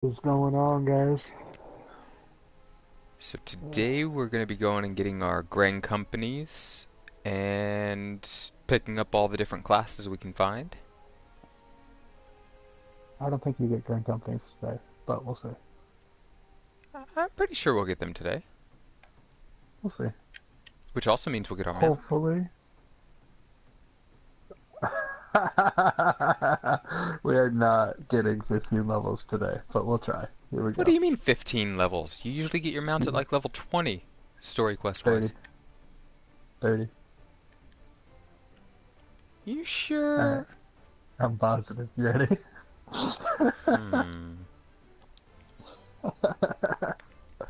What's going on, guys? So today we're going to be going and getting our grand companies and picking up all the different classes we can find. I don't think you get grand companies today, but we'll see. I'm pretty sure we'll get them today, We'll see. which also means we'll get our mount. Hopefully. We are not getting 15 levels today, but we'll try. Here we What do go. you mean 15 levels? You usually get your mount at like level 20, story quest 30, wise. 30. You Alright, sure? I'm positive. You ready? Hmm.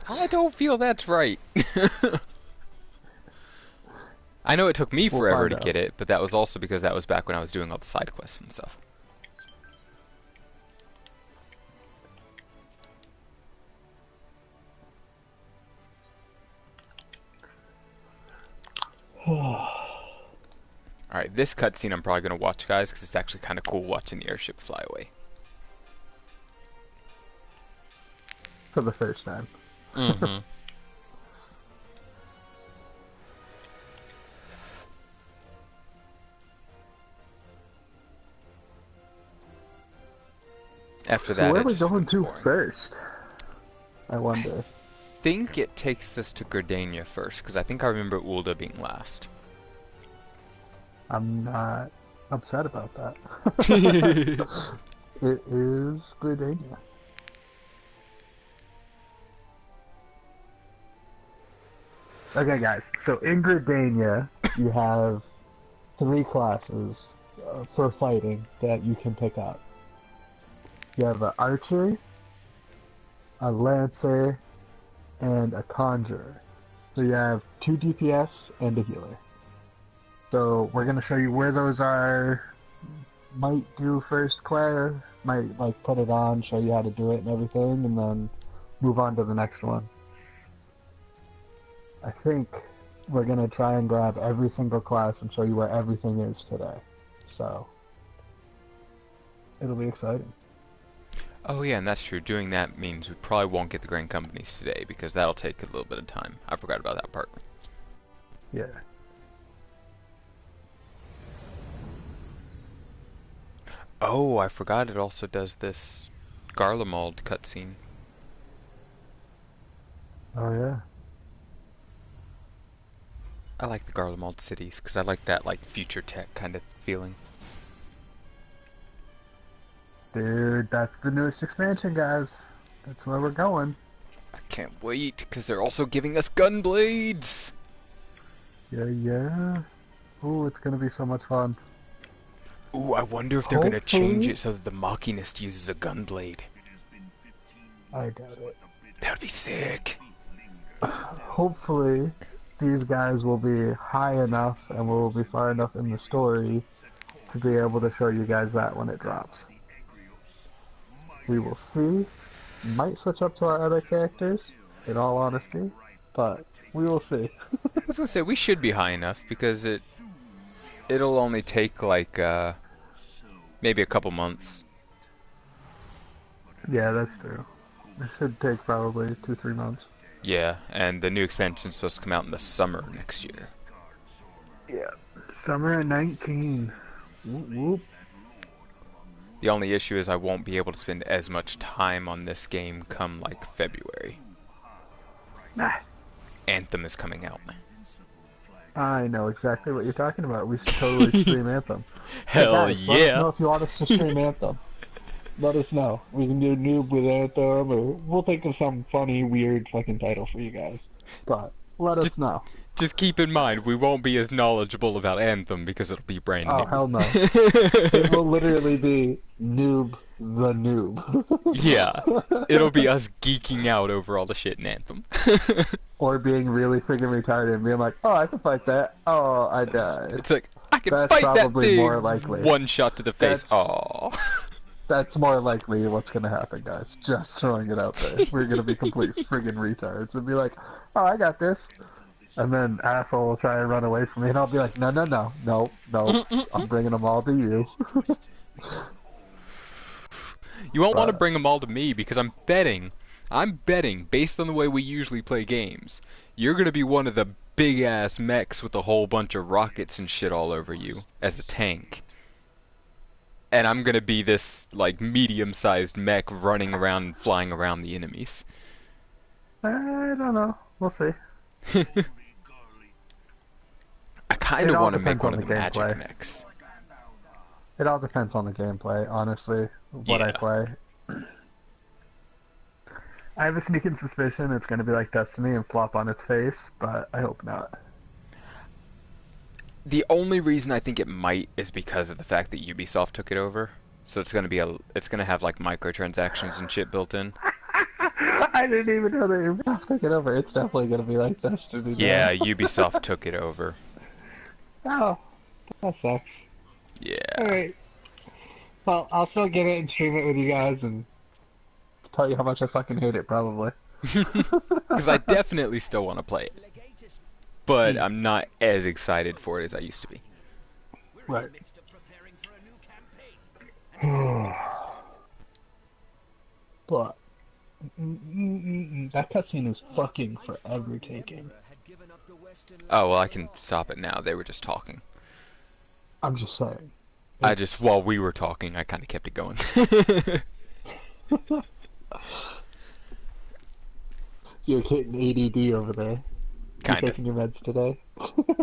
I don't feel that's right. I know it took me We'll forever find to out. get it, but that was also because that was back when I was doing all the side quests and stuff. Alright, this cutscene I'm probably going to watch, guys, because it's actually kind of cool watching the airship fly away. For the first time. Mm-hmm. After So that, where are it we just going becomes to boring. first? I I wonder. think it takes us to Gardania first, because I think I remember Ulda being last. I'm not upset about that. It is Gridania. Okay, guys. So in Gridania, you have three classes for fighting that you can pick up. You have an archer, a lancer, and a conjurer. So you have two DPS and a healer. So we're gonna show you where those are. Might do first class, might like put it on, show you how to do it and everything, and then move on to the next one. I think we're gonna try and grab every single class and show you where everything is today. So it'll be exciting. Oh yeah, and that's true. Doing that means we probably won't get the Grand Companies today, because that'll take a little bit of time. I forgot about that part. Yeah. Oh, I forgot it also does this Garlemald cutscene. Oh yeah. I like the Garlemald cities, because I like that like future tech kind of feeling. Dude, that's the newest expansion, guys. That's where we're going. I can't wait, because they're also giving us gunblades! Yeah, yeah. Ooh, it's gonna be so much fun. Ooh, I wonder if they're gonna change Hopefully, it so that the Machinist uses a gunblade. I doubt it. That would be sick. Hopefully, these guys will be high enough and will be far enough in the story to be able to show you guys that when it drops. We will see. Might switch up to our other characters, in all honesty, but we will see. I was gonna say we should be high enough because it'll only take like maybe a couple months. Yeah, that's true. It should take probably 2, 3 months. Yeah, and the new expansion's supposed to come out in the summer next year. Yeah. Summer at 19. Whoop, whoop. The only issue is I won't be able to spend as much time on this game come like February. Ah, Anthem is coming out. I know exactly what you're talking about. We should totally stream Anthem. Hey Hell guys, let us yeah! know if you want us to stream Anthem. Let us know. We can do Noob with Anthem, or we'll think of some funny, weird fucking title for you guys. But let Just us know. just keep in mind we won't be as knowledgeable about Anthem because it'll be brand Oh, new. hell no. It will literally be Noob the Noob. Yeah, it'll be us geeking out over all the shit in Anthem. Or being really freaking retarded and being like, oh, I can fight that. Oh, I died. It's like I can That's fight that probably more thing. likely. One shot to the face. That's Aww. that's more likely what's gonna happen, guys. Just throwing it out there. We're gonna be complete friggin' retards and be like, oh, I got this. And then asshole will try and run away from me, and I'll be like, no, no, no, no, no. I'm bringing them all to you. You won't want to but bring them all to me because I'm betting, based on the way we usually play games, you're gonna be one of the big ass mechs with a whole bunch of rockets and shit all over you as a tank. And I'm gonna be this, like, medium-sized mech running around and flying around the enemies. I don't know. We'll see. I kind It of all want to make depends one on of the the magic gameplay. mechs. It all depends on the gameplay, honestly, what I Yeah. play. I have a sneaking suspicion it's going to be like Destiny and flop on its face, but I hope not. The only reason I think it might is because of the fact that Ubisoft took it over. So it's gonna have like microtransactions and shit built in. I didn't even know that you're about to take it over. It's definitely going to be like Destiny now. Yeah, Ubisoft took it over. Oh, that sucks. Yeah. Alright. Well, I'll still get it and stream it with you guys and tell you how much I fucking hate it, probably. Because I definitely still want to play it. But I'm not as excited for it as I used to be. Right. But that cutscene is fucking forever taking. Oh, well, I can stop it now. They were just talking. I'm just saying. While we were talking, I kind of kept it going. You're getting ADD over there. You Kind of. taking your meds today?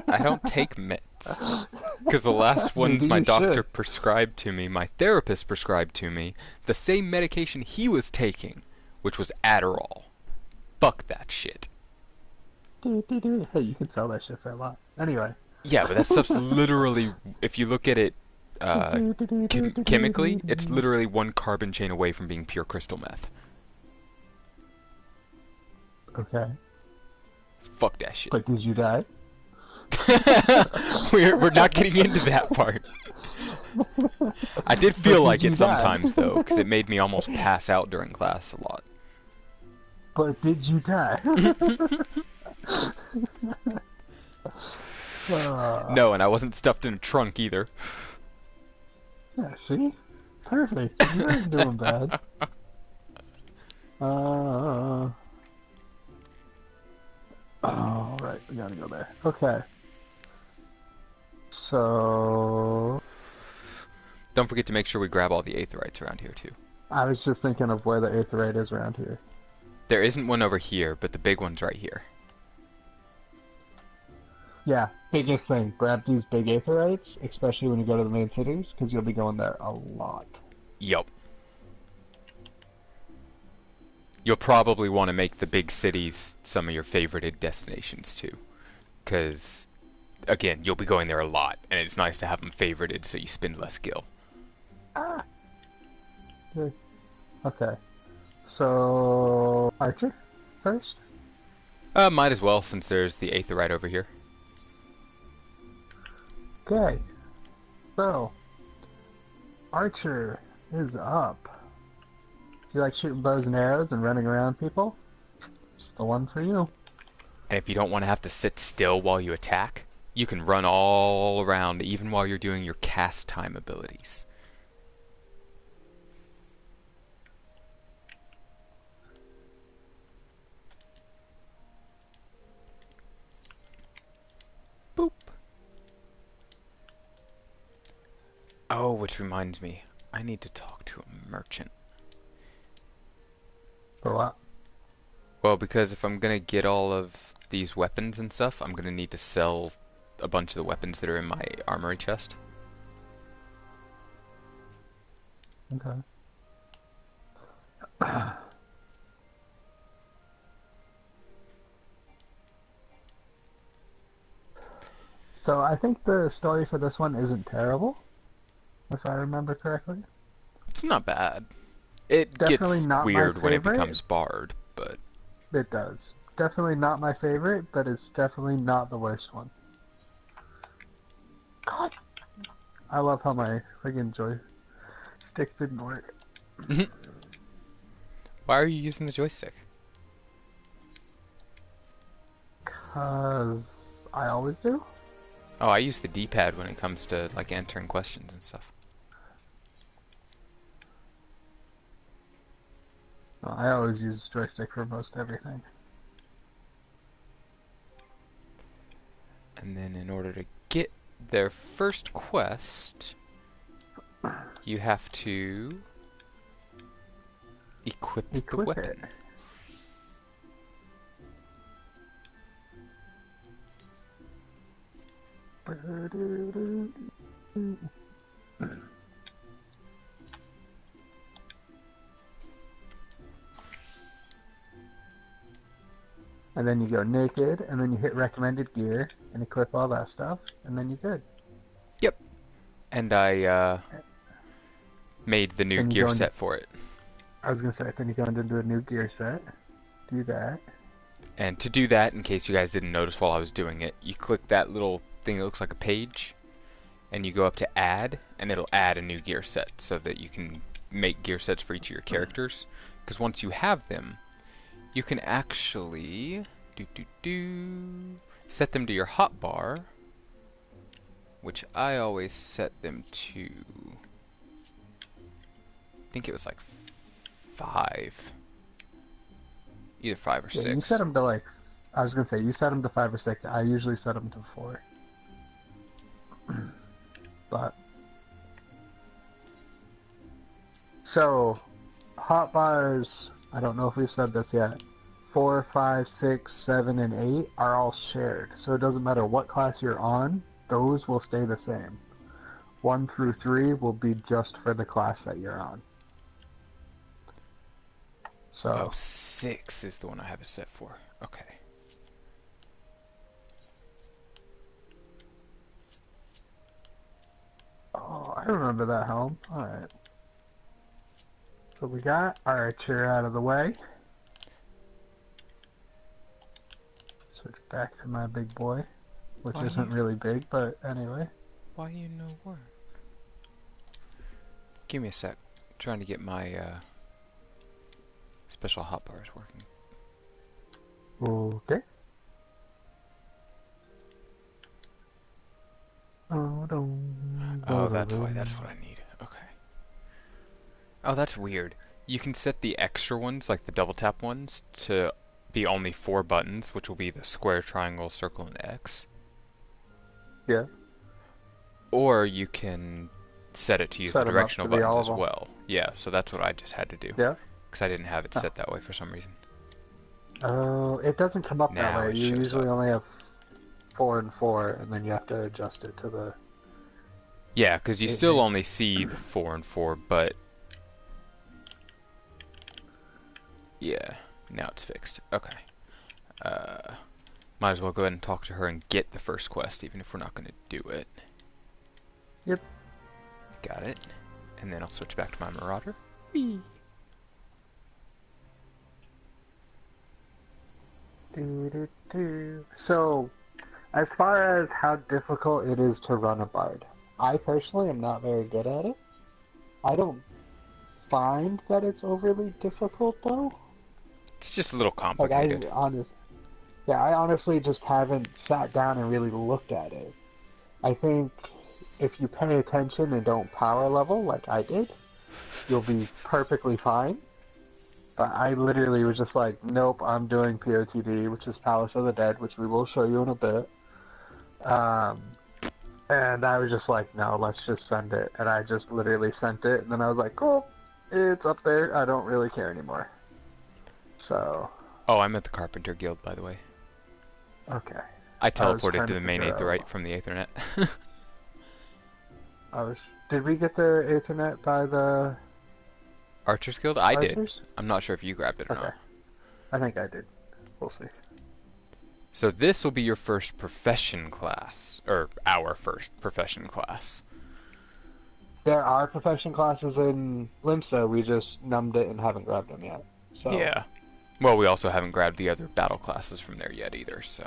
I don't take meds. Because the last ones Maybe my you doctor should. prescribed to me, my therapist prescribed to me, the same medication he was taking, which was Adderall. Fuck that shit. Hey, you can sell that shit for a lot. Anyway. Yeah, but that stuff's literally, if you look at it chemically, it's literally one carbon chain away from being pure crystal meth. Okay. Fuck that shit. But did you die? We're not getting into that part. I did feel But like did it you die? sometimes, though, because it made me almost pass out during class a lot. But did you die? No, and I wasn't stuffed in a trunk either. Yeah, see? Perfect. You weren't doing bad. Alright, we gotta go there. Okay. So... Don't forget to make sure we grab all the aetherites around here, too. I was just thinking of where the aetherite is around here. There isn't one over here, but the big one's right here. Yeah, biggest thing. Grab these big aetherites, especially when you go to the main cities, because you'll be going there a lot. Yup. You'll probably want to make the big cities some of your favorited destinations, too. Because, again, you'll be going there a lot, and it's nice to have them favorited so you spend less gil. Ah! Good. Okay. So... Archer? First? Might as well, since there's the aetherite over here. Okay. So... Archer is up. If you like shooting bows and arrows and running around people, it's the one for you. And if you don't want to have to sit still while you attack, you can run all around even while you're doing your cast time abilities. Boop. Oh, which reminds me, I need to talk to a merchant. For what? Well, because if I'm gonna get all of these weapons and stuff, I'm gonna need to sell a bunch of the weapons that are in my armory chest. Okay. So I think the story for this one isn't terrible, if I remember correctly. It's not bad. It Definitely gets not my weird when it favorite. becomes Bard, but It does. Definitely not my favorite, but it's definitely not the worst one. God. I love how my friggin' joystick didn't work. why are you using the joystick? 'Cause I always do. Oh, I use the D-pad when it comes to like answering questions and stuff. I always use joystick for most everything. And then in order to get their first quest, you have to equip the weapon. And then you go naked, and then you hit recommended gear, and equip all that stuff, and then you're good. Yep. And I made the new gear set for it. I was gonna say, then you go into the new gear set, do that. And to do that, in case you guys didn't notice while I was doing it, you click that little thing that looks like a page, and you go up to add, and it'll add a new gear set so that you can make gear sets for each of your characters. Because once you have them, you can actually set them to your hotbar, which I always set them to, I think it was like 5. Either 5 or 6. You set them to like, I was gonna say, you set them to 5 or 6. I usually set them to 4. But so hotbars, I don't know if we've said this yet. 4, 5, 6, 7, and 8 are all shared. So it doesn't matter what class you're on, those will stay the same. 1 through 3 will be just for the class that you're on. So 6 is the one I have it set for. Okay. Oh, I remember that helm. Alright. So we got our archer out of the way. Switch back to my big boy, which isn't really big, but anyway. Why you no work? Give me a sec. I'm trying to get my special hotbars working. Okay. Oh, that's why. That's what I need. Okay. Oh, that's weird. You can set the extra ones, like the double tap ones, to be only 4 buttons, which will be the square, triangle, circle, and X. Yeah. Or you can set it to use the directional buttons as well. Yeah, so that's what I just had to do. Yeah. Because I didn't have it set that way for some reason. Oh, it doesn't come up that way. You usually only have 4 and 4, and then you have to adjust it to the... Yeah, because you still only see the 4 and 4, but... Yeah, now it's fixed. Okay. Might as well go ahead and talk to her and get the first quest, even if we're not going to do it. Yep. Got it. And then I'll switch back to my Marauder. Whee! So, as far as how difficult it is to run a bard, I personally am not very good at it. I don't find that it's overly difficult, though. It's just a little complicated. I honestly just haven't sat down and really looked at it. I think if you pay attention and don't power level like I did, you'll be perfectly fine. But I literally was just like, nope, I'm doing POTD, which is Palace of the Dead, which we will show you in a bit. And I was just like, no, let's just send it. And I just literally sent it, and then I was like, oh, it's up there. I don't really care anymore. So... Oh, I'm at the Carpenter Guild, by the way. Okay. I teleported to the main Aetherite from the Aethernet. Did we get the Aethernet by the... Archers Guild? I did. I'm not sure if you grabbed it or not. I think I did. We'll see. So this will be your first profession class, or our first profession class. There are profession classes in Limsa, we just numbed it and haven't grabbed them yet. So. Yeah. Well, we also haven't grabbed the other battle classes from there yet either, so...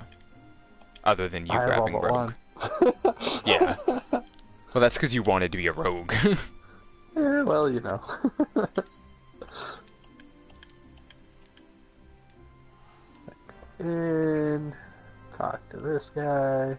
Other than you grabbing Rogue. Yeah. Well, that's because you wanted to be a rogue. Yeah, well, you know. In, talk to this guy.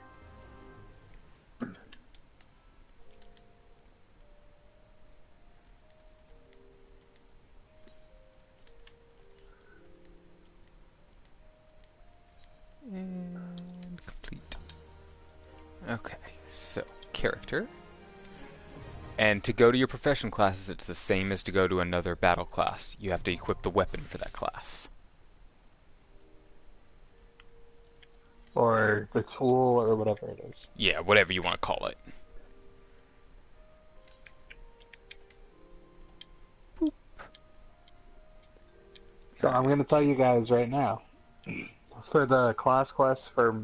So, character. And to go to your profession classes, it's the same as to go to another battle class. You have to equip the weapon for that class. Or the tool, or whatever it is. Yeah, whatever you want to call it. Boop. So I'm going to tell you guys right now, for the class quest for,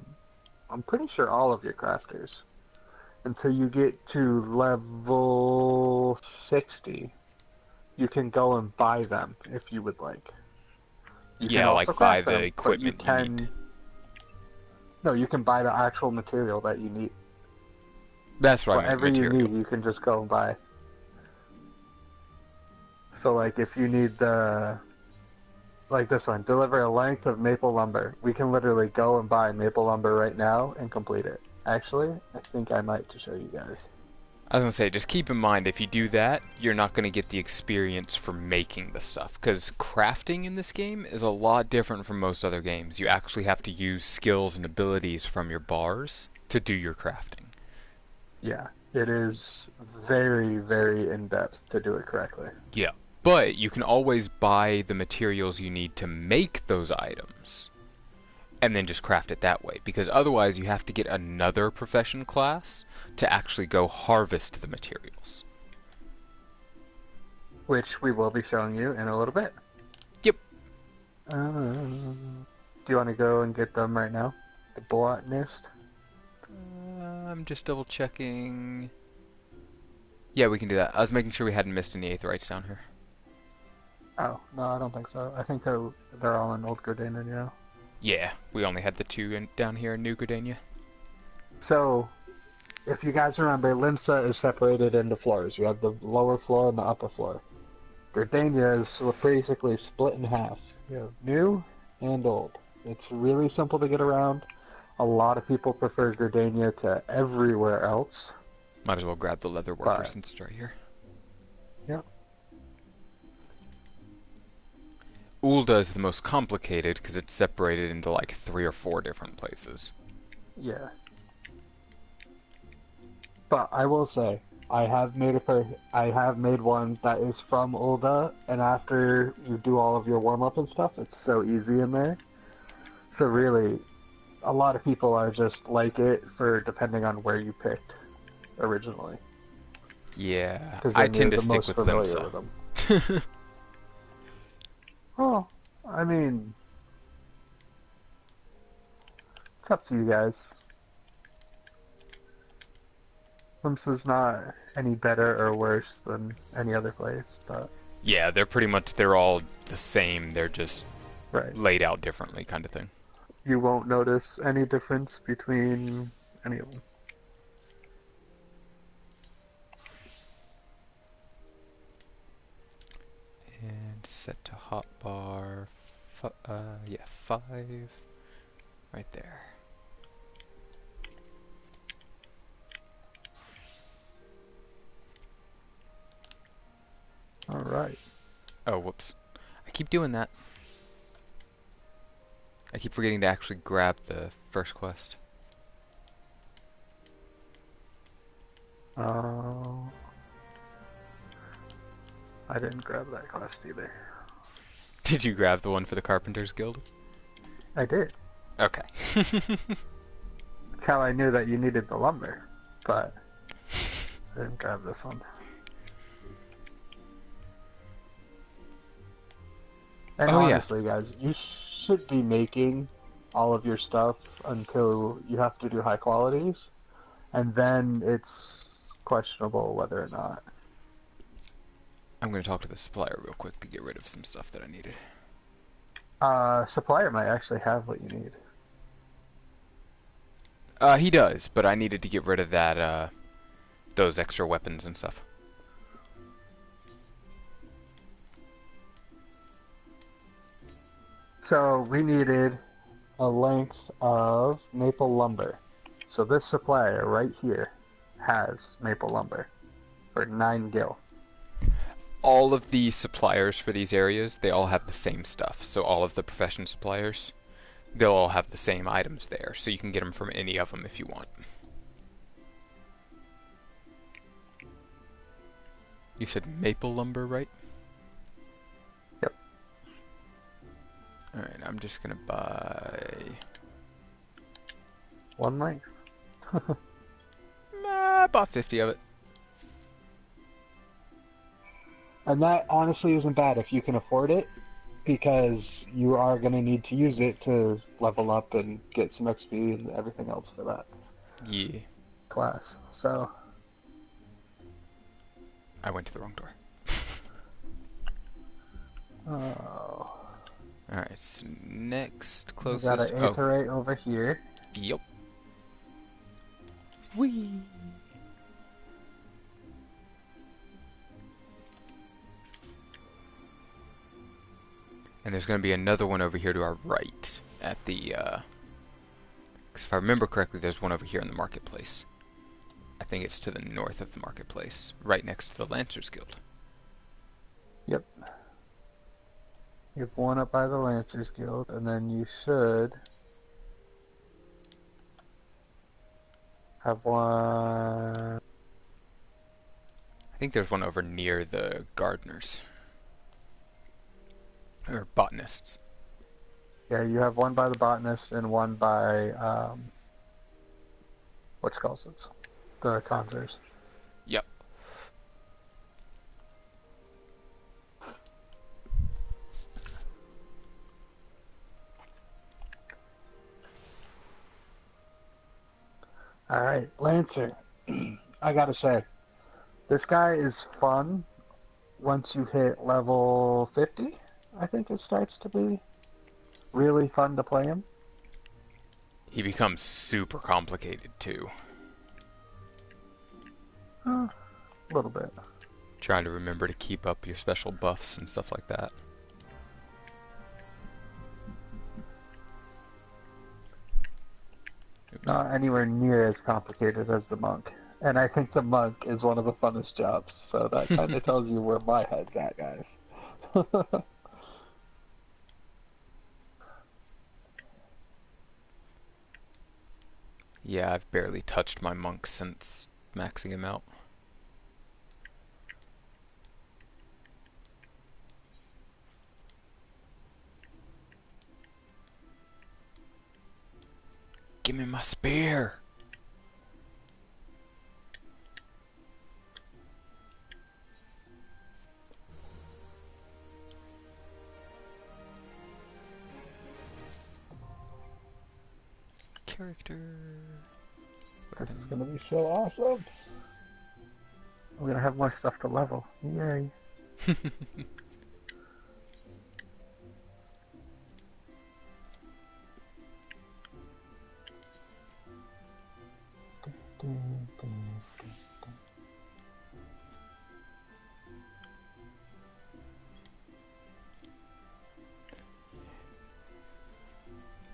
I'm pretty sure all of your crafters, until you get to level 60, you can go and buy them if you would like. You Yeah, can like also buy craft the them, but equipment you need. No, you can buy the actual material that you need. That's what I meant, Whatever you material. need, you can just go and buy. So, like, if you need like this one, deliver a length of maple lumber. We can literally go and buy maple lumber right now and complete it. Actually, I think I might to show you guys. I was gonna say, just keep in mind, if you do that, you're not gonna get the experience for making the stuff, because crafting in this game is a lot different from most other games. You actually have to use skills and abilities from your bars to do your crafting. Yeah, it is very, very in-depth to do it correctly. Yeah. But you can always buy the materials you need to make those items, and then just craft it that way, because otherwise you have to get another profession class to actually go harvest the materials. Which we will be showing you in a little bit. Yep. Do you want to go and get them right now? The botanist? I'm just double checking. Yeah, we can do that. I was making sure we hadn't missed any aetherites down here. Oh, no, I don't think so. I think they're all in Old Gardania now. Yeah, we only had the two down here in New Gardania. So, if you guys remember, Limsa is separated into floors. You have the lower floor and the upper floor. Gardania is basically split in half. You have new and old. It's really simple to get around. A lot of people prefer Gardania to everywhere else. Might as well grab the leather worker since it's right here. Yep. Ul'dah is the most complicated because it's separated into like 3 or 4 different places. Yeah. But I will say, I have made one that is from Ul'dah, and after you do all of your warm-up and stuff, it's so easy in there. So really, a lot of people are just like it for depending on where you picked originally. Yeah, I tend to stick with Limsa. Them. Well, I mean, it's up to you guys. Limsa's not any better or worse than any other place, but... Yeah, they're all the same, they're just laid out differently kind of thing. You won't notice any difference between any of them. And set to hotbar, yeah, 5, right there. Alright. Oh, whoops. I keep doing that. I keep forgetting to actually grab the first quest. Oh. I didn't grab that quest either. Did you grab the one for the Carpenters Guild? I did. Okay. That's how I knew that you needed the lumber, but I didn't grab this one. And honestly, guys, you should be making all of your stuff until you have to do high qualities, and then it's questionable whether or not. I'm going to talk to the supplier real quick to get rid of some stuff that I needed. Supplier might actually have what you need. He does, but I needed to get rid of that, those extra weapons and stuff. So we needed a length of maple lumber. So this supplier right here has maple lumber for 9 gil. All of the suppliers for these areas, they all have the same stuff. So all of the profession suppliers, they'll all have the same items there. So you can get them from any of them if you want. You said maple lumber, right? Yep. Alright, I'm just gonna buy... One length. I bought 50 of it. And that honestly isn't bad if you can afford it, because you are going to need to use it to level up and get some XP and everything else for that Yeah. class. So, I went to the wrong door. oh, Alright, so next we closest... got an aetheryte over here. Yep. Whee! And there's going to be another one over here to our right at the, because if I remember correctly, there's one over here in the marketplace. I think it's to the north of the marketplace, right next to the Lancers Guild. Yep. You have one up by the Lancers Guild, and then you should have one... I think there's one over near the gardeners. Or botanists. Yeah, you have one by the botanist and one by, what calls it? The conjurers. Yep. Alright, Lancer. I gotta say, this guy is fun once you hit level 50. I think it starts to be really fun to play him. He becomes super complicated too. A little bit. Trying to remember to keep up your special buffs and stuff like that. Oops. Not anywhere near as complicated as the monk. And I think the monk is one of the funnest jobs, so that kind of tells you where my head's at, guys. Yeah, I've barely touched my monk since maxing him out. Give me my spear! Character... This is gonna be so awesome. We're gonna have more stuff to level. Yay.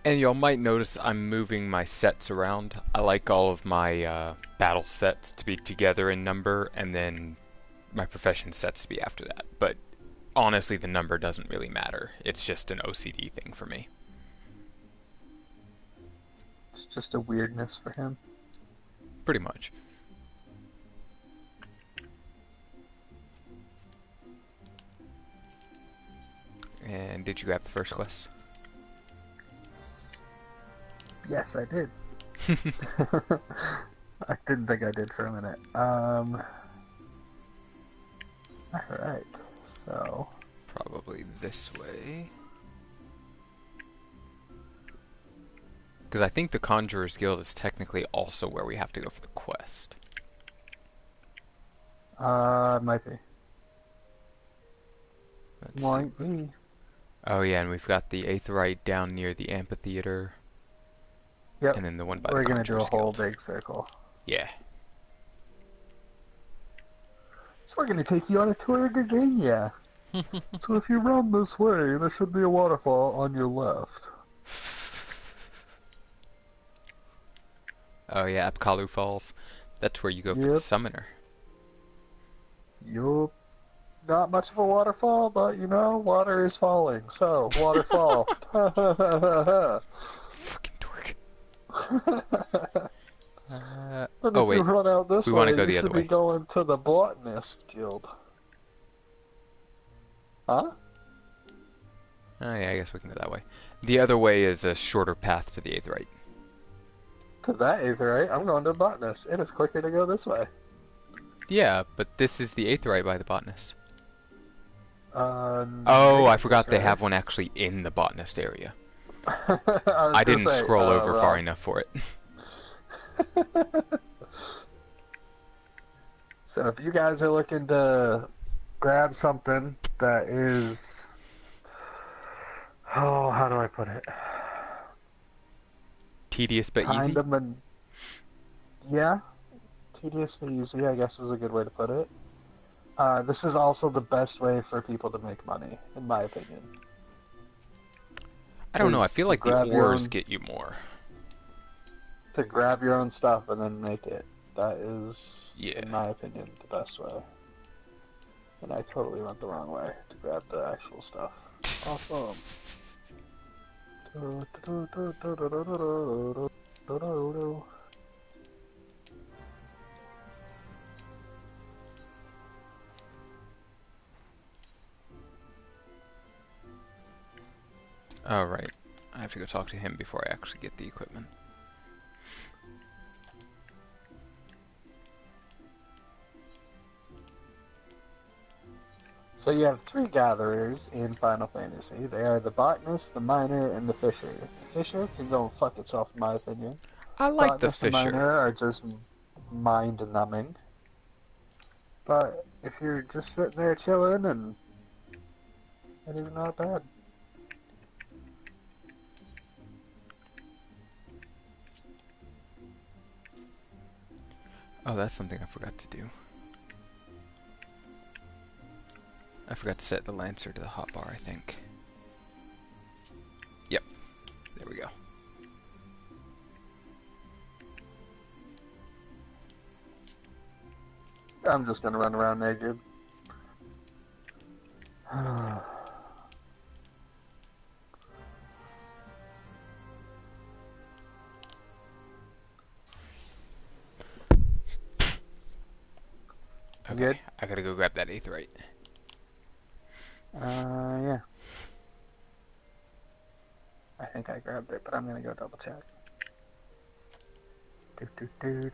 And y'all might notice I'm moving my sets around. I like all of my battle sets to be together in number, and then my profession sets to be after that. But honestly, the number doesn't really matter. It's just an OCD thing for me. It's just a weirdness for him. Pretty much. And did you grab the first quest? Yes, I did. I didn't think I did for a minute. Alright, so... Probably this way. Because I think the Conjurer's Guild is technically also where we have to go for the quest. Might be. Let's see. Might be. Oh yeah, and we've got the Aetheryte down near the amphitheater. Yep. And then the one by We're the gonna do a Conjurer's whole Guild. big circle. Yeah. So we're gonna take you on a tour of Gardenia. So if you run this way, there should be a waterfall on your left. Oh yeah, Apkalu Falls. That's where you go for the summoner. Yup. Not much of a waterfall, but you know, water is falling. So, waterfall. Fucking dork. But oh if wait, you run out this we way, want to go the you other should way. be going to the Botanist Guild. Huh? Oh yeah, I guess we can go that way. The other way is a shorter path to the Aetheryte. To that Aetheryte, I'm going to the botanist. It is quicker to go this way. Yeah, but this is the Aetheryte by the botanist. Oh, I Negative, forgot they sir. have one actually in the botanist area. I was I gonna didn't say, scroll over far wrong. enough for it. So if you guys are looking to grab something that is, oh, how do I put it? Tedious but Kind easy? of, yeah, tedious but easy, I guess is a good way to put it. This is also the best way for people to make money, in my opinion. I don't know, I Is feel like the ores get you more. to grab your own stuff and then make it. That is, Yeah. in my opinion, the best way. And I totally went the wrong way to grab the actual stuff. Awesome. Oh, right. I have to go talk to him before I actually get the equipment. So you have three gatherers in Final Fantasy. They are the botanist, the miner, and the fisher. The fisher can go and fuck itself, in my opinion. I like the Botanist and fisher. miner are just mind-numbing. But if you're just sitting there chilling, and it is not bad. Oh, that's something I forgot to do. I forgot to set the Lancer to the hotbar, I think. Yep. There we go. I'm just gonna run around naked. Okay, Good? I gotta go grab that Aetheryte. Yeah. I think I grabbed it, but I'm gonna go double check.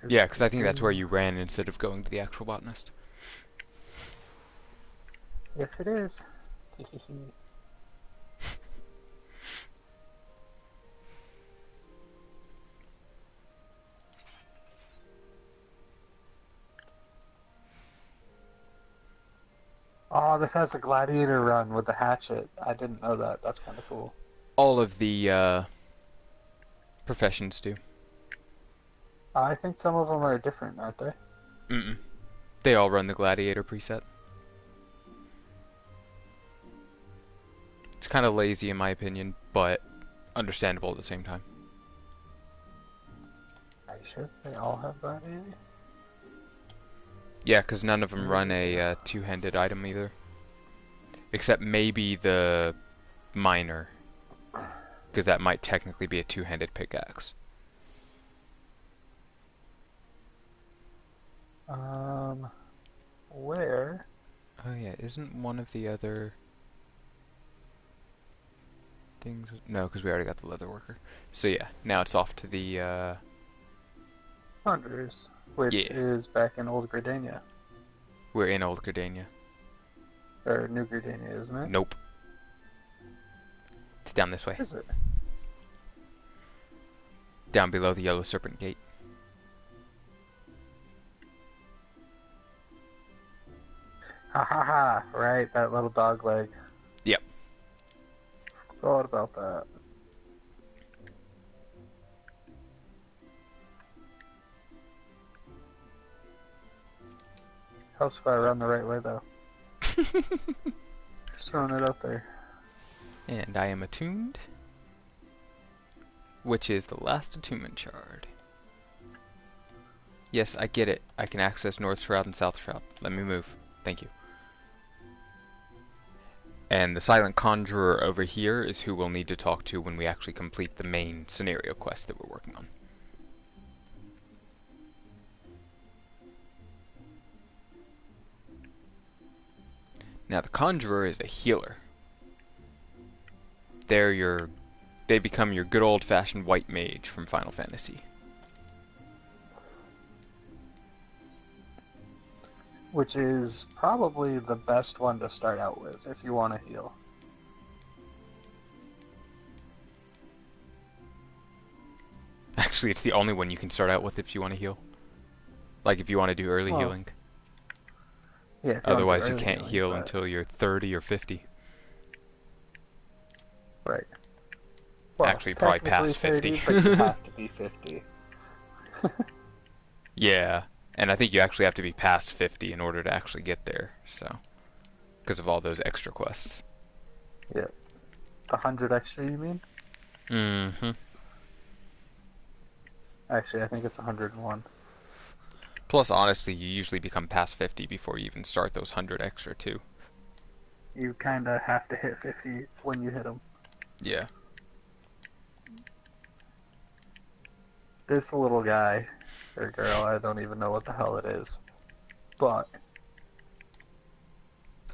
Yeah, because I think that's where you ran instead of going to the actual botanist. Yes, it is. Oh, this has a gladiator run with the hatchet. I didn't know that. That's kind of cool. All of the professions do. I think some of them are different, aren't they? Mm-mm. They all run the gladiator preset. It's kind of lazy in my opinion, but understandable at the same time. Are you sure they all have gladiator? Yeah, because none of them run a two-handed item either. Except maybe the miner. Because that might technically be a two-handed pickaxe. Where? Oh yeah, isn't one of the other things... No, because we already got the leather worker. So yeah, now it's off to the, Hunters, which yeah, is back in Old Gridania. we're in Old Gridania. Or New Gridania, isn't it? Nope. It's down this way. Is it? Down below the Yellow Serpent Gate. Ha ha ha! Right, that little dog leg. Yep. Forgot about that. Helps if I run the right way, though. Just throwing it out there. And I am attuned. Which is the last attunement shard. Yes, I get it. I can access North Shroud and South Shroud. Let me move. Thank you. And the Silent Conjurer over here is who we'll need to talk to when we actually complete the main scenario quest that we're working on. Now the Conjurer is a healer. They become your good old-fashioned white mage from Final Fantasy. Which is probably the best one to start out with if you want to heal. Actually, it's the only one you can start out with if you want to heal. Like if you want to do early healing. Yeah, if Otherwise, you early can't healing, heal but... until you're 30 or 50. Right. Well, Actually, probably past 50. 30, but you have to be 50. Yeah, and I think you actually have to be past 50 in order to actually get there, so. Because of all those extra quests. Yeah. 100 extra, you mean? Mm-hmm. Actually, I think it's 101. Plus, honestly, you usually become past 50 before you even start those 100 extra, too. You kinda have to hit 50 when you hit them. Yeah. This little guy, or girl, I don't even know what the hell it is. But...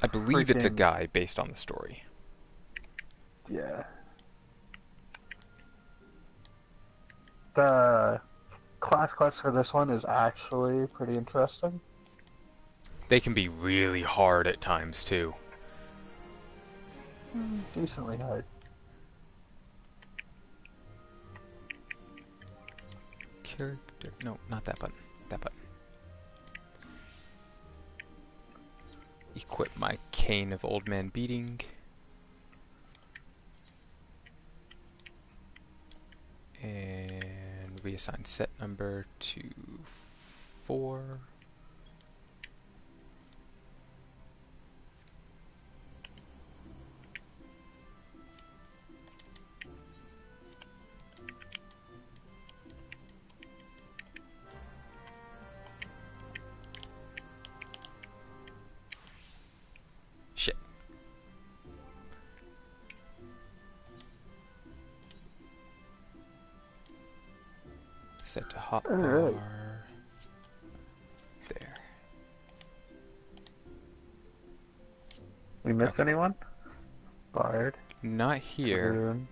I believe it's a freaking... guy based on the story. Yeah. The class quest for this one is actually pretty interesting. They can be really hard at times, too. Decently hard. Character... No, not that button. That button. Equip my Cane of Old Man Beating. And reassign set number to 4. Shit. Set to hotbar. Alright. There. We miss anyone? Bard, Not here. Dragoon,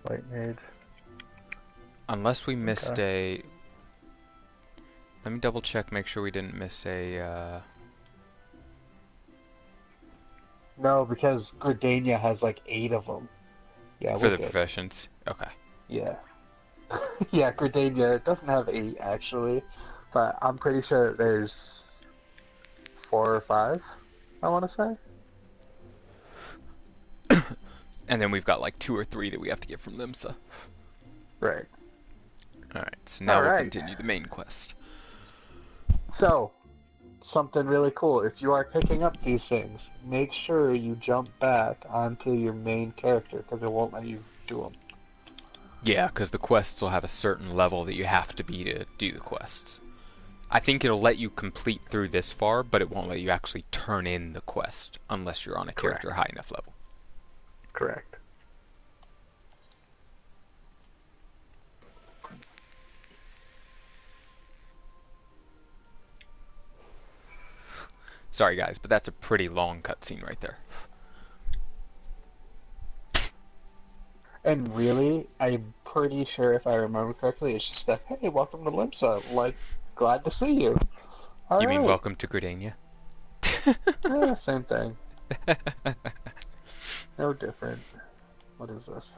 White Mage. Unless we missed a... Let me double check, make sure we didn't miss a... No, because Gridania has like 8 of them. Yeah, For we're the good. professions. Okay. Yeah. Yeah, Gridania doesn't have 8 actually, but I'm pretty sure there's 4 or 5, I want to say. And then we've got like 2 or 3 that we have to get from them, so... Right. Alright, so now we'll Alright. continue the main quest. So, something really cool. If you are picking up these things, make sure you jump back onto your main character, because it won't let you do them. Yeah, because the quests will have a certain level that you have to be to do the quests. I think it'll let you complete through this far, but it won't let you actually turn in the quest unless you're on a character high enough level. Correct. Sorry guys, but that's a pretty long cutscene right there. And really, I'm pretty sure if I remember correctly, it's just that, hey, welcome to Limsa. Like, glad to see you. All You mean right. welcome to Gridania? Yeah, same thing. No different. What is this?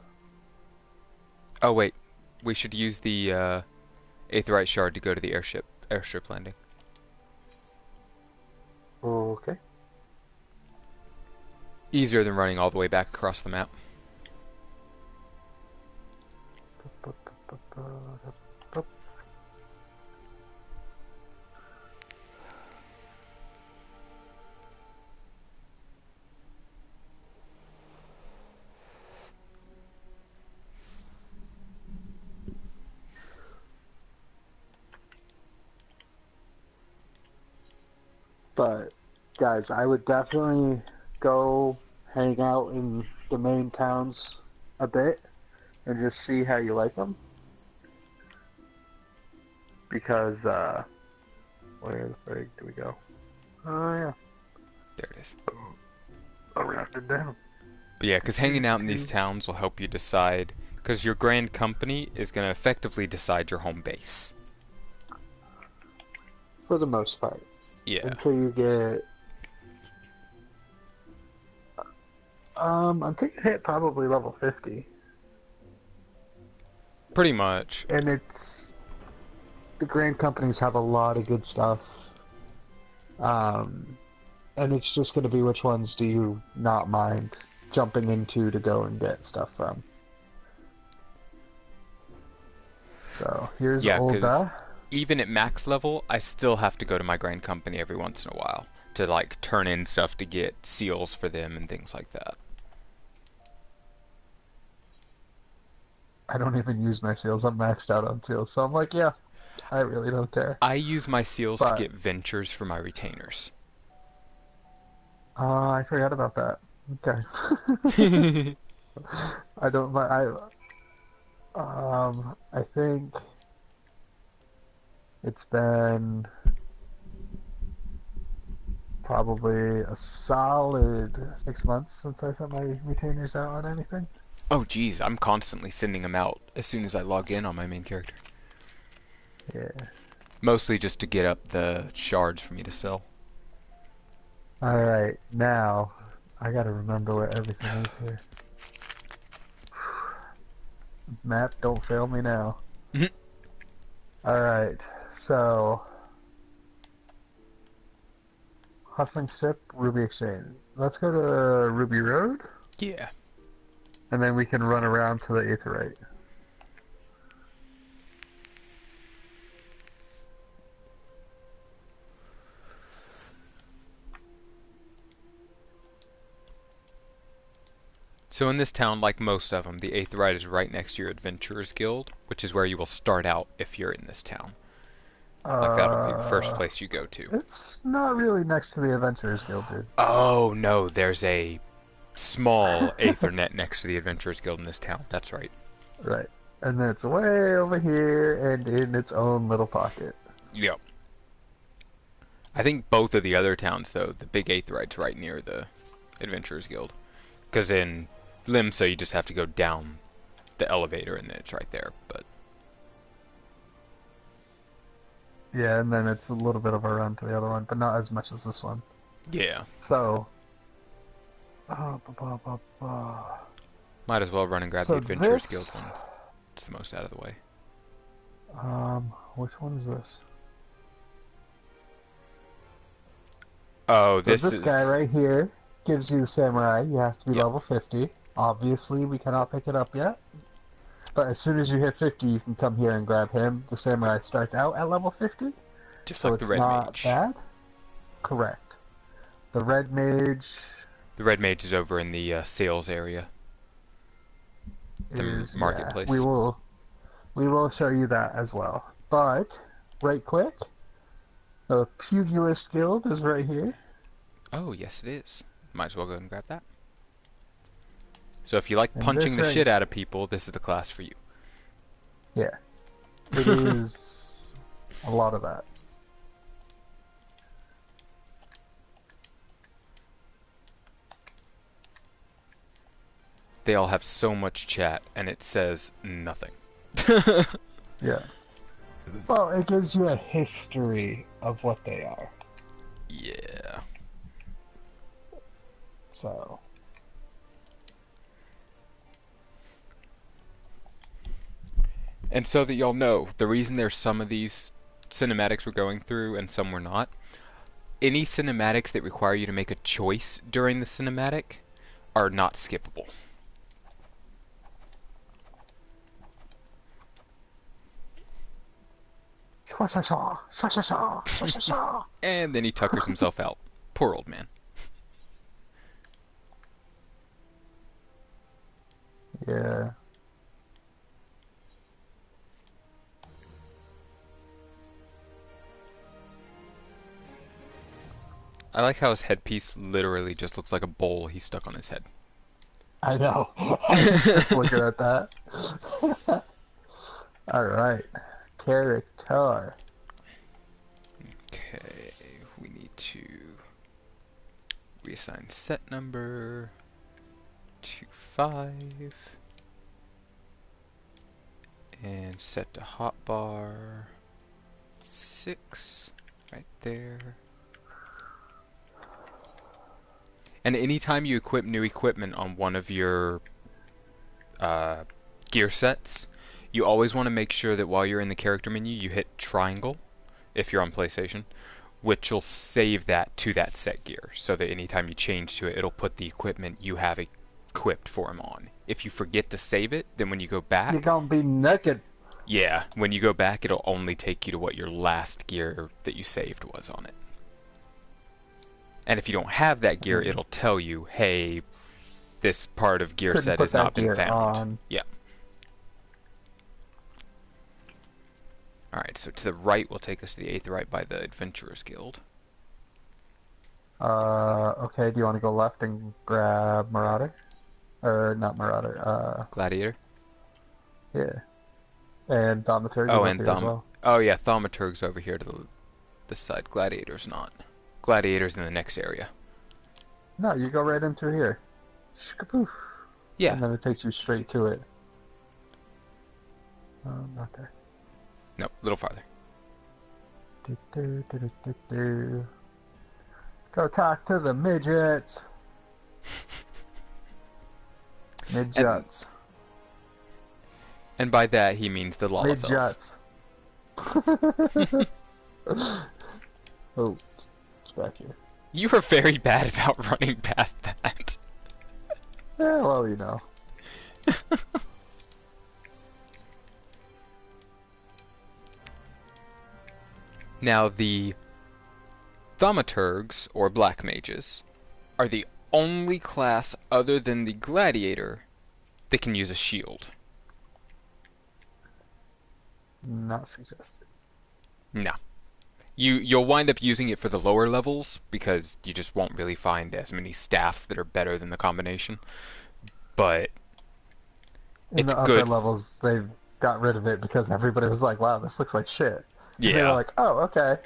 Oh wait, we should use the Aetheryte Shard to go to the airstrip landing. Okay. Easier than running all the way back across the map. But, guys, I would definitely go hang out in the main towns a bit and just see how you like them. Because, where the frig do we go? Oh, yeah. There it is. around and down. But yeah, because hanging out in these towns will help you decide, because your grand company is going to effectively decide your home base. For the most part. Yeah. Until you get... until you hit probably level 50. Pretty much. And it's... The grand companies have a lot of good stuff. And it's just going to be which ones do you not mind jumping into to go and get stuff from. So, here's Yeah, because Olda. even at max level, I still have to go to my grand company every once in a while to, like, turn in stuff to get seals for them and things like that. I don't even use my seals. I'm maxed out on seals. So I'm like, yeah, I really don't care. I use my seals to But, get ventures for my retainers. I forgot about that. Okay. I don't mind. I think it's been probably a solid 6 months since I sent my retainers out on anything. Oh, geez, I'm constantly sending them out as soon as I log in on my main character. Yeah. Mostly just to get up the shards for me to sell. Alright, now, I gotta remember where everything is here. Map, don't fail me now. Alright, so... Hustling Ship, Ruby Exchange. Let's go to Ruby Road, Yeah. and then we can run around to the Aetheryte. So in this town, like most of them, the Aetheryte is right next to your Adventurers Guild, which is where you will start out if you're in this town. Like that'll be the first place you go to. It's not really next to the Adventurers Guild, dude. Oh no, there's a small Aethernet next to the Adventurers Guild in this town. That's right. Right. And then it's way over here and in its own little pocket. Yep. I think both of the other towns, though, the big Aetherite's right near the Adventurers Guild. Because in Limsa, you just have to go down the elevator and then it's right there. But Yeah, and then it's a little bit of a run to the other one, but not as much as this one. yeah, So... might as well run and grab So the Adventurers this- Guild one. It's the most out of the way. Which one is this? Oh, So this this is... guy right here gives you the samurai. You have to be Yep. level 50. Obviously, we cannot pick it up yet. But as soon as you hit 50, you can come here and grab him. The samurai starts out at level 50. Just So like it's the Red not Mage. bad. Correct. The red mage The Red Mage is over in the sales area. The is marketplace. Yeah, we will show you that as well. But right click, the Pugilist Guild is right here. Oh, yes it is. Might as well go and grab that. So if you like And punching the this shit out of people, this is the class for you. Yeah, it is a lot of that. They all have so much chat, and it says nothing. Yeah. Well, it gives you a history of what they are. Yeah. So. And so that y'all know, the reason there's some of these cinematics we're going through and some we're not, any cinematics that require you to make a choice during the cinematic are not skippable. And then he tuckers himself out. Poor old man. Yeah. I like how his headpiece literally just looks like a bowl he stuck on his head. I know. I was just looking at that. Alright. Character. Okay, we need to We assign set number to 5. And set to hotbar 6 right there. And anytime you equip new equipment on one of your gear sets, you always want to make sure that while you're in the character menu, you hit triangle if you're on PlayStation, which will save that to that set gear, so that anytime you change to it, it'll put the equipment you have equipped for him on. If you forget to save it, then when you go back, You're gonna be naked. yeah, when you go back, it'll only take you to what your last gear that you saved was on it. And if you don't have that gear, it'll tell you, hey, this part of gear set has not been found. On. Yeah. Alright, so to the right will take us to the 8th right by the Adventurers Guild. Okay, do you want to go left and grab Marauder? Or not Marauder, Gladiator? Yeah. And Thaumaturg. Oh, and Oh yeah, Thaumaturg's over here to the side. Gladiator's not. Gladiator's in the next area. No, you go right into here. Shkapoof. Yeah. And then it takes you straight to it. Not there. No, a little farther. Go talk to the midgets. Midgets. And by that he means the Lalafels. Midgets. Oh, it's back here. You were very bad about running past that. Yeah, well, you know. Now the Thaumaturgs, or Black Mages, are the only class other than the Gladiator that can use a shield. Not suggested. No. You'll wind up using it for the lower levels, because you just won't really find as many staffs that are better than the combination. But in it's the good. upper levels, they got rid of it because everybody was like, wow, this looks like shit. Yeah. And they were like, oh, okay.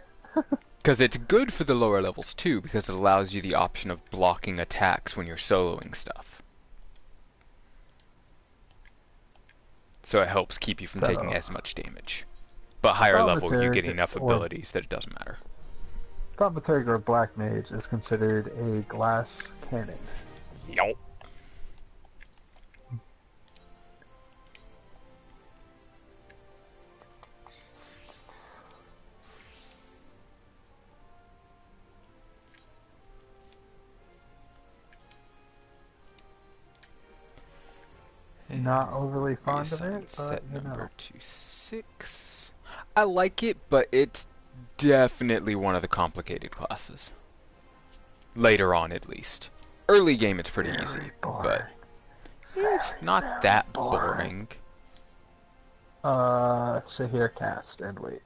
Because it's good for the lower levels too, because it allows you the option of blocking attacks when you're soloing stuff. So it helps keep you from taking as much damage. But higher level, you get enough abilities that it doesn't matter. Thaumaturg or Black Mage is considered a glass cannon. Yup. Not overly fond of Reassign it, set but number to 6. I like it, but it's definitely one of the complicated classes. Later on, at least. Early game, it's pretty easy, but it's not that boring. Sit here, cast and wait.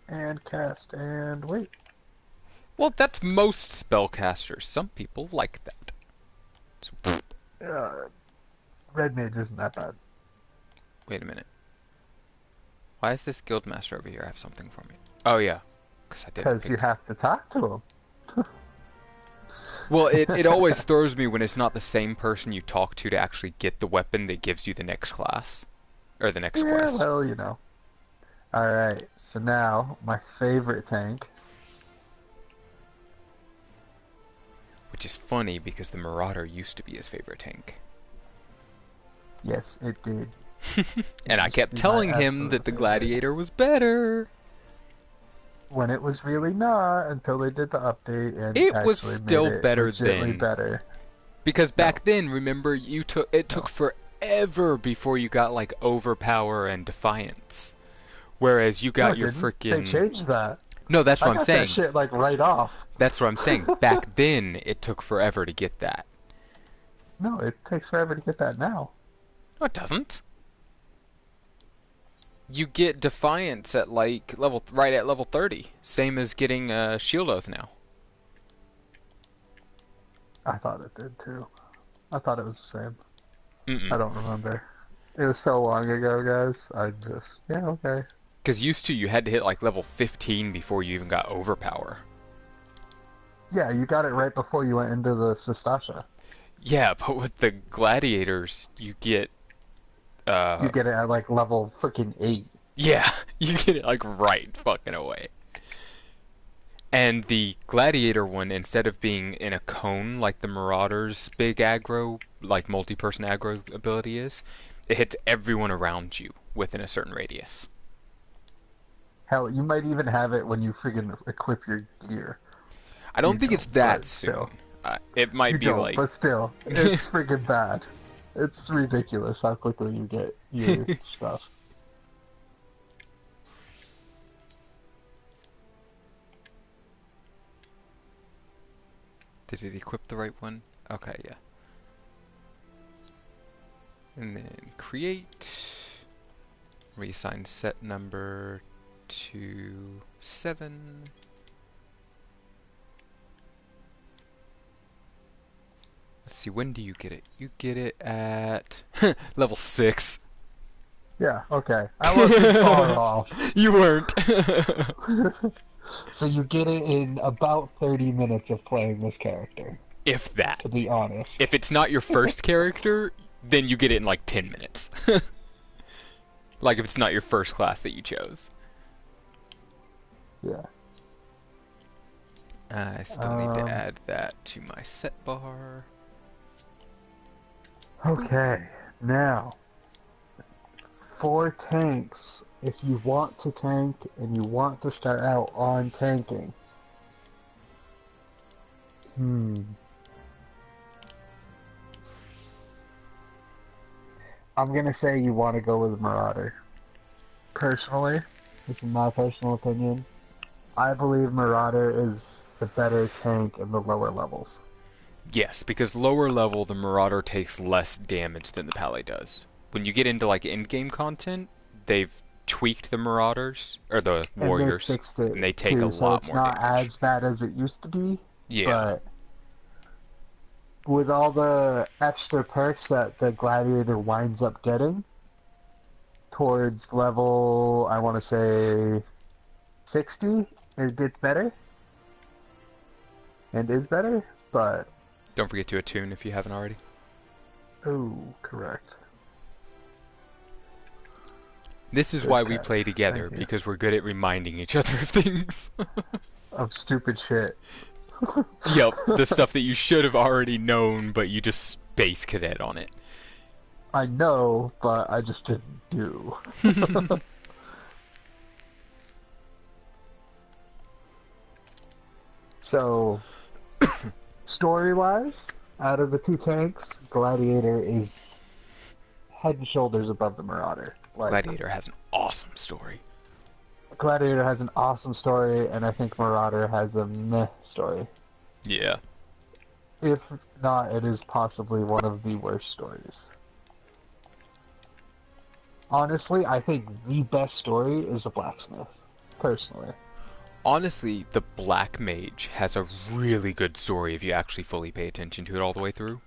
And cast and wait. Well, that's most spellcasters. Some people like that. So, Red Mage isn't that bad. wait a minute. Why is this Guildmaster over here have something for me? Oh, yeah. Because you have to talk to him. Well, it always throws me when it's not the same person you talk to actually get the weapon that gives you the next class. Or the next quest. Well, you know. Alright, so now, my favorite tank. Which is funny, because the Marauder used to be his favorite tank. Yes, it did. And I kept telling him that the Gladiator was better. When it was really not, until they did the update and it was still made it better then. Better. Because back then, remember, it took forever before you got like Overpower and Defiance. Whereas you got your freaking. They changed that. No, that's what I'm saying. That shit like right off. That's what I'm saying. Back then, it took forever to get that. No, it takes forever to get that now. No, it doesn't. You get Defiance at like right at level 30, same as getting Shield Oath now. I thought it did too. I thought it was the same. Mm-mm. I don't remember. It was so long ago, guys. Yeah, okay. Because used to, you had to hit like level 15 before you even got Overpower. Yeah, you got it right before you went into the Sestasha. Yeah, but with the gladiators, you get You get it at like level freaking 8. yeah, you get it like right fucking away. And the gladiator one, instead of being in a cone like the Marauder's big aggro, like multi-person aggro ability is, it hits everyone around you within a certain radius. Hell, you might even have it when you freaking equip your gear. I You don't think it's don't, that but soon. still. It You might be don't, like, but still. did It's freaking bad. It's ridiculous how quickly you get your stuff. it equip the right one? Okay, yeah. And then create, reassign set number to 7. Let's see, when do you get it? You get it at level 6. Yeah, okay. I wasn't far off. You weren't. So you get it in about 30 minutes of playing this character, If that. to be honest. If it's not your first character, then you get it in like 10 minutes. Like if it's not your first class that you chose. Yeah. I still need to add that to my set bar. Okay, now, for tanks, if you want to tank and you want to start out on tanking, I'm gonna say you want to go with Marauder. Personally, this is my personal opinion, I believe Marauder is the better tank in the lower levels. Yes, because lower level, the Marauder takes less damage than the Pally does. When you get into like in-game content, they've tweaked the Marauders, or the And they Warriors, fixed and it they take a too, so lot it's more not damage. as bad as it used to be, Yeah. but with all the extra perks that the Gladiator winds up getting, towards level, I want to say, 60, it gets better, and is better, but... Don't forget to attune if you haven't already. Oh, correct. This is Good why we catch. play together, Thank you. because we're good at reminding each other of things. Of stupid shit. Yep, the stuff that you should have already known, but you just space cadet on it. I know, but I just didn't do. So, story-wise, out of the two tanks, Gladiator is head and shoulders above the Marauder. Like, Gladiator has an awesome story. Gladiator has an awesome story, and I think Marauder has a meh story. Yeah. If not, it is possibly one of the worst stories. Honestly, I think the best story is a blacksmith, personally. Honestly, the Black Mage has a really good story if you actually fully pay attention to it all the way through.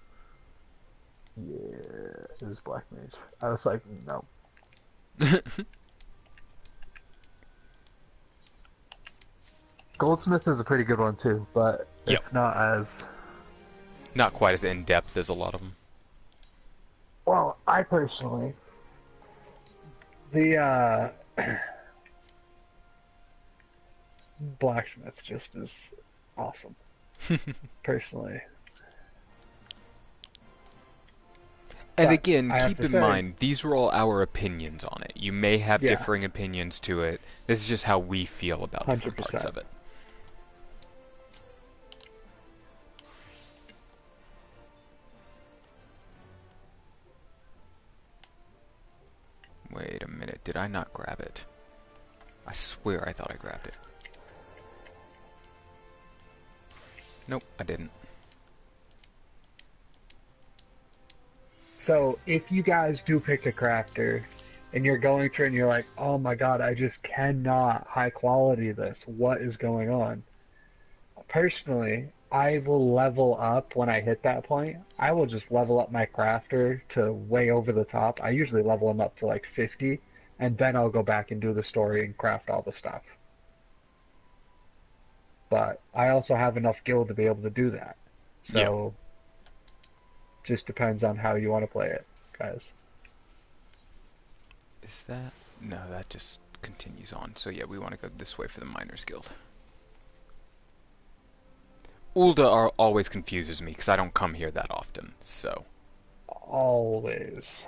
Yeah, it is Black Mage. I was like, no. Goldsmith is a pretty good one too, but Yep. it's not as... Not quite as in-depth as a lot of them. Well, I personally... The, Blacksmith just is awesome. Personally. And But again, I have keep to in say, mind, these are all our opinions on it. You may have yeah, differing opinions to it. This is just how we feel about different parts 100%. of it. Wait a minute, did I not grab it? I swear I thought I grabbed it. Nope, I didn't. So, if you guys do pick a crafter, and you're going through and you're like, oh my god, I just cannot high quality this, what is going on? Personally, I will level up when I hit that point. I will just level up my crafter to way over the top. I usually level him up to like 50, and then I'll go back and do the story and craft all the stuff. but I also have enough guild to be able to do that. Yep. So, just depends on how you want to play it, guys. Is that? No, that just continues on. So yeah, we want to go this way for the Miners Guild. Ulda always confuses me because I don't come here that often, so. Always.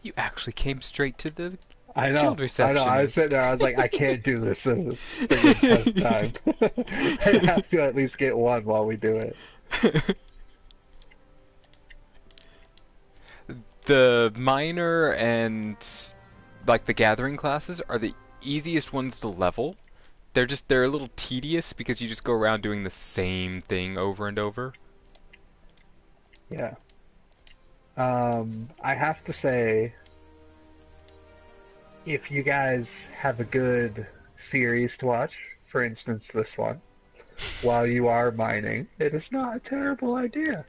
You actually came straight to the I know, guild I know. I was sitting receptionist. there. I was like, I can't do this. This is freaking test time. I have to at least get one while we do it. The miner and like the gathering classes are the easiest ones to level. They're a little tedious because you just go around doing the same thing over and over. Yeah. I have to say, if you guys have a good series to watch, for instance, this one, while you are mining, it is not a terrible idea.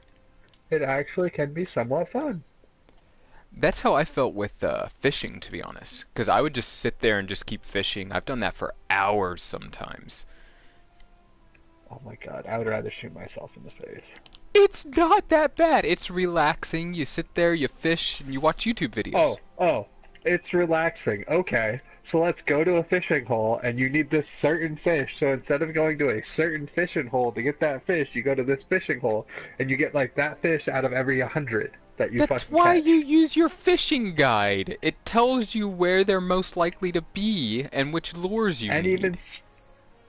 It actually can be somewhat fun. That's how I felt with fishing, to be honest. Because I would just sit there and just keep fishing. I've done that for hours sometimes. Oh my god, I would rather shoot myself in the face. It's not that bad. It's relaxing. You sit there, you fish, and you watch YouTube videos. Oh, it's relaxing. Okay, so let's go to a fishing hole, and you need this certain fish. So instead of going to a certain fishing hole to get that fish, you go to this fishing hole, and you get like that fish out of every 100 that you That's fucking why catch. you use your fishing guide. It tells you where they're most likely to be and which lures you And need.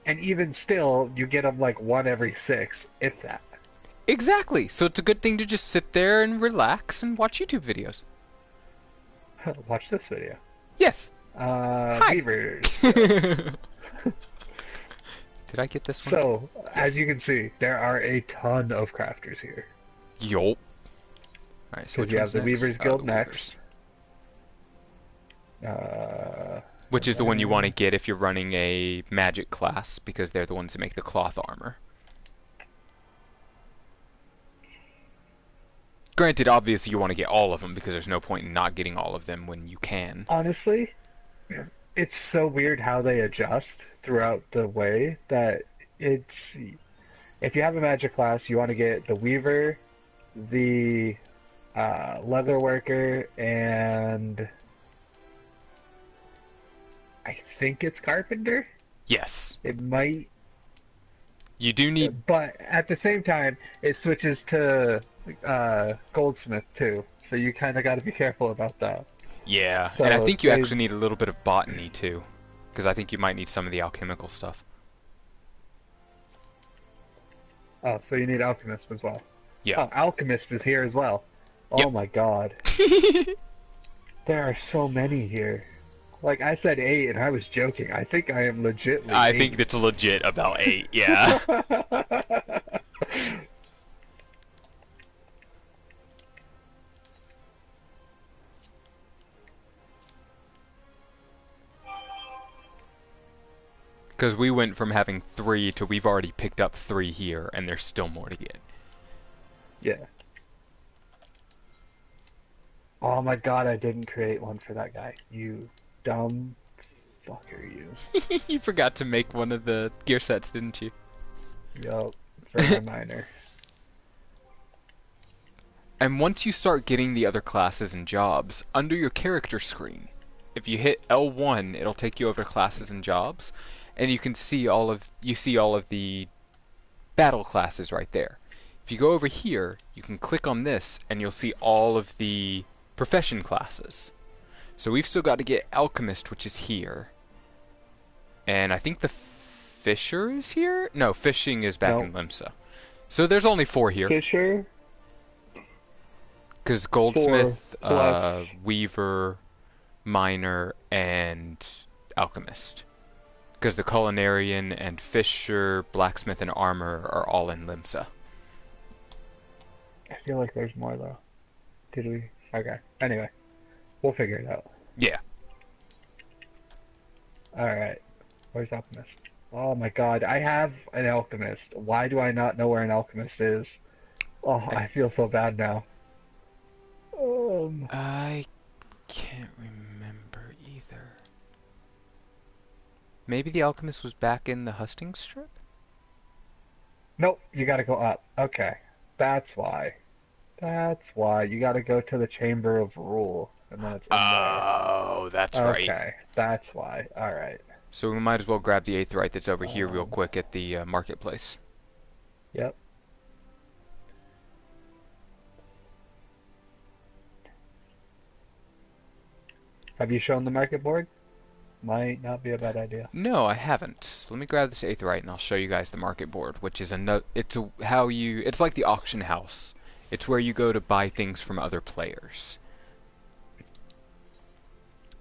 even still, you get them like one every 6, if that. Exactly. So it's a good thing to just sit there and relax and watch YouTube videos. Watch this video. Yes. Hi. Beavers. Did I get this one? So, Yes. as you can see, there are a ton of crafters here. Yup. Alright, so Because which you have one's the next? Weavers Oh, Guild the next. Which is the one you And want to then- get if you're running a magic class, because they're the ones that make the cloth armor. Granted, obviously you want to get all of them, because there's no point in not getting all of them when you can. Honestly, it's so weird how they adjust throughout the way that it's. If you have a magic class, you want to get the Weaver, the Leather Worker, and I think it's Carpenter. Yes. It might, You do need... but at the same time, it switches to Goldsmith too. So you kind of got to be careful about that. Yeah, So and I think you they- actually need a little bit of botany too, because I think you might need some of the alchemical stuff. Oh, so you need Alchemist as well. Yeah. Oh, Alchemist is here as well. Oh Yep. my god. There are so many here. Like, I said 8 and I was joking. I think I am legitly I 8. think that's legit about 8, yeah. Because we went from having 3 to we've already picked up 3 here, and there's still more to get. Yeah. Oh my god, I didn't create one for that guy. You dumb fucker, you. You forgot to make one of the gear sets, didn't you? Yup, for my miner. And once you start getting the other classes and jobs, under your character screen, if you hit L1, it'll take you over to classes and jobs, and you can see all of the battle classes right there. If you go over here, you can click on this, and you'll see all of the profession classes. So we've still got to get Alchemist, which is here. And I think the Fisher is here? No, Fishing is back in Limsa. So there's only 4 here. Fisher? Because Goldsmith, plus- Weaver, Miner, and Alchemist. Because the Culinarian and Fisher, Blacksmith, and Armor are all in Limsa. I feel like there's more though. Did we? Okay. Anyway, we'll figure it out. Yeah. Alright. Where's Alchemist? Oh my god, I have an Alchemist. Why do I not know where an Alchemist is? Oh, I feel so bad now. I can't remember either. Maybe the alchemist was back in the husting strip? Nope, you gotta go up. Okay. That's why. That's why. You gotta go to the Chamber of Rule, and then it's in there. Oh, that's right. Okay, that's why. Alright. So we might as well grab the aetheryte that's over here real quick at the marketplace. Yep. Have you shown the market board? Might not be a bad idea. No, I haven't. So let me grab this aetheryte and I'll show you guys the market board, which is it's like the auction house. It's where you go to buy things from other players.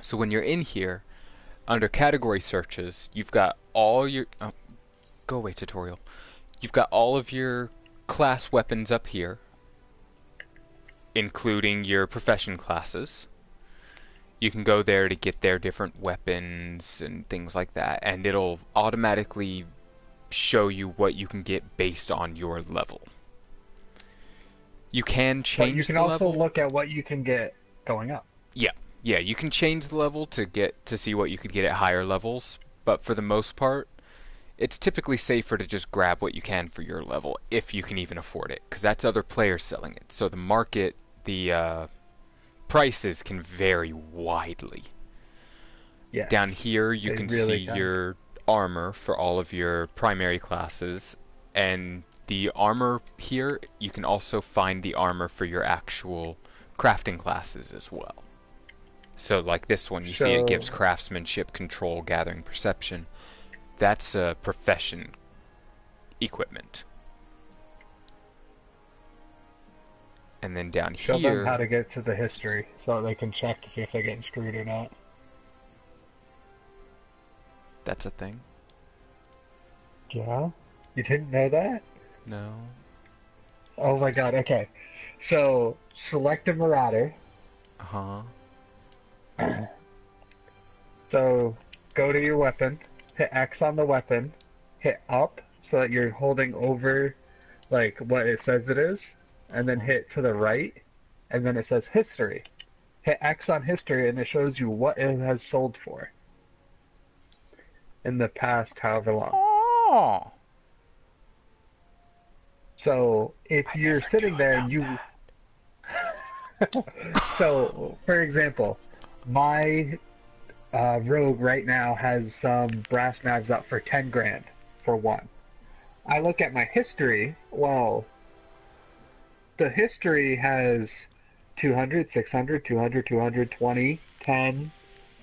So when you're in here, under category searches, you've got all your go away tutorial. You've got all of your class weapons up here, including your profession classes. You can go there to get their different weapons and things like that, and it'll automatically show you what you can get based on your level. You can change the level. But you can also look at what you can get going up. Yeah, you can change the level to see what you could get at higher levels, but for the most part, it's typically safer to just grab what you can for your level, if you can even afford it, because that's other players selling it. So the prices can vary widely. Yes, down here you can really see your armor for all of your primary classes, and the armor here, you can also find the armor for your actual crafting classes as well. So like this one, you see it gives craftsmanship, control, gathering, perception. That's a profession equipment. And then down Show here... them how to get to the history so they can check to see if they're getting screwed or not. That's a thing? Yeah? You didn't know that? No. Oh my god, okay. So, select a Marauder. Uh-huh. So, go to your weapon, hit X on the weapon, hit up so that you're holding over like what it says it is, and then hit to the right, and then it says history. Hit X on history and it shows you what it has sold for in the past however long. Oh. So if you're sitting there and you so for example, my rogue right now has some brass knives up for 10 grand for one. I look at my history, well, the history has 200, 600, 200, 220, 10,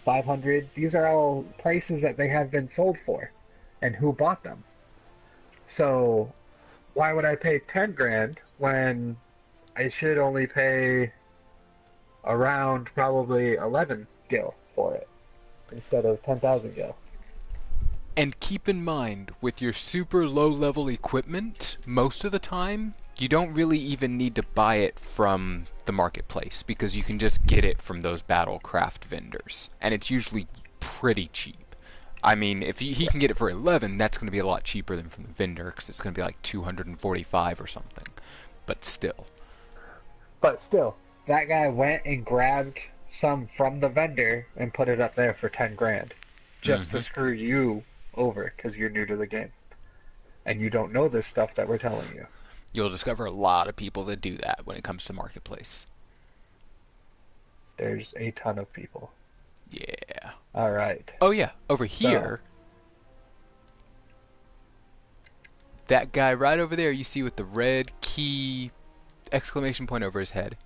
500. These are all prices that they have been sold for and who bought them. So why would I pay 10 grand when I should only pay around probably 11 gil for it instead of 10,000 gil? And keep in mind, with your super low level equipment, most of the time, you don't really even need to buy it from the marketplace, because you can just get it from those battlecraft vendors, and it's usually pretty cheap. I mean, if he can get it for 11, that's going to be a lot cheaper than from the vendor, because it's going to be like 245 or something. But still, that guy went and grabbed some from the vendor and put it up there for 10 grand, just to screw you over, because you're new to the game, and you don't know this stuff that we're telling you. You'll discover a lot of people that do that when it comes to marketplace. There's a ton of people. Yeah. Alright. Oh yeah, over here, that guy right over there you see with the red key exclamation point over his head.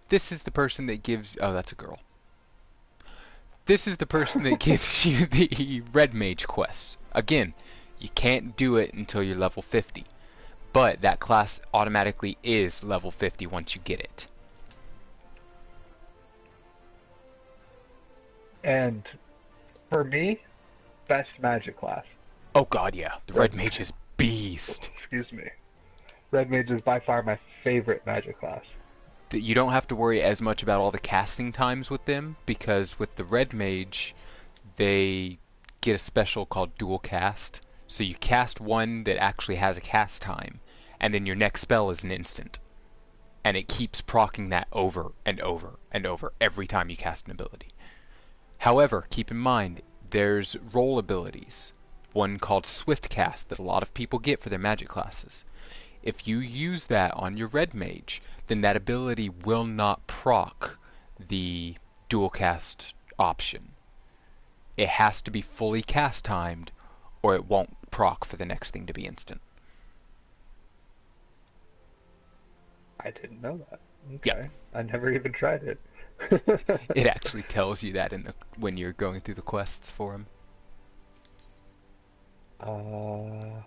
This is the person that gives... Oh, that's a girl. This is the person that gives you the red mage quest. Again, you can't do it until you're level 50. But that class automatically is level 50 once you get it. And for me, best magic class. Oh god, yeah. The red mage is beast. Excuse me. Red mage is by far my favorite magic class. You don't have to worry as much about all the casting times with them, because with the red mage, they get a special called dual cast. So you cast one that actually has a cast time, and then your next spell is an instant. And it keeps proccing that over and over and over every time you cast an ability. However, keep in mind, there's role abilities. One called Swift Cast that a lot of people get for their magic classes. If you use that on your red mage, then that ability will not proc the dual cast option. It has to be fully cast timed, or it won't proc for the next thing to be instant. I didn't know that. Okay. Yep. I never even tried it. It actually tells you that when you're going through the quests for him. Oh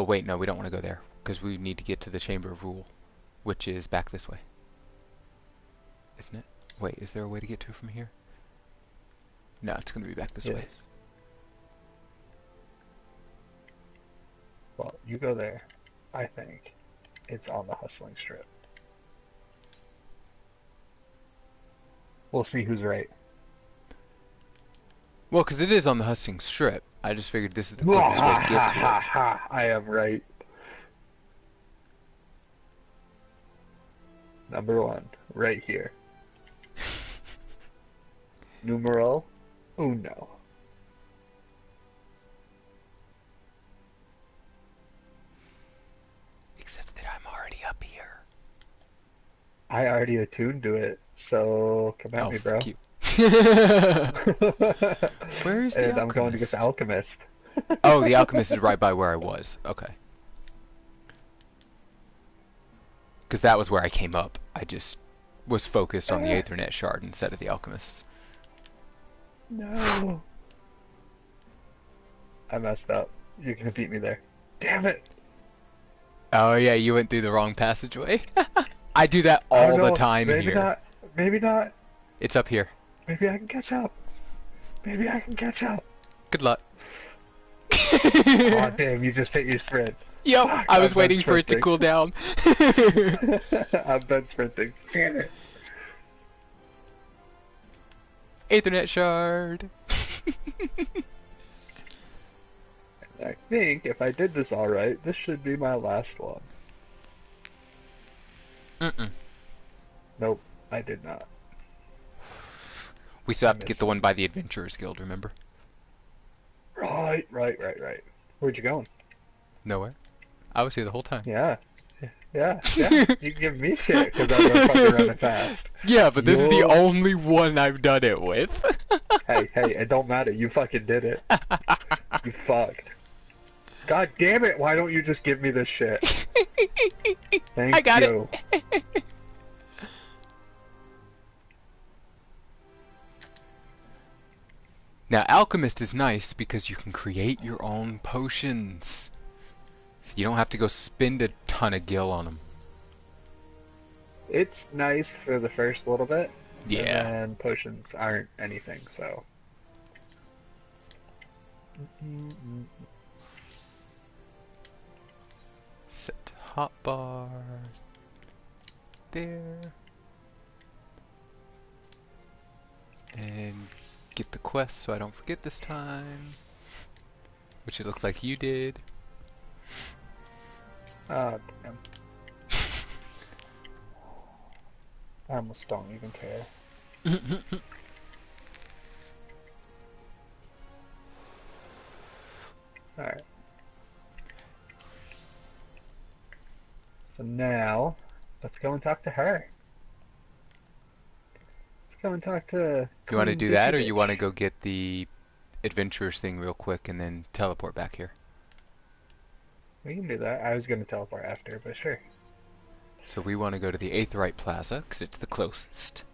wait, no, we don't want to go there because we need to get to the Chamber of Rule, which is back this way, isn't it? Wait, is there a way to get to it from here? No, it's going to be back this way. Well, you go there. I think it's on the hustling strip. We'll see who's right. Well, because it is on the hustling strip. I just figured this is the quickest way to get to it. I am right. Number 1, right here. Numeral uno. Except that I'm already up here. I already attuned to it, so come at me, bro. Fuck you. Where is the And alchemist? I'm going to get the alchemist. Oh, the alchemist is right by where I was. Okay. Because that was where I came up. I just was focused on the Aethernet shard instead of the alchemist. No. I messed up. You're gonna beat me there. Damn it. Oh yeah, you went through the wrong passageway. I do that all the time maybe here. Not. Maybe not. It's up here. Maybe I can catch up. Maybe I can catch up. Good luck. Aw, damn, you just hit your sprint. Yo, Fuck, I was I've waiting been for it to sprinting. cool down. I've been sprinting. Damn it. Aethernet shard. I think if I did this alright, this should be my last one. Mm-mm. Nope, I did not. We still have to get the one by the Adventurers Guild, remember? Right. Where'd you going? Nowhere. I was here the whole time. Yeah. You can give me shit because I was fucking running fast. Yeah, but this is the only one I've done it with. Hey, it don't matter. You fucking did it. You fucked. God damn it, why don't you just give me this shit? Thank I got you. it. Now, Alchemist is nice because you can create your own potions. So you don't have to go spend a ton of gil on them. It's nice for the first little bit. Yeah. And potions aren't anything, so. Set hotbar. There. And get the quest so I don't forget this time. Which it looks like you did. Oh, damn. I almost don't even care. Alright. So now, let's go and talk to her. Let's go and talk to... You want to Queen do that, or Bitchy you Bitch. want to go get the adventurers thing real quick and then teleport back here? We can do that. I was going to teleport after, but sure. So we want to go to the Aetherite Plaza, because it's the closest.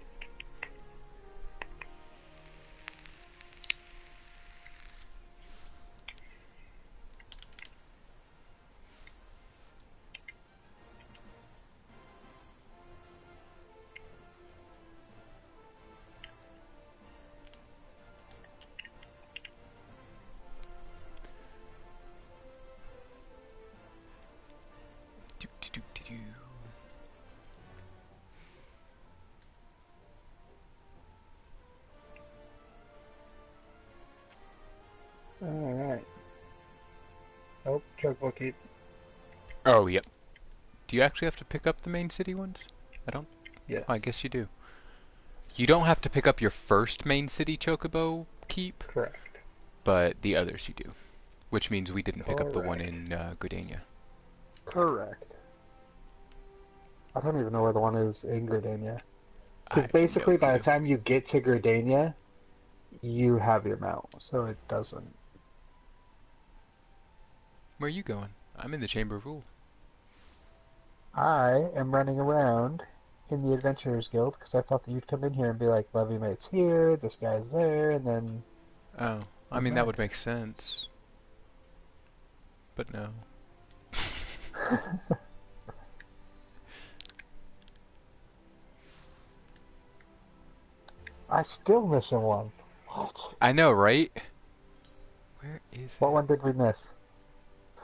Do-do-do-do-do. Alright. Oh, chokeable keep. Oh, yep. Do you actually have to pick up the main city ones? I don't... Yes. Oh, I guess you do. You don't have to pick up your first main city chocobo keep, Correct. but the others you do. Which means we didn't pick up the one Correct. in Gridania. Correct. I don't even know where the one is in Gridania. I Because have no basically by the clue. time you get to Gridania, you have your mount, so it doesn't. Where are you going? I'm in the Chamber of Rule. I am running around in the Adventurers Guild because I thought that you'd come in here and be like, Levy Mate's here, this guy's there, and then Oh, I I'm mean that back. would make sense. But no. I still missing one. What? I know, right? Where is What it? one did we miss?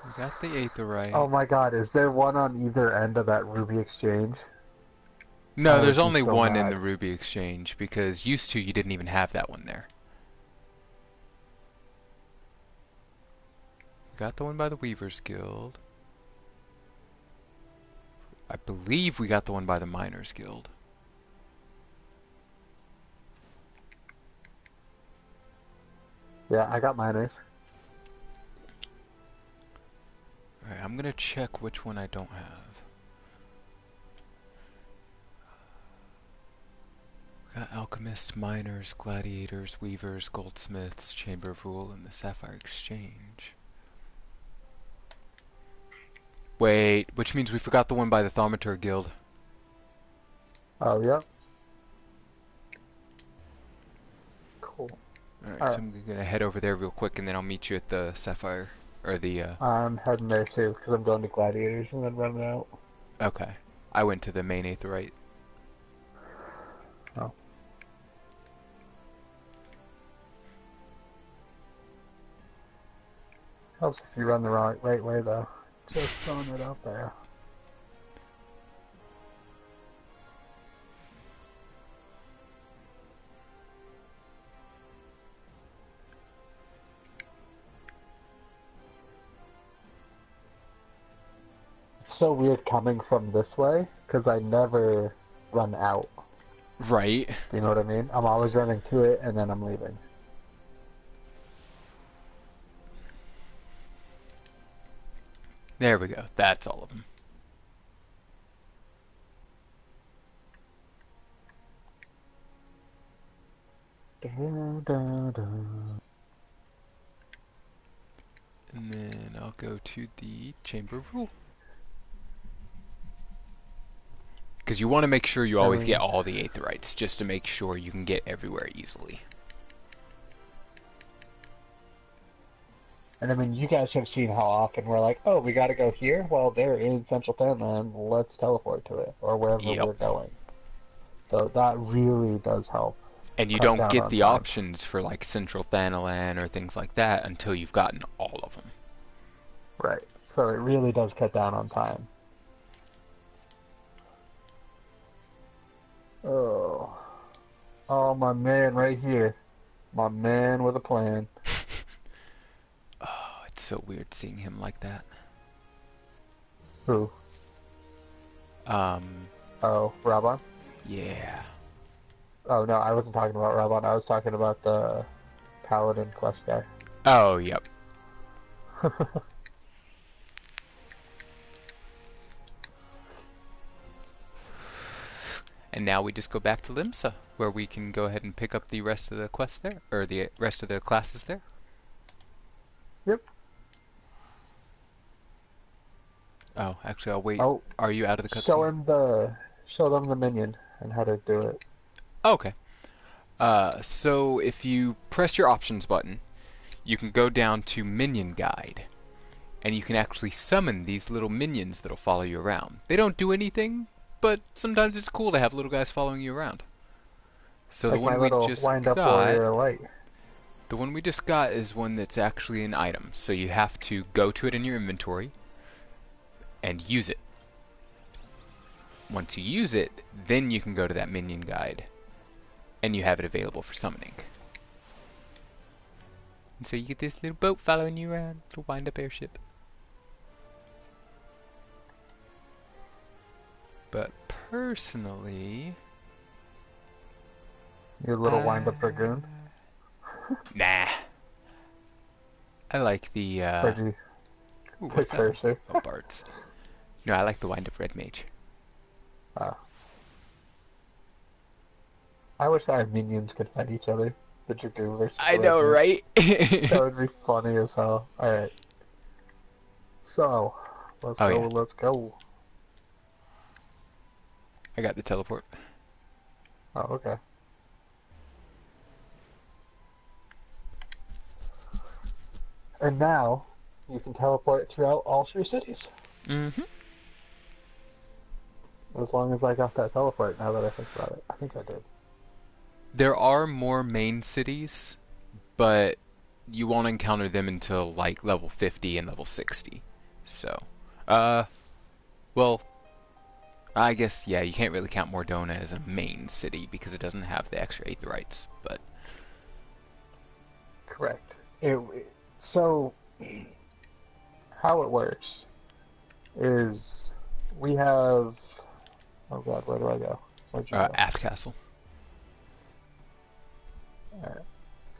We got the Oh Aetherite. my god, is there one on either end of that Ruby exchange? No, I there's would be only so one in the mad. Ruby Exchange because used to you didn't even have that one there. We got the one by the Weavers Guild. I believe we got the one by the Miners Guild. Yeah, I got miners. Alright, I'm gonna check which one I don't have. We got Alchemists, Miners, Gladiators, Weavers, Goldsmiths, Chamber of Rule, and the Sapphire Exchange. Wait, which means we forgot the one by the Thaumaturg Guild. Oh, yep. Cool. Alright, so Alright, I'm gonna head over there real quick and then I'll meet you at the Sapphire, or the, I'm heading there too because I'm going to Gladiators and then running out. okay. I went to the main Aetherite. Oh. Helps if you run the right way though. Just throwing it out there. It's so weird coming from this way because I never run out. Right. Do you know what I mean? I'm always running to it and then I'm leaving. There we go. That's all of them. Da, da, da. And then I'll go to the Chamber of Rule. Because you want to make sure you I always get mean, all the Aetherites, just to make sure you can get everywhere easily. and I mean, you guys have seen how often we're like, oh, we gotta go here? Well, they're in Central Finland, let's teleport to it, or wherever Yep. we're going. So that really does help And you cut don't down get on the time. options for like Central Thanalan or things like that until you've gotten all of them. Right. So it really does cut down on time. Oh. Oh, my man right here. My man with a plan. Oh, it's so weird seeing him like that. Who? Um, Oh, Raban? yeah. Oh, no, I wasn't talking about Raban. I was talking about the Paladin quest guy. Oh, yep. And now we just go back to Limsa, where we can go ahead and pick up the rest of the quests there, or the rest of the classes there. Yep. Oh, actually, I'll wait. Oh, Are you out of the show cutscene? him the show them the minion and how to do it. Oh, okay. So if you press your options button, you can go down to Minion Guide, and you can actually summon these little minions that'll follow you around. They don't do anything, but sometimes it's cool to have little guys following you around. So Like my little wind-up warrior light. the one we just got is one that's actually an item. So you have to go to it in your inventory and use it. Once you use it, then you can go to that minion guide, and you have it available for summoning. And so you get this little boat following you around, little wind-up airship. But personally, Your little wind-up dragoon. Nah. I like the, Or do you ooh, what's pick that one? cursor? Oh, bards. No, I like the wind-up red mage. Oh. I wish our minions could fight each other. The dragoon versus I the red know, mage. right? That would be funny as hell. Alright. So, let's Oh, go, yeah. let's go. I got the teleport. Oh, okay. And now, you can teleport throughout all 3 cities. Mm-hmm. As long as I got that teleport, now that I think about it. I think I did. There are more main cities, but you won't encounter them until like level 50 and level 60. So, uh, well, I guess, yeah, you can't really count Mordona as a main city because it doesn't have the extra Aetherites, but Correct. So, how it works is we have. Oh god, where do I go? Where'd you go? Aft Castle. Alright,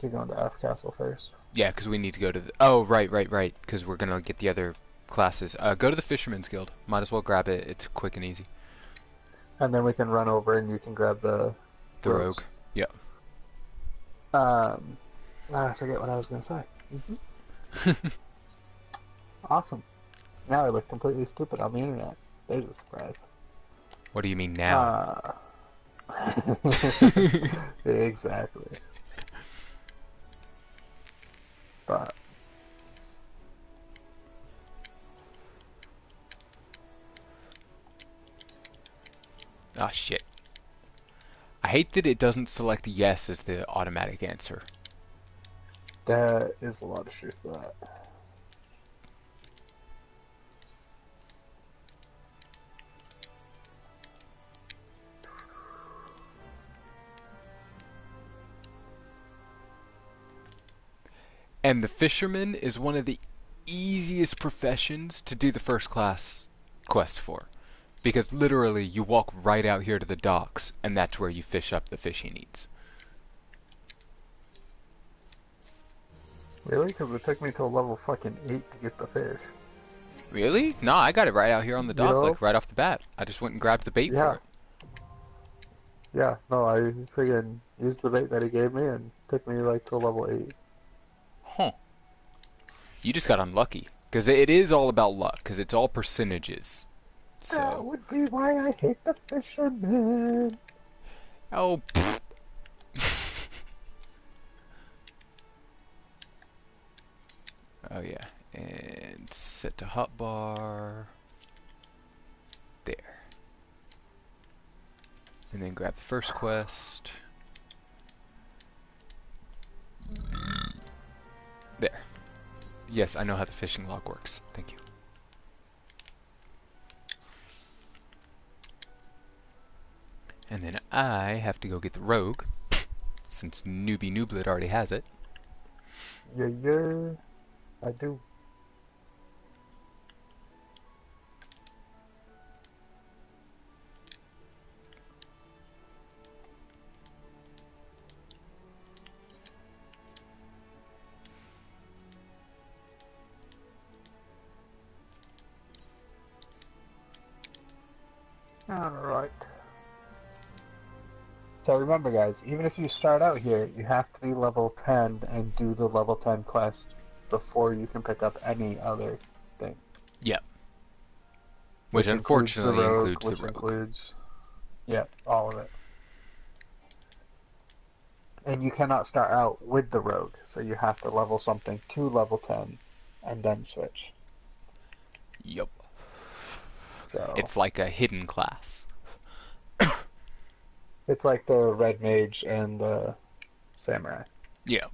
you're going to F Castle first. Yeah, because we need to go to the... Oh, right, because we're going to get the other classes. Go to the Fisherman's Guild. Might as well grab it. It's quick and easy. And then we can run over and you can grab the The rogues. Rogue. Yeah. I forget what I was going to say. Awesome. Now I look completely stupid on the internet. There's a surprise. What do you mean now? Exactly. But Ah, shit. I hate that it doesn't select yes as the automatic answer. there is a lot of truth to that. And the Fisherman is one of the easiest professions to do the first class quest for. Because literally, you walk right out here to the docks, and that's where you fish up the fish he needs. Really? Because it took me till level fucking 8 to get the fish. Really? No, I got it right out here on the You dock, know? like right off the bat. I just went and grabbed the bait for Yeah. it. Yeah, no, I friggin' used the bait that he gave me and took me like to level 8. Huh. You just got unlucky. Because it is all about luck, because it's all percentages. That So. would be why I hate the fisherman. Oh, pfft. Oh, yeah. And set to hotbar. There. And then grab the first quest. There. Yes, I know how the fishing log works. Thank you. And then I have to go get the rogue, since Newbie Nooblet already has it. Yeah, I do. Alright. So remember guys, even if you start out here, you have to be level 10 and do the level 10 quest before you can pick up any other thing. Yep. Which Includes the unfortunately rogue, includes the which rogue. includes... Yeah, all of it. And you cannot start out with the rogue, so you have to level something to level 10 and then switch. Yup. So It's like a hidden class. it's like the red mage and the samurai. Yeah.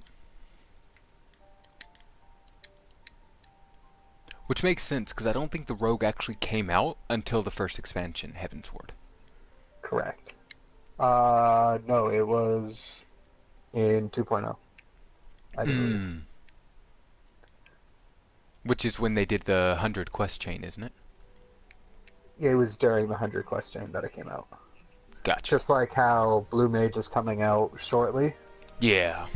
Which makes sense, because I don't think the rogue actually came out until the first expansion, Heavensward. Correct. No, it was in 2.0, I believe. Mm. Which is when they did the 100 quest chain, isn't it? Yeah, it was during the 100 quest chain that it came out. Gotcha. Just like how Blue Mage is coming out shortly Yeah.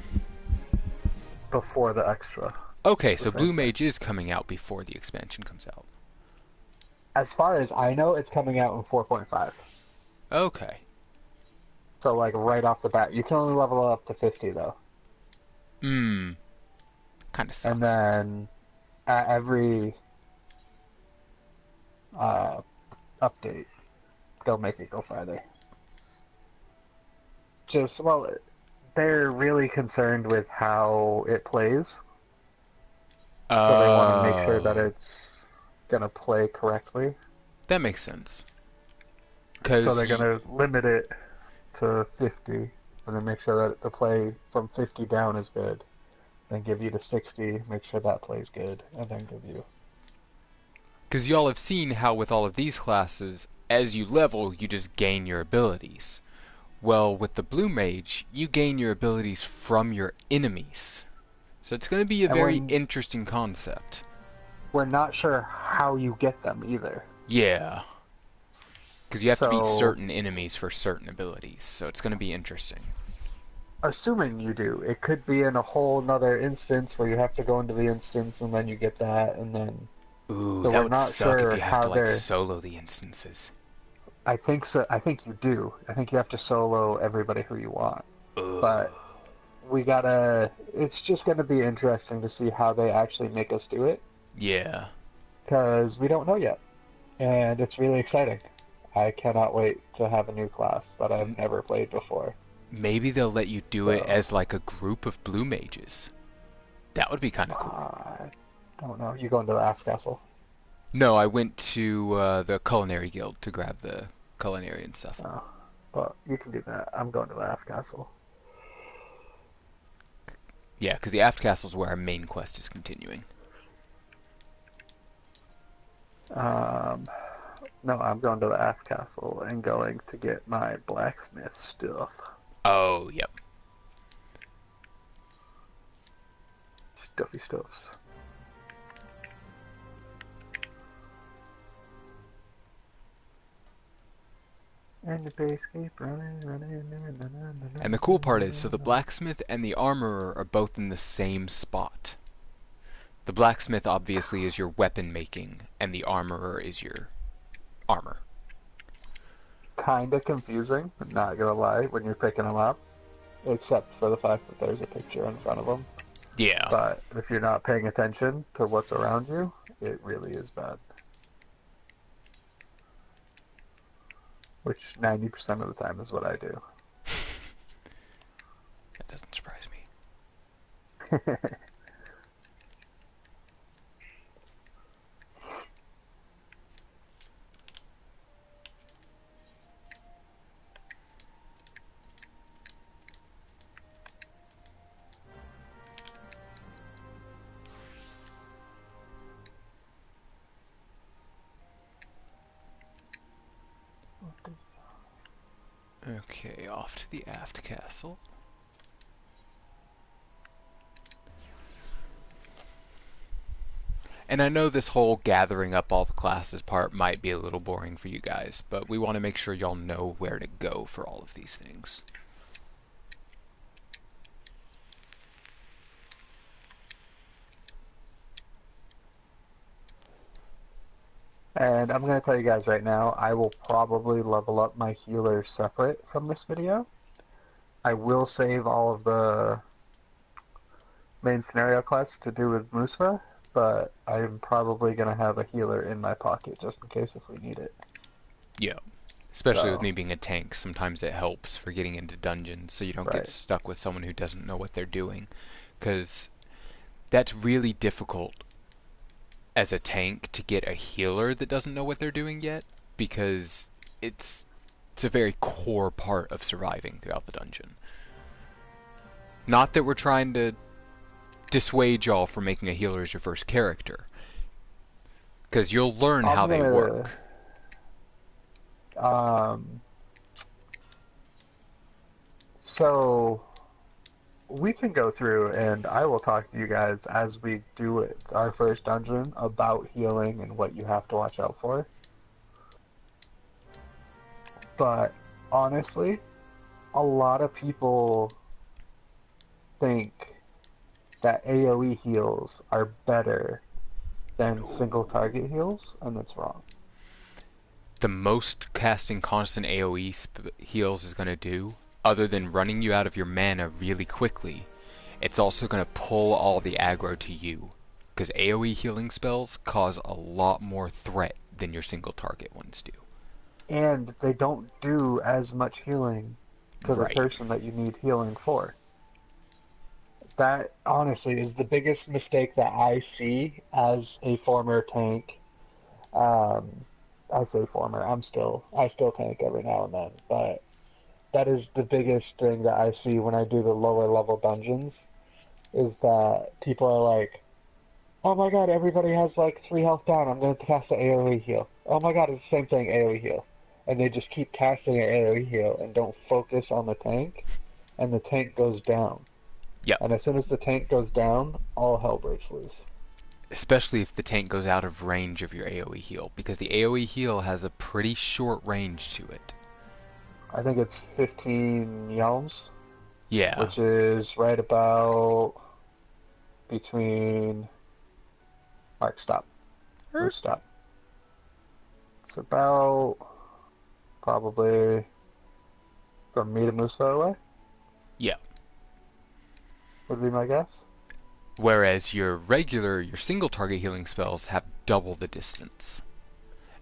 before the extra. Okay, It's the so same Blue thing. Mage is coming out before the expansion comes out. As far as I know, it's coming out in 4.5. Okay. So like right off the bat, you can only level up to 50 though. Hmm. Kind of And sucks. then at every uh, update, they'll make it go farther. Well, they're really concerned with how it plays, so they want to make sure that Oh, it's gonna play correctly. that makes sense. So Cause they're gonna limit it to 50, and then make sure that the play from 50 down is good. Then give you to 60, make sure that plays good, and then give you. Because y'all have seen how with all of these classes, as you level, you just gain your abilities. Well, with the Blue Mage, you gain your abilities from your enemies. So it's going to be a And very interesting concept. we're not sure how you get them either. Yeah. Because you have to beat So, certain enemies for certain abilities, so it's going to be interesting. assuming you do, it could be in a whole nother instance where you have to go into the instance and then you get that, and then. Ooh, So that we're would not suck if sure you have to, how like, they're. solo the instances. I think so. I think you do. I think you have to solo everybody who you want. Ugh. But we gotta. It's just gonna be interesting to see how they actually make us do it, Yeah. because we don't know yet, and it's really exciting. I cannot wait to have a new class that I've M- never played before. Maybe they'll let you do it So, as, like, a group of Blue Mages. That would be kind of cool. I don't know. You go into the Aft Castle. No, I went to the Culinary Guild to grab the culinary and stuff. Oh, but you can do that. I'm going to the Aft Castle. Yeah, because the Aft Castle is where our main quest is continuing. Um, no, I'm going to the Aft Castle and going to get my blacksmith stuff. Oh, yep. Stuffy stuffs. And the base keep running. And the cool part is, so the blacksmith and the armorer are both in the same spot. The blacksmith obviously is your weapon making, and the armorer is your armor. Kinda confusing, not gonna lie, when you're picking them up. Except for the fact that there's a picture in front of them. Yeah. But if you're not paying attention to what's around you, it really is bad. Which 90% of the time is what I do. That doesn't surprise me. Okay, off to the Aft Castle. And I know this whole gathering up all the classes part might be a little boring for you guys, but we want to make sure y'all know where to go for all of these things. And I'm going to tell you guys right now, I will probably level up my healer separate from this video. I will save all of the main scenario quests to do with Muusvaa, but I'm probably going to have a healer in my pocket just in case if we need it. Yeah. Especially with So, me being a tank, sometimes it helps for getting into dungeons so you don't get right. stuck with someone who doesn't know what they're doing. Because that's really difficult as a tank to get a healer that doesn't know what they're doing yet, because it's a very core part of surviving throughout the dungeon. Not that we're trying to dissuade y'all from making a healer as your first character, because you'll learn I'm how they going work. to, so we can go through and I will talk to you guys as we do it, our first dungeon, about healing and what you have to watch out for. But honestly, a lot of people think that AoE heals are better than single target heals, and that's wrong. The most casting constant AoE heals is going to do, other than running you out of your mana really quickly, it's also going to pull all the aggro to you. Because AoE healing spells cause a lot more threat than your single target ones do. And they don't do as much healing to the Right. person that you need healing for. That honestly is the biggest mistake that I see as a former tank. I say former, I still tank every now and then, but that is the biggest thing that I see when I do the lower level dungeons is that people are like, oh my god, everybody has like 3 health down, I'm gonna cast an AoE heal. Oh my god, it's the same thing, AoE heal. And they just keep casting an AoE heal and don't focus on the tank, and the tank goes down. Yep. And as soon as the tank goes down, all hell breaks loose. Especially if the tank goes out of range of your AoE heal, because the AoE heal has a pretty short range to it. I think it's 15 yalms, Yeah. which is right about between. Mark, stop. Moose, stop. It's about probably from me to Muusvaa away, Yeah. would be my guess. Whereas your single target healing spells have double the distance.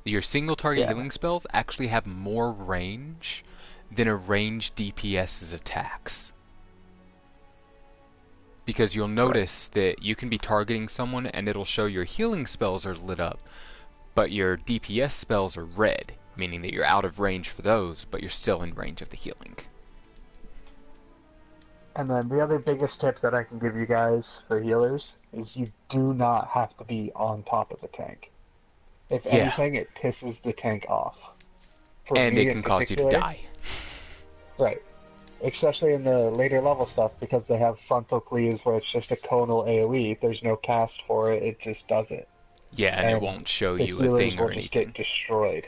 Your single target Yeah, healing spells actually have more range than a ranged DPS's attacks. Because you'll right. notice that you can be targeting someone and it'll show your healing spells are lit up, but your DPS spells are red, meaning that you're out of range for those, but you're still in range of the healing. And then the other biggest tip that I can give you guys for healers is you do not have to be on top of the tank. If Yeah, anything, it pisses the tank off. For and me it in can cause you to particular, die. right. Especially in the later level stuff, because they have frontal cleaves where it's just a conal AoE, there's no cast for it, it just does it. Yeah, and it And won't show the you a healers thing will or just get anything. destroyed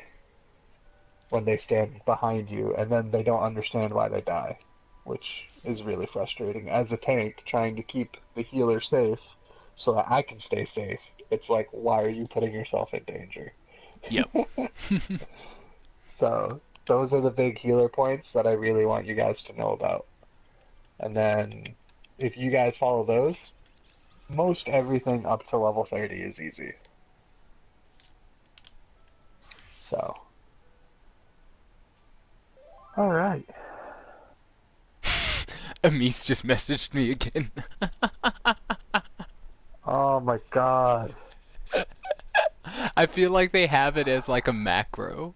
when they stand behind you, and then they don't understand why they die, which is really frustrating. As a tank, trying to keep the healer safe so that I can stay safe, it's like, why are you putting yourself in danger? Yep. So, those are the big healer points that I really want you guys to know about. And then, if you guys follow those, most everything up to level 30 is easy. So, alright. Amis just messaged me again. Oh my god. I feel like they have it as like a macro.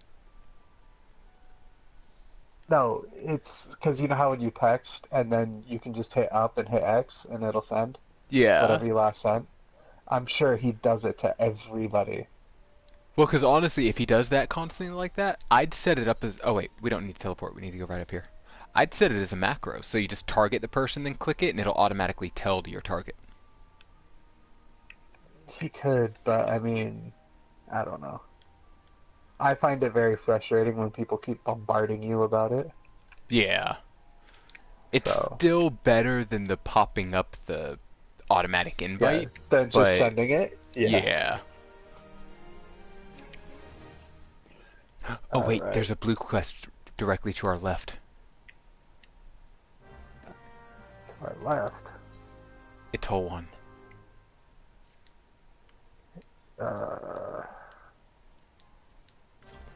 No, it's because you know how when you text and then you can just hit up and hit X and it'll send Yeah. whatever you last sent? I'm sure he does it to everybody. Well, because honestly, if he does that constantly like that, I'd set it up as. Oh, wait, we don't need to teleport. We need to go right up here. I'd set it as a macro. So you just target the person, then click it, and it'll automatically tell to your target. He could, but I mean, I don't know. I find it very frustrating when people keep bombarding you about it. Yeah. It's So, still better than the popping up the automatic yeah, invite, then just but sending it, yeah. yeah. Oh, wait, Alright. there's a blue quest directly to our left. To my left. Atoll one. Uh,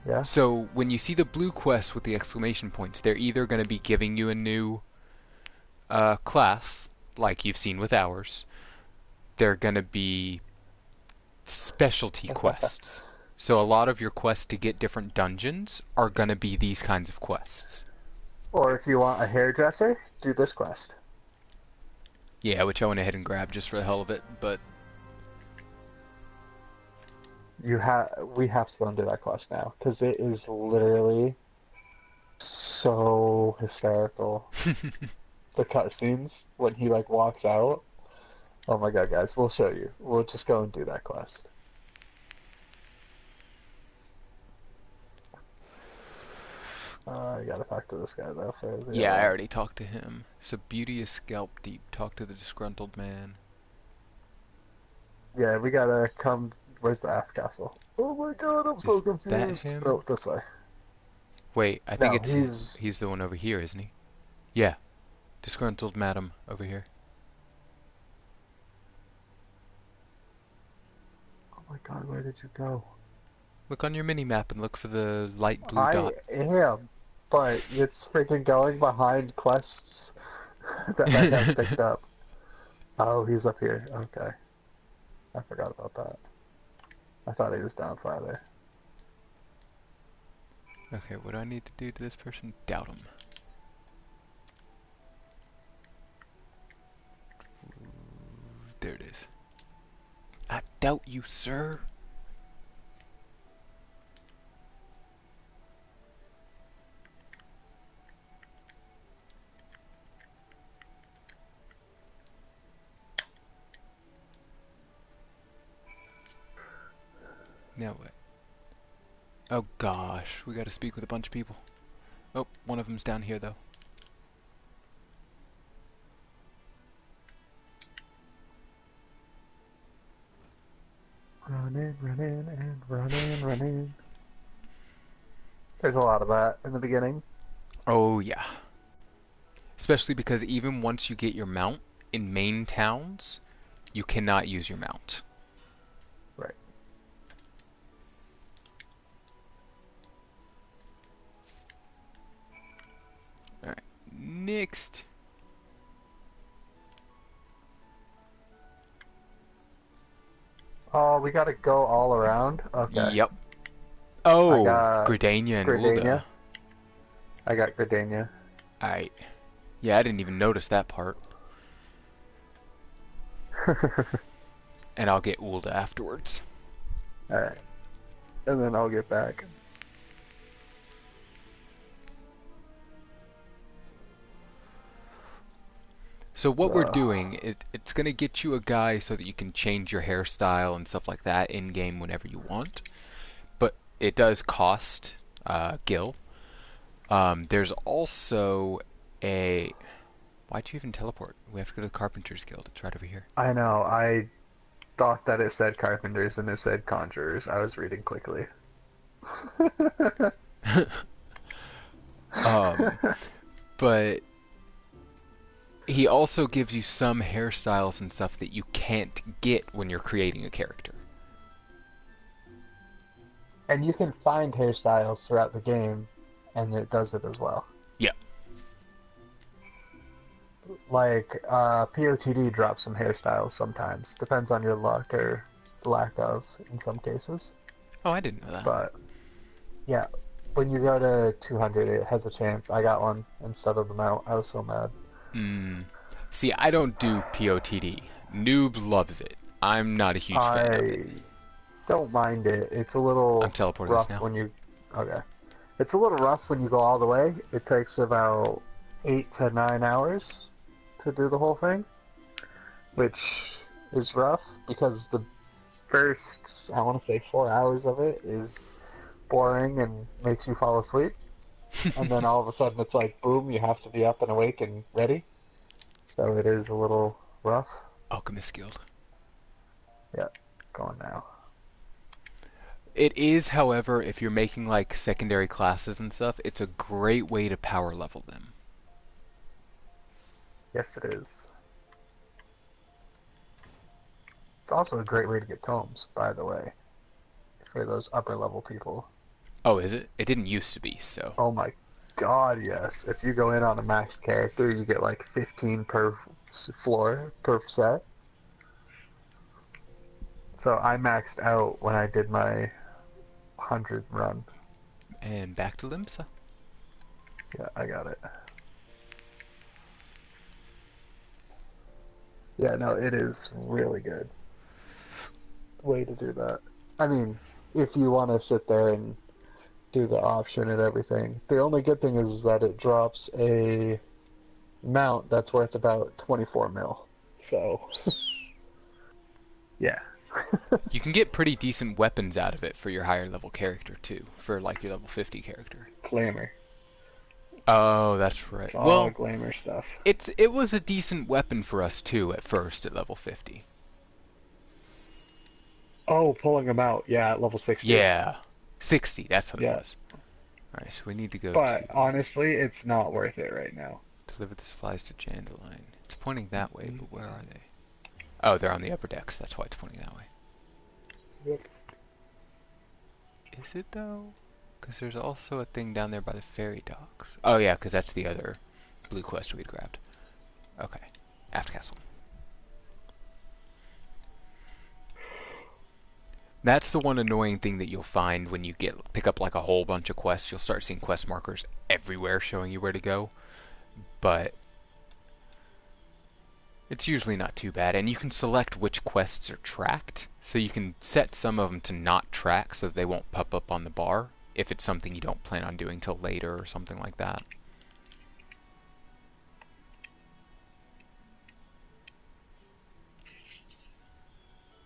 yeah. So when you see the blue quest with the exclamation points, they're either going to be giving you a new class, like you've seen with ours. They're going to be specialty quests. So a lot of your quests to get different dungeons are going to be these kinds of quests. Or if you want a hairdresser, do this quest. Yeah, which I went ahead and grabbed just for the hell of it, but We have to go and do that quest now because it is literally so hysterical. The cutscenes when he like walks out. Oh my god, guys, we'll show you. We'll just go and do that quest. I gotta talk to this guy though for the Yeah, I other one. already talked to him. So beauteous scalp deep. Talk to the disgruntled man. Yeah, we gotta come. Where's the Aft Castle? Oh my god, I'm so Is that confused. him? Oh, this way. Wait, I think No, it's he's. he's the one over here, isn't he? Yeah, disgruntled madam over here. Oh my god, where did you go? Look on your mini map and look for the light blue I dot. am, but it's freaking going behind quests that I have picked up. Oh, he's up here. Okay. I forgot about that. I thought he was down farther. Okay, what do I need to do to this person? Doubt him. There it is. I doubt you, sir. Now what? Oh gosh, we gotta speak with a bunch of people. Oh, one of them's down here though. Running, running, and running, running. There's a lot of that in the beginning. Oh yeah. Especially because even once you get your mount in main towns, you cannot use your mount. Right. Alright, next. Oh, we gotta go all around? Okay. Yep. I Oh, got Gridania and Gridania. Ulda. I got Gridania. Alright. Yeah, I didn't even notice that part. And I'll get Ulda afterwards. Alright. And then I'll get back. So what we're doing, it's going to get you a guy so that you can change your hairstyle and stuff like that in-game whenever you want. But it does cost Gil. There's also a... Why'd you even teleport? We have to go to the Carpenters Guild. It's right over here. I know, I thought that it said Carpenters and it said Conjurers. I was reading quickly. But he also gives you some hairstyles and stuff that you can't get when you're creating a character. And you can find hairstyles throughout the game, and it does it as well. Yeah. Like, POTD drops some hairstyles sometimes. Depends on your luck or lack of in some cases. Oh, I didn't know that. But, yeah, when you go to 200, it has a chance. I got one instead of the mount. I was so mad. See, I don't do POTD. Noob loves it. I'm not a huge fan of it. Don't mind it. It's a little I'm teleporting rough this now. when you... Okay. It's a little rough when you go all the way. It takes about 8 to 9 hours to do the whole thing, which is rough because the first, I want to say 4 hours of it is boring and makes you fall asleep. And then all of a sudden it's like, boom, you have to be up and awake and ready. So it is a little rough. Alchemist Guild. Yeah, going now. It is, however, if you're making like secondary classes and stuff, it's a great way to power level them. Yes, it is. It's also a great way to get tomes, by the way, for those upper level people. Oh, is it? It didn't used to be, so. Oh my god, yes. If you go in on a maxed character, you get like 15 per floor, per set. So I maxed out when I did my 100 run. And back to Limsa. Yeah, I got it. Yeah, no, it is really good way to do that. I mean, if you want to sit there and do the option and everything. The only good thing is that it drops a mount that's worth about 24 mil. So, yeah. You can get pretty decent weapons out of it for your higher level character too, for like your level 50 character. Clamor. Oh, that's right. It's all Well, glamour stuff. it was a decent weapon for us too at first at level 50. Oh, pulling them out. Yeah, at level 60. Yeah, 60. That's what it Yeah. was. All right, so we need to go to But honestly, it's not worth it right now. deliver the supplies to Jandaline. It's pointing that way, but where are they? Oh, they're on the upper decks. That's why it's pointing that way. Yep. Is it though? Because there's also a thing down there by the ferry docks. Oh yeah, because that's the other blue quest we'd grabbed. Okay, Aft Castle. That's the one annoying thing that you'll find when you pick up like a whole bunch of quests. You'll start seeing quest markers everywhere showing you where to go, but it's usually not too bad. And you can select which quests are tracked, so you can set some of them to not track so that they won't pop up on the bar if it's something you don't plan on doing till later or something like that.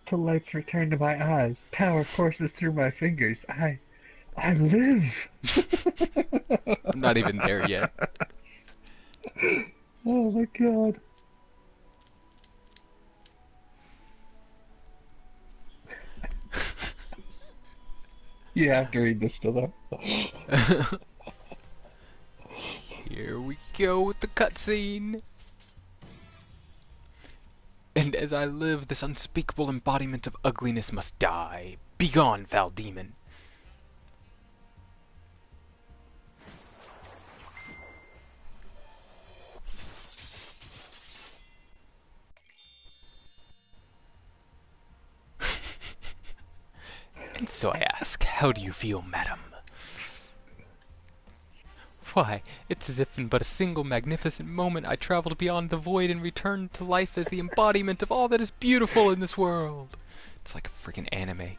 The lights return to my eyes. Power courses through my fingers. I live. I'm not even there yet. Oh my god. You have to read this still though. Here we go with the cutscene. And as I live, this unspeakable embodiment of ugliness must die. Begone, foul demon. And so I ask, how do you feel, madam? Why, it's as if in but a single magnificent moment I traveled beyond the void and returned to life as the embodiment of all that is beautiful in this world. It's like a freaking anime.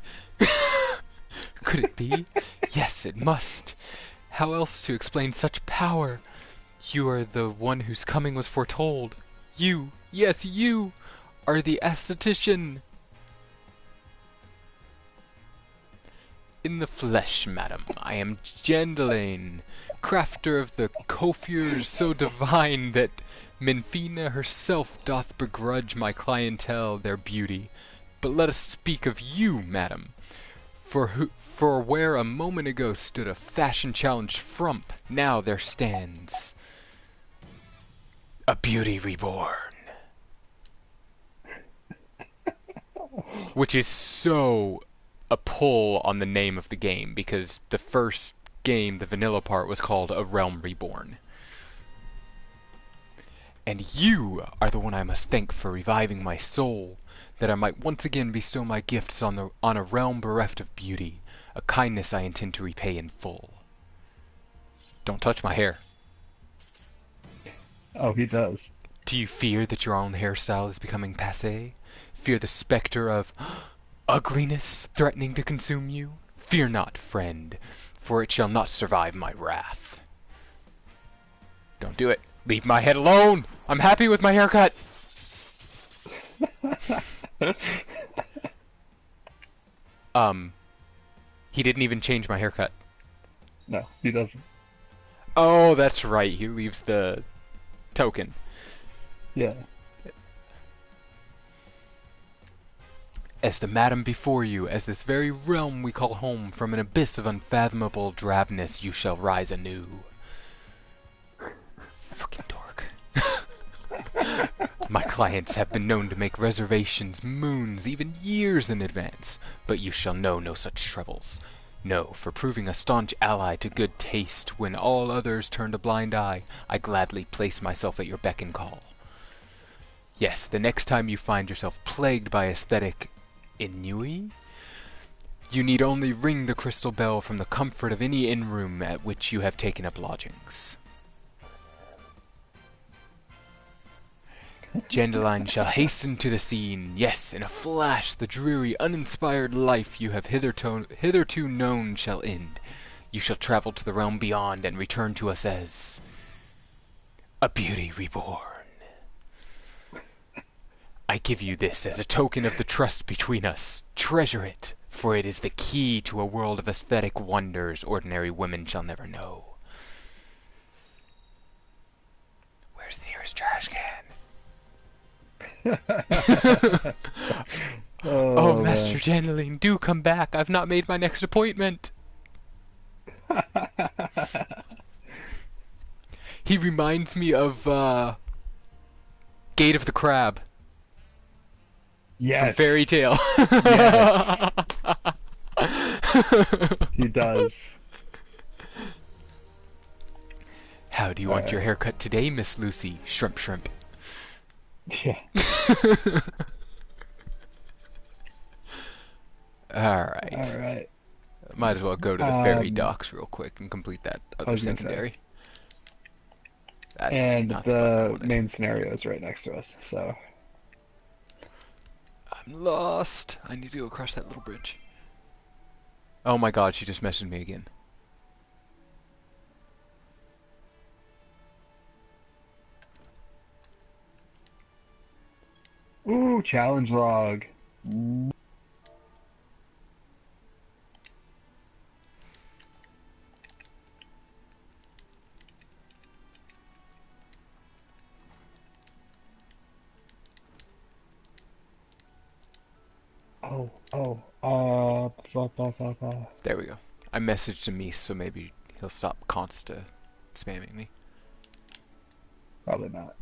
Could it be? Yes, it must. How else to explain such power? You are the one whose coming was foretold. You, yes, you, are the aesthetician. In the flesh, madam, I am Jandalane, crafter of the coiffures so divine that Menfina herself doth begrudge my clientele their beauty. But let us speak of you, madam, for where a moment ago stood a fashion-challenged frump, now there stands a beauty reborn. Which is so a pull on the name of the game, because the first game, the vanilla part, was called A Realm Reborn. And you are the one I must thank for reviving my soul, that I might once again bestow my gifts on a realm bereft of beauty, a kindness I intend to repay in full. Don't touch my hair. Oh, he does. Do you fear that your own hairstyle is becoming passé? Fear the specter of ugliness threatening to consume you? Fear not, friend, for it shall not survive my wrath. Don't do it. Leave my head alone! I'm happy with my haircut! He didn't even change my haircut. No, he doesn't. Oh, that's right. He leaves the token. Yeah. As the madam before you, as this very realm we call home, from an abyss of unfathomable drabness you shall rise anew. Fucking dork. My clients have been known to make reservations moons, even years in advance, but you shall know no such troubles. No, for proving a staunch ally to good taste when all others turned a blind eye, I gladly place myself at your beck and call. Yes, the next time you find yourself plagued by aesthetic ennui, you need only ring the crystal bell from the comfort of any inn room at which you have taken up lodgings. Jandaline shall hasten to the scene. Yes, in a flash the dreary, uninspired life you have hitherto known shall end. You shall travel to the realm beyond and return to us as a beauty reborn. I give you this as a token of the trust between us. Treasure it, for it is the key to a world of aesthetic wonders ordinary women shall never know. Oh, Oh Master man. Janeline, do come back. I've not made my next appointment. He reminds me of Gate of the Crab from Yes. Fairy Tale. Yes. He does. How do you want your Alright. haircut today, Miss Lucy? Shrimp, shrimp. Yeah. Alright. Alright. Might as well go to the ferry docks real quick and complete that I other was gonna say. secondary. That's And not the button I the wanted. main scenario is right next to us, so. I'm lost. I need to go across that little bridge. Oh my god, she just messaged me again. Ooh, challenge log. Blah. There we go. I messaged him, so maybe he'll stop consta spamming me. Probably not.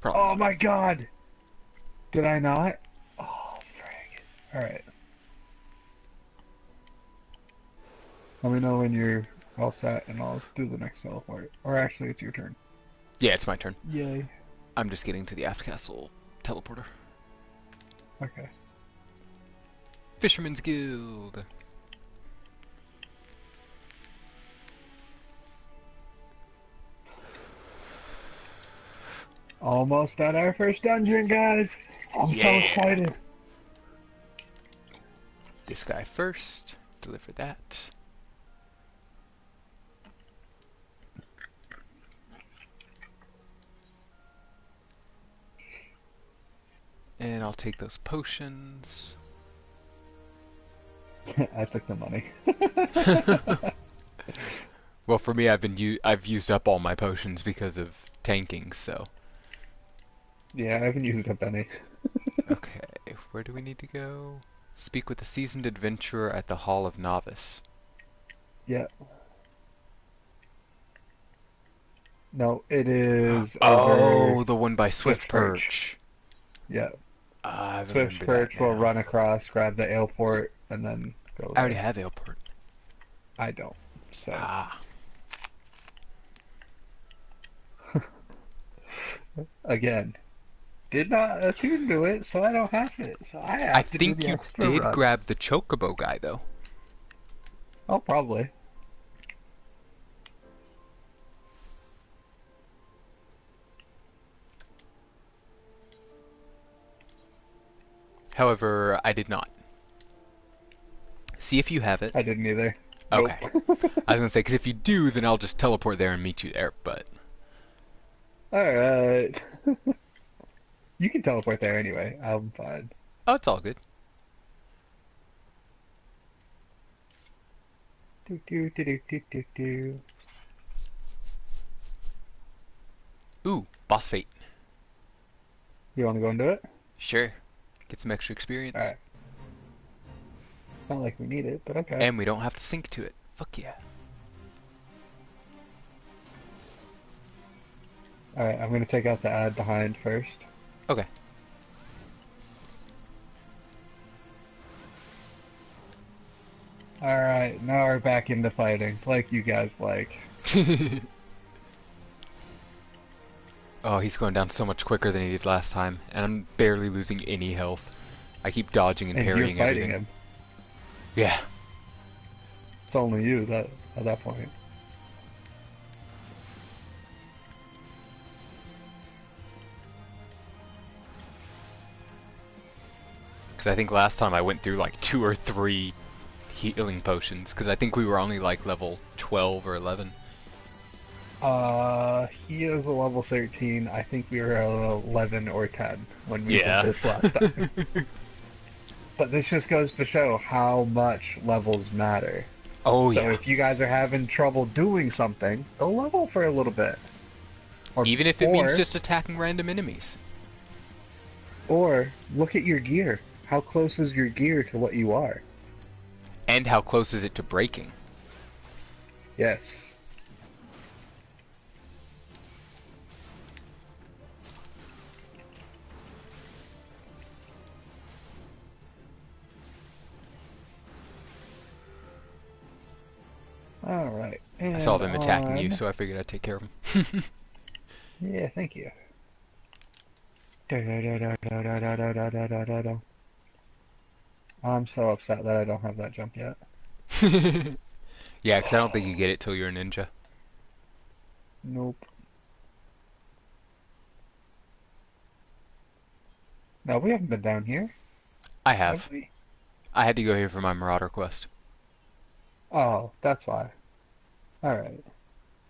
Probably Oh not. my god! Did I not? Oh, frag. Alright. Let me know when you're all set and I'll do the next teleport. Or actually, it's your turn. Yeah, it's my turn. Yay. I'm just getting to the Aft Castle teleporter. Okay. Fisherman's Guild. Almost at our first dungeon, guys! I'm so Yeah. excited! This guy first. Deliver that. And I'll take those potions. I took the money. Well, for me, I've used up all my potions because of tanking. So. Yeah, I haven't used up any. Okay, where do we need to go? Speak with a seasoned adventurer at the Hall of Novice. Yeah. No, it is over Oh, the one by Swift Swift Perch. Perch. Yeah. I Swift remember that Perch will now. run across, grab the airport, and then go I already there. have Airport. I don't. So. Ah. Again, did not attune to it, so I don't have it. So I I have to do think the you extra did runs. grab the Chocobo guy, though. Oh, probably. However, I did not. See if you have it. I didn't either. Nope. Okay. I was gonna say, because if you do, then I'll just teleport there and meet you there, but... Alright. You can teleport there anyway. I'm fine. Oh, it's all good. Do. Ooh, boss fate. You want to go into it? Sure. Get some extra experience. Alright. Not like we need it, but okay. And we don't have to sync to it. Fuck yeah. Alright, I'm gonna take out the ad behind first. Okay. Alright, now we're back into fighting, like you guys like. Oh, he's going down so much quicker than he did last time, and I'm barely losing any health. I keep dodging and And you're parrying fighting everything. him. Yeah. It's only you that at that point. Because I think last time I went through like 2 or 3 healing potions, because I think we were only like level 12 or 11. He is a level 13. I think we were at 11 or 10 when we Yeah. did this last time. But this just goes to show how much levels matter. Oh So yeah. if you guys are having trouble doing something, go level for a little bit. Even if it means just attacking random enemies. Or look at your gear. How close is your gear to what you are? And how close is it to breaking? Yes. Alright. I saw And them attacking you, on... so I figured I'd take care of them. Yeah, thank you. I'm so upset that I don't have that jump yet. Yeah, because I don't think you get it till you're a ninja. Nope. No, we haven't been down here, I have have. we? I had to go here for my Marauder quest. Oh, that's why. Alright.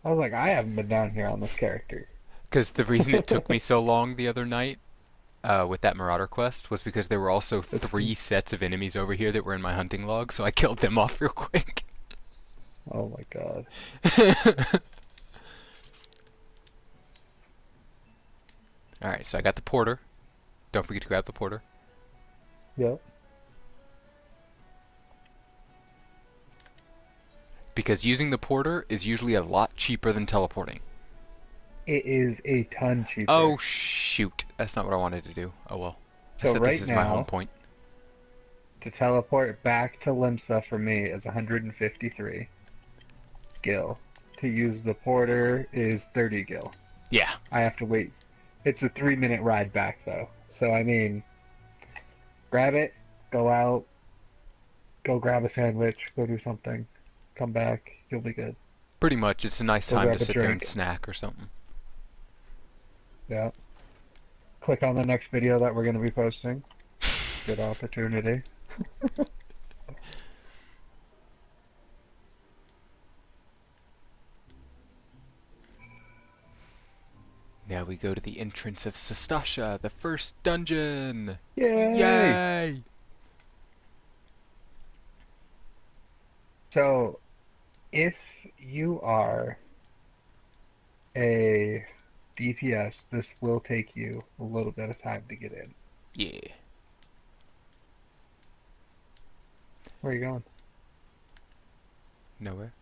I was like, I haven't been down here on this character. Because the reason it took me so long the other night with that Marauder quest was because there were also It's... 3 sets of enemies over here that were in my hunting log, so I killed them off real quick. Oh my god. Alright, so I got the porter. Don't forget to grab the porter. Yep. Because using the porter is usually a lot cheaper than teleporting. It is a ton Oh cheaper. shoot, that's not what I wanted to do. Oh well. I So said this right is my home now, point. to teleport back to Limsa for me is 153 gil. To use the porter is 30 gil. Yeah. I have to wait. It's a 3-minute ride back though. So I mean, grab it, go out, go grab a sandwich, go do something, come back, you'll be good. Pretty much, it's a nice Go time to grab a sit there and drink. snack or something. Yeah. Click on the next video that we're going to be posting. Good opportunity. Now we go to the entrance of Sastasha, the first dungeon! Yay! Yay! So, if you are a DPS, this will take you a little bit of time to get in. Yeah. Where are you going? Nowhere.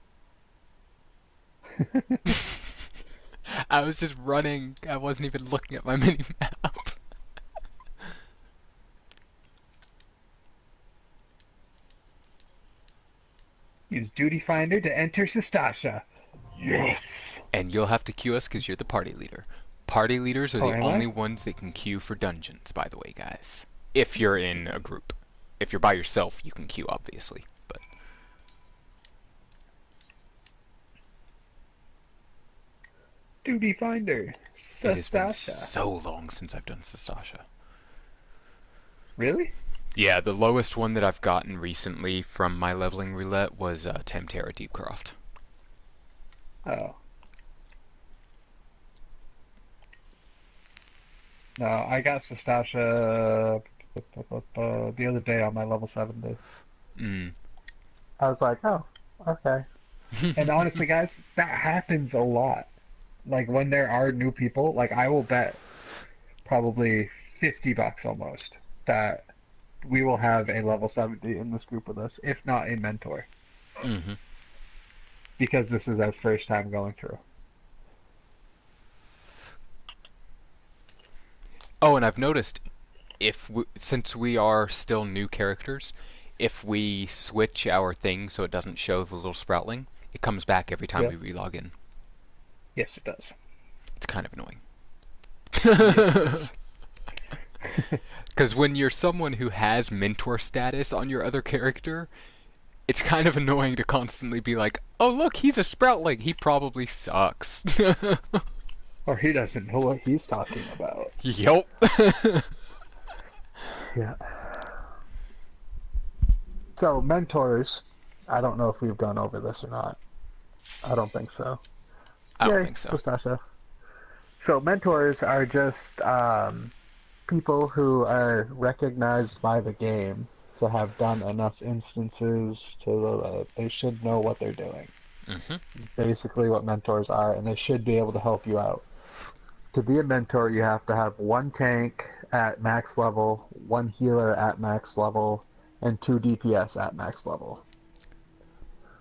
I was just running. I wasn't even looking at my mini-map. Use Duty Finder to enter Sastasha. Yes! And you'll have to queue us because you're the party leader. Party leaders are Oh, the am only I? ones that can queue for dungeons, by the way, guys. If you're in a group. If you're by yourself, you can queue, obviously. But Duty Finder. it has been Sastasha. so long since I've done Sastasha. Really? Yeah, the lowest one that I've gotten recently from my leveling roulette was Tamtara Deepcroft. Oh. No, I got Sastasha the other day on my level 70. Mm. I was like, oh, okay. And honestly, guys, that happens a lot. Like when there are new people, like I will bet probably $50 almost that we will have a level 70 in this group with us, if not a mentor, Mm-hmm. because this is our first time going through. Oh, and I've noticed since we are still new characters, if we switch our thing so it doesn't show the little sproutling, it comes back every time Yeah. we relog in. Yes, it does. It's kind of annoying. Yes, it is. Because when you're someone who has mentor status on your other character, it's kind of annoying to constantly be like, oh look, he's a sproutling, he probably sucks. Or he doesn't know what he's talking about. Yup. Yeah. So, mentors, I don't know if we've gone over this or not. I don't think so. I don't Yay, think so. Sastasha. So, mentors are just people who are recognized by the game to have done enough instances to they should know what they're doing. Mm-hmm. Basically what mentors are, and they should be able to help you out. to be a mentor, you have to have one tank at max level, one healer at max level, and 2 DPS at max level.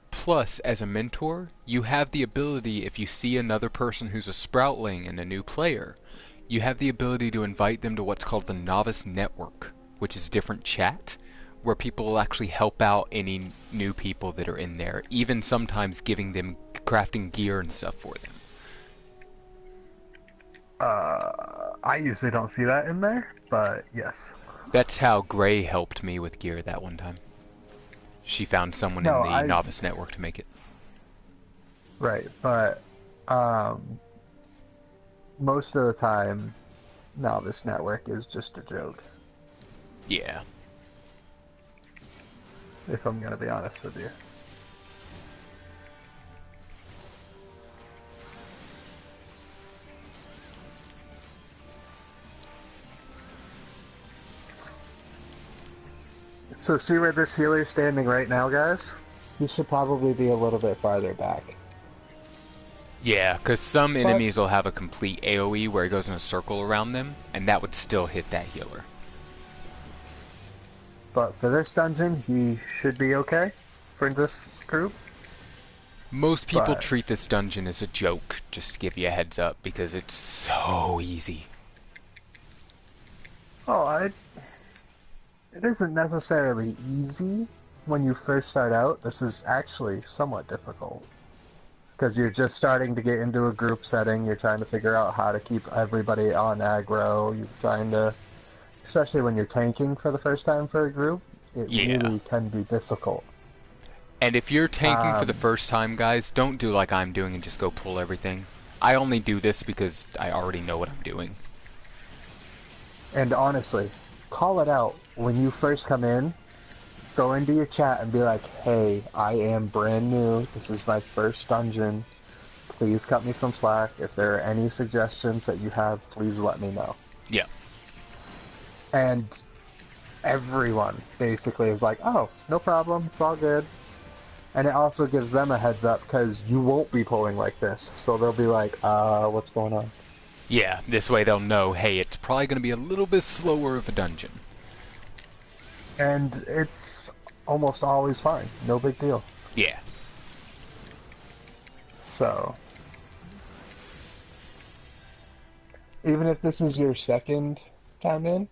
Plus, as a mentor, you have the ability, if you see another person who's a sproutling and a new player, you have the ability to invite them to what's called the Novice Network, which is different chat, where people will actually help out any new people that are in there, even sometimes giving them crafting gear and stuff for them. I usually don't see that in there, but yes. That's how Gray helped me with gear that one time. She found someone in the Novice Network to make it. Right, but most of the time, Novice Network is just a joke. Yeah. If I'm gonna be honest with you. So see where this healer's standing right now, guys? He should probably be a little bit farther back. Yeah, because some enemies will have a complete AoE where it goes in a circle around them, and that would still hit that healer. But for this dungeon, he should be okay for this group. Most people treat this dungeon as a joke, just to give you a heads up, because it's so easy. Oh, it isn't necessarily easy when you first start out. This is actually somewhat difficult. Because you're just starting to get into a group setting, you're trying to figure out how to keep everybody on aggro, you're trying to, especially when you're tanking for the first time for a group, it really can be difficult. And if you're tanking for the first time, guys, don't do like I'm doing and just go pull everything. I only do this because I already know what I'm doing. And honestly, call it out when you first come in. Go into your chat and be like, hey, I am brand new. This is my first dungeon. Please cut me some slack. If there are any suggestions that you have, please let me know. Yeah. And everyone basically is like, oh, no problem. It's all good. And it also gives them a heads up because you won't be pulling like this. So they'll be like, what's going on? Yeah, this way they'll know, hey, it's probably going to be a little bit slower of a dungeon. And it's almost always fine. No big deal. Yeah. So, even if this is your second time in,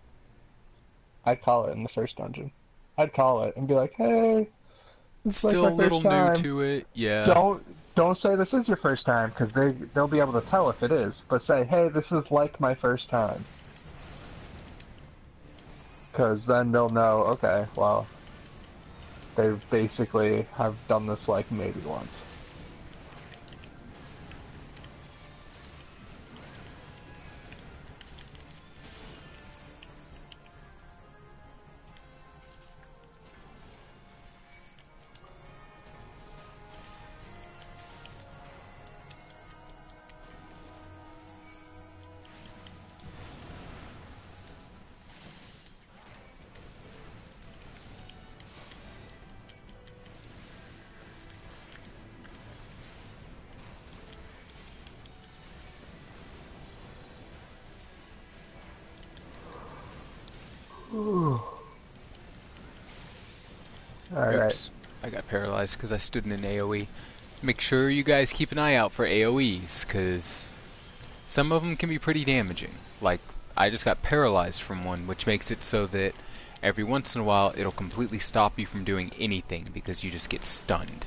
I'd call it in the first dungeon. I'd call it and be like, hey, it's still like a my little first time. new to it, yeah. Don't say this is your first time, because they'll be able to tell if it is. But say, hey, this is like my first time. Because then they'll know, okay, well, they basically have done this like maybe once. Oops. I got paralyzed because I stood in an AoE. Make sure you guys keep an eye out for AoEs, because some of them can be pretty damaging. Like, I just got paralyzed from one, which makes it so that every once in a while it'll completely stop you from doing anything because you just get stunned.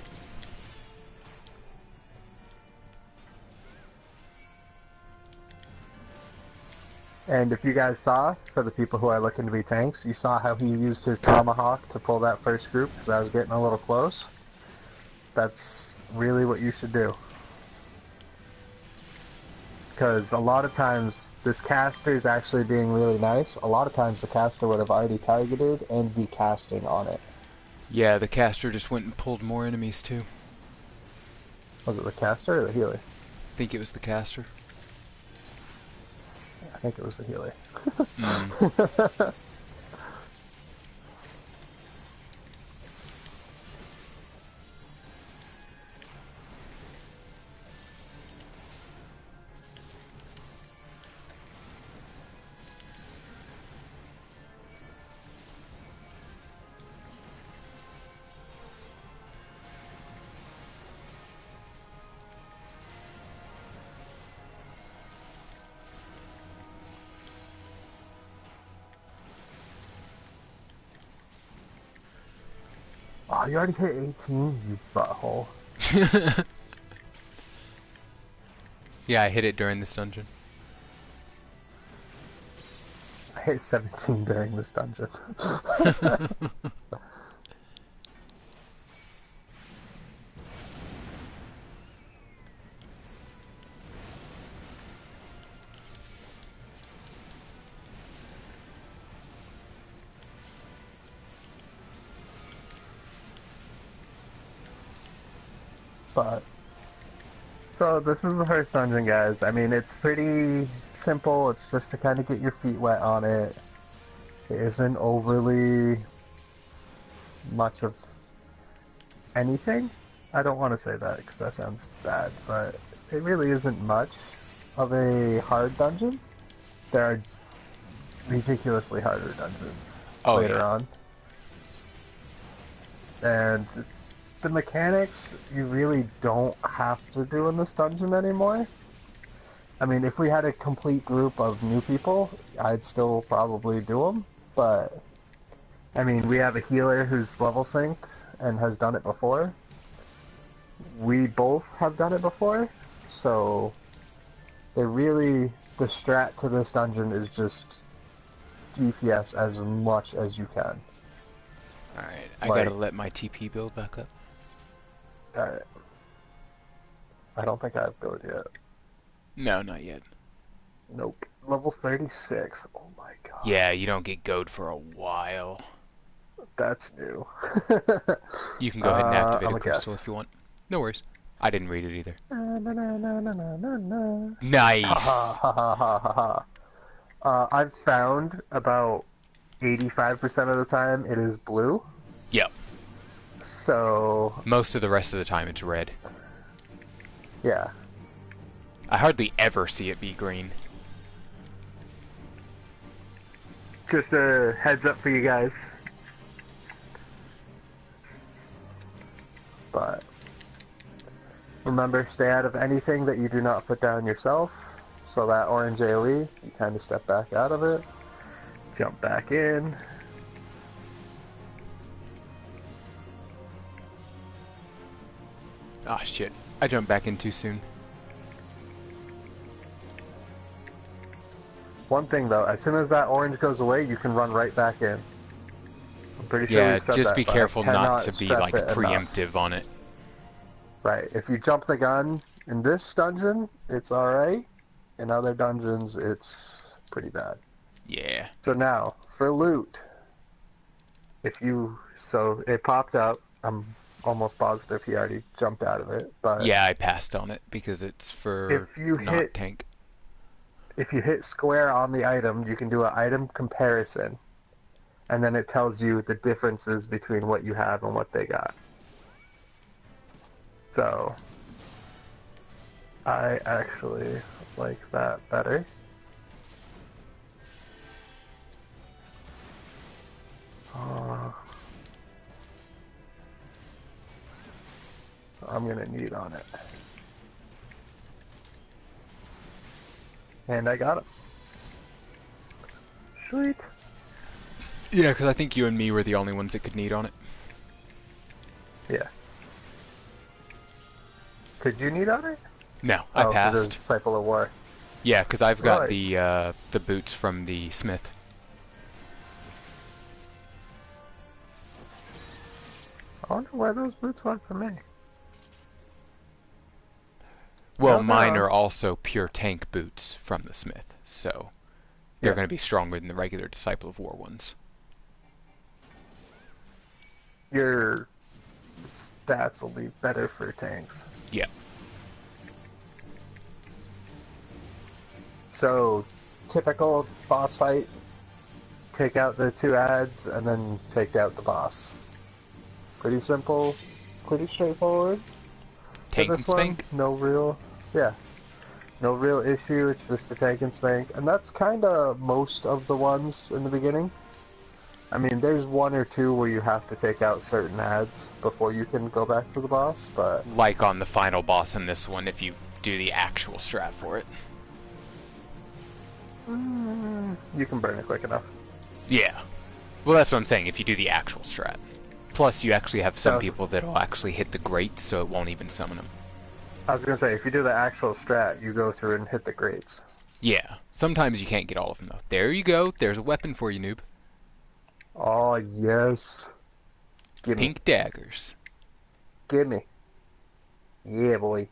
And if you guys saw, for the people who are looking to be tanks, you saw how he used his tomahawk to pull that first group because I was getting a little close. That's really what you should do. Because a lot of times, this caster is actually being really nice. A lot of times the caster would have already targeted and be casting on it. Yeah, the caster just went and pulled more enemies too. Was it the caster or the healer? I think it was the caster. I think it was the healer. Oh, you already hit 18, you butthole. Yeah, I hit it during this dungeon. I hit 17 during this dungeon. But, so this is the first dungeon, guys. I mean, it's pretty simple. It's just to kind of get your feet wet on it. It isn't overly much of anything. I don't want to say that because that sounds bad, but it really isn't much of a hard dungeon. There are ridiculously harder dungeons later on. And the mechanics you really don't have to do in this dungeon anymore. I mean, if we had a complete group of new people, I'd still probably do them, but I mean, we have a healer who's level synced and has done it before. We both have done it before, so the strat to this dungeon is just DPS as much as you can. Alright, I gotta let my TP build back up. Alright. I don't think I've goed yet. No, not yet. Nope. Level 36. Oh my god. Yeah, you don't get goad for a while. That's new. You can go ahead and activate I'm a crystal if you want. No worries. I didn't read it either. Nice! I've found about 85% of the time it is blue. Yep. So... most of the rest of the time it's red. Yeah. I hardly ever see it be green. Just a heads up for you guys. But remember, stay out of anything that you do not put down yourself. So that orange AoE, you kind of step back out of it, jump back in. Ah, shit. I jumped back in too soon. One thing though, as soon as that orange goes away, you can run right back in. I'm pretty sure Yeah, we've said just that, be but I careful not cannot to be stress like it enough. preemptive on it. Right, if you jump the gun in this dungeon, it's alright. In other dungeons, it's pretty bad. Yeah. So now, for loot, so it popped up, I'm almost positive he already jumped out of it, but... yeah, I passed on it because it's for not tank. If you hit square on the item, you can do an item comparison, and then it tells you the differences between what you have and what they got. So, I actually like that better. So I'm gonna need on it. And I got it. Sweet. Yeah, because I think you and me were the only ones that could need on it. Yeah. Could you need on it? No, I passed. Disciple of War. Yeah, because I've got the boots from the smith. I wonder why those boots went for me. Well, mine are also pure tank boots from the smith, so they're going to be stronger than the regular Disciple of War ones. Your stats will be better for tanks. Yeah. So, typical boss fight, take out the 2 ads, and then take out the boss. Pretty simple, pretty straightforward. Tank and spank? No real issue, it's just a tank and spank. And that's kinda most of the ones in the beginning. I mean, there's 1 or 2 where you have to take out certain ads before you can go back to the boss, but... like on the final boss in this one, if you do the actual strat for it. You can burn it quick enough. Yeah. Well, that's what I'm saying, if you do the actual strat. Plus, you actually have some So, people that'll actually hit the grates, so it won't even summon them. I was gonna say, if you do the actual strat, you go through and hit the grates. Yeah, sometimes you can't get all of them, though. There you go. There's a weapon for you, noob. Oh, yes. Gimme. Pink daggers. Gimme. Yeah, boy.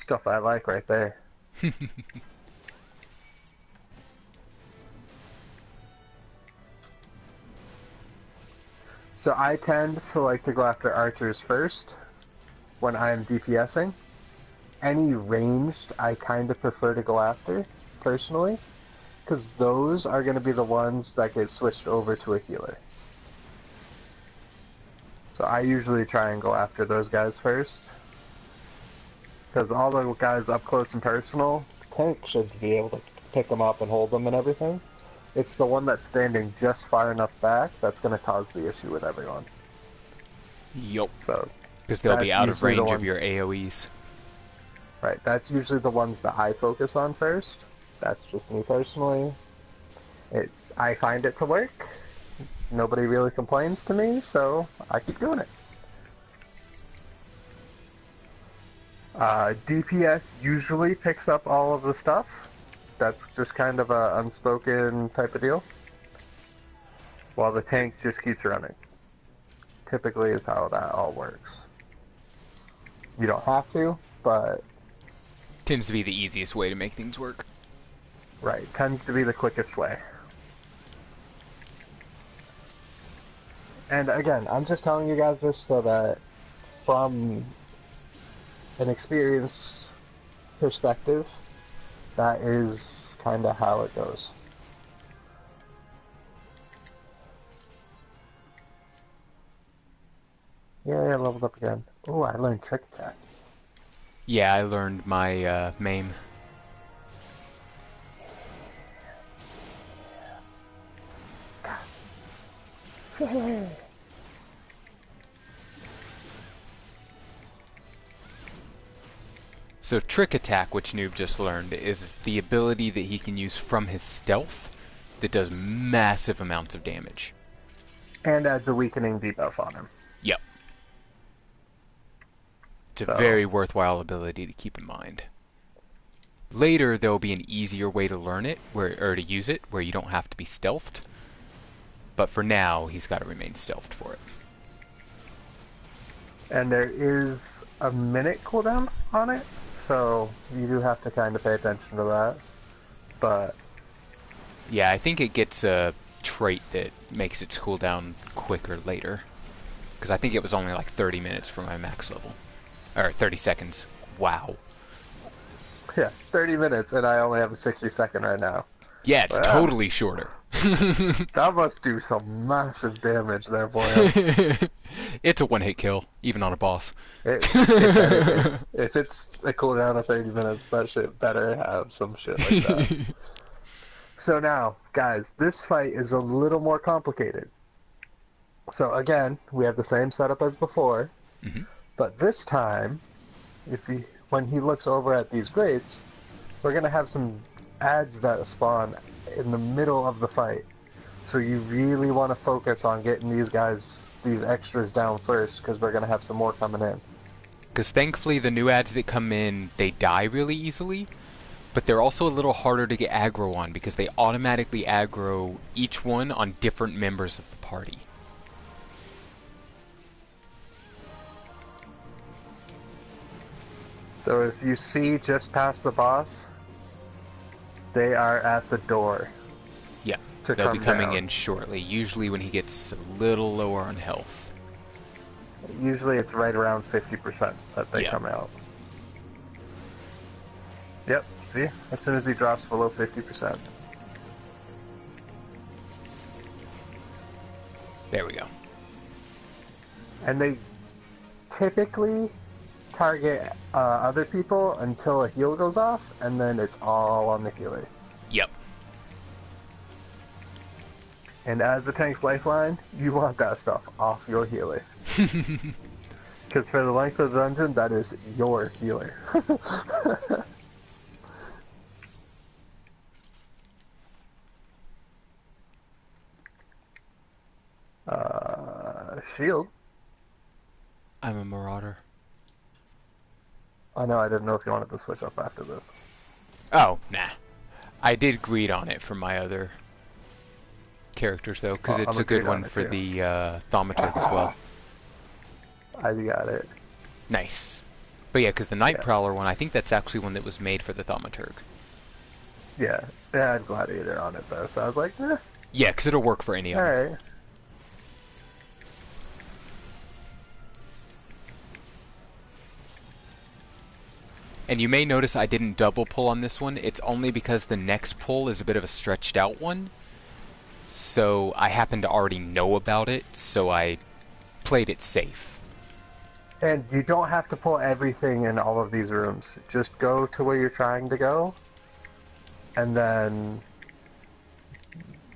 Stuff I like right there. So I tend to like to go after archers first when I'm DPSing. Any ranged I kind of prefer to go after, personally, because those are going to be the ones that get switched over to a healer. So I usually try and go after those guys first. Because all the guys up close and personal, the tank should be able to pick them up and hold them and everything. It's the one that's standing just far enough back that's going to cause the issue with everyone. Yup. So Because they'll be that's out of usually the range of ones- your AoEs. Right, that's usually the ones that I focus on first. That's just me personally. I find it to work. Nobody really complains to me, so I keep doing it. DPS usually picks up all of the stuff. That's just kind of a unspoken type of deal. While the tank just keeps running. Typically is how that all works. You don't have to, but Tends to be the easiest way to make things work. right, tends to be the quickest way. And again, I'm just telling you guys this so that from an experienced perspective, that is kind of how it goes. Yeah, I leveled up again. Oh, I learned Trick Attack. Yeah, I learned my MAME. So Trick Attack, which Noob just learned, is the ability that he can use from his stealth that does massive amounts of damage. And adds a weakening debuff on him. Yep. It's a So- very worthwhile ability to keep in mind. Later, there will be an easier way to learn it, or to use it, where you don't have to be stealthed. But for now, he's got to remain stealthed for it. And there is a minute cooldown on it, so you do have to kind of pay attention to that. But Yeah, I think it gets a trait that makes its cooldown quicker later. Because I think it was only like 30 minutes for my max level. Or 30 seconds. Wow. yeah, 30 minutes, and I only have a 60-second right now. Yeah, it's Wow. totally shorter. That must do some massive damage there, boy. It's a one-hit kill, even on a boss. It better be. If it's a cooldown of 30 minutes, that shit better have some shit like that. So now, guys, this fight is a little more complicated. So again, we have the same setup as before, Mhm. but this time, when he looks over at these grates, we're gonna have some ads that spawn in the middle of the fight. So you really want to focus on getting these extras down first, because we're gonna have some more coming in. Because thankfully the new ads that come in, they die really easily, but they're also a little harder to get aggro on because they automatically aggro each one on different members of the party. So if you see just past the boss, they are at the door. Yeah, To they'll be come coming down. in shortly, usually when he gets a little lower on health. Usually it's right around 50% that they Yeah. come out. Yep, see? As soon as he drops below 50%. There we go. And they typically target other people until a heal goes off, and then it's all on the healer. Yep. And as the tank's lifeline, you want that stuff off your healer. Because for the length of the dungeon, that is your healer. shield. I'm a marauder. I know, I didn't know if you wanted to switch up after this. Oh, nah. I did greed on it for my other characters, though, because it's a good one for the thaumaturg as well. I got it. Nice. But yeah, because the Night Prowler one, I think that's actually one that was made for the thaumaturg. Yeah, it had Gladiator on it, though, so I was like, eh. Yeah, because it'll work for any of them. Alright. And you may notice I didn't double pull on this one. It's only because the next pull is a bit of a stretched out one. So I happen to already know about it, so I played it safe. And you don't have to pull everything in all of these rooms. Just go to where you're trying to go, and then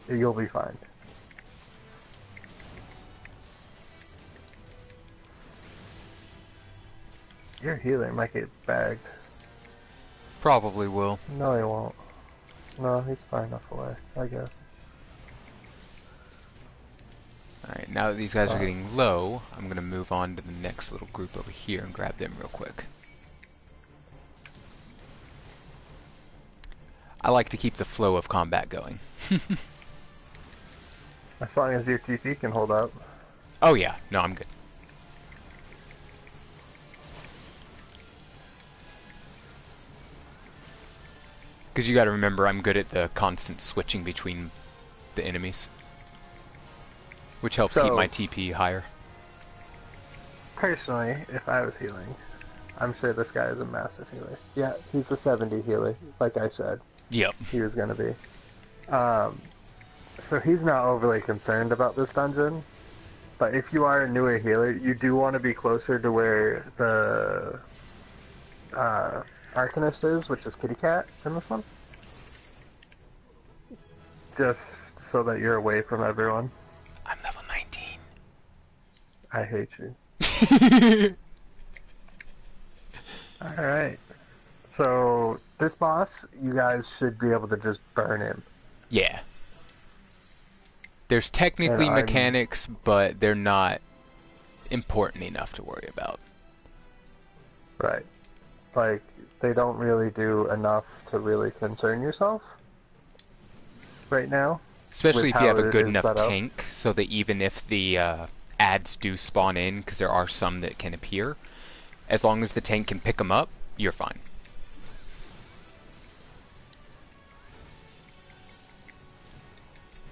you'll be fine. Your healer might get bagged. Probably will. No, he won't. No, he's far enough away, I guess. Alright, now that these guys are getting low, I'm going to move on to the next little group over here and grab them real quick. I like to keep the flow of combat going. As long as your TP can hold up. Oh yeah, no, I'm good. Because you gotta remember, I'm good at the constant switching between the enemies. Which helps keep my TP higher. Personally, if I was healing, I'm sure this guy is a massive healer. Yeah, he's a 70 healer, like I said. Yep. He was gonna be. So he's not overly concerned about this dungeon. But if you are a newer healer, you do want to be closer to where the Arcanist is, which is Kitty Cat in this one. Just so that you're away from everyone. I'm level 19. I hate you. Alright. So, this boss, you guys should be able to just burn him. Yeah. There's technically mechanics, but they're not important enough to worry about. Right. Like, they don't really do enough to really concern yourself right now. Especially if you have a good enough tank, so that even if the ads do spawn in, because there are some that can appear, as long as the tank can pick them up, you're fine.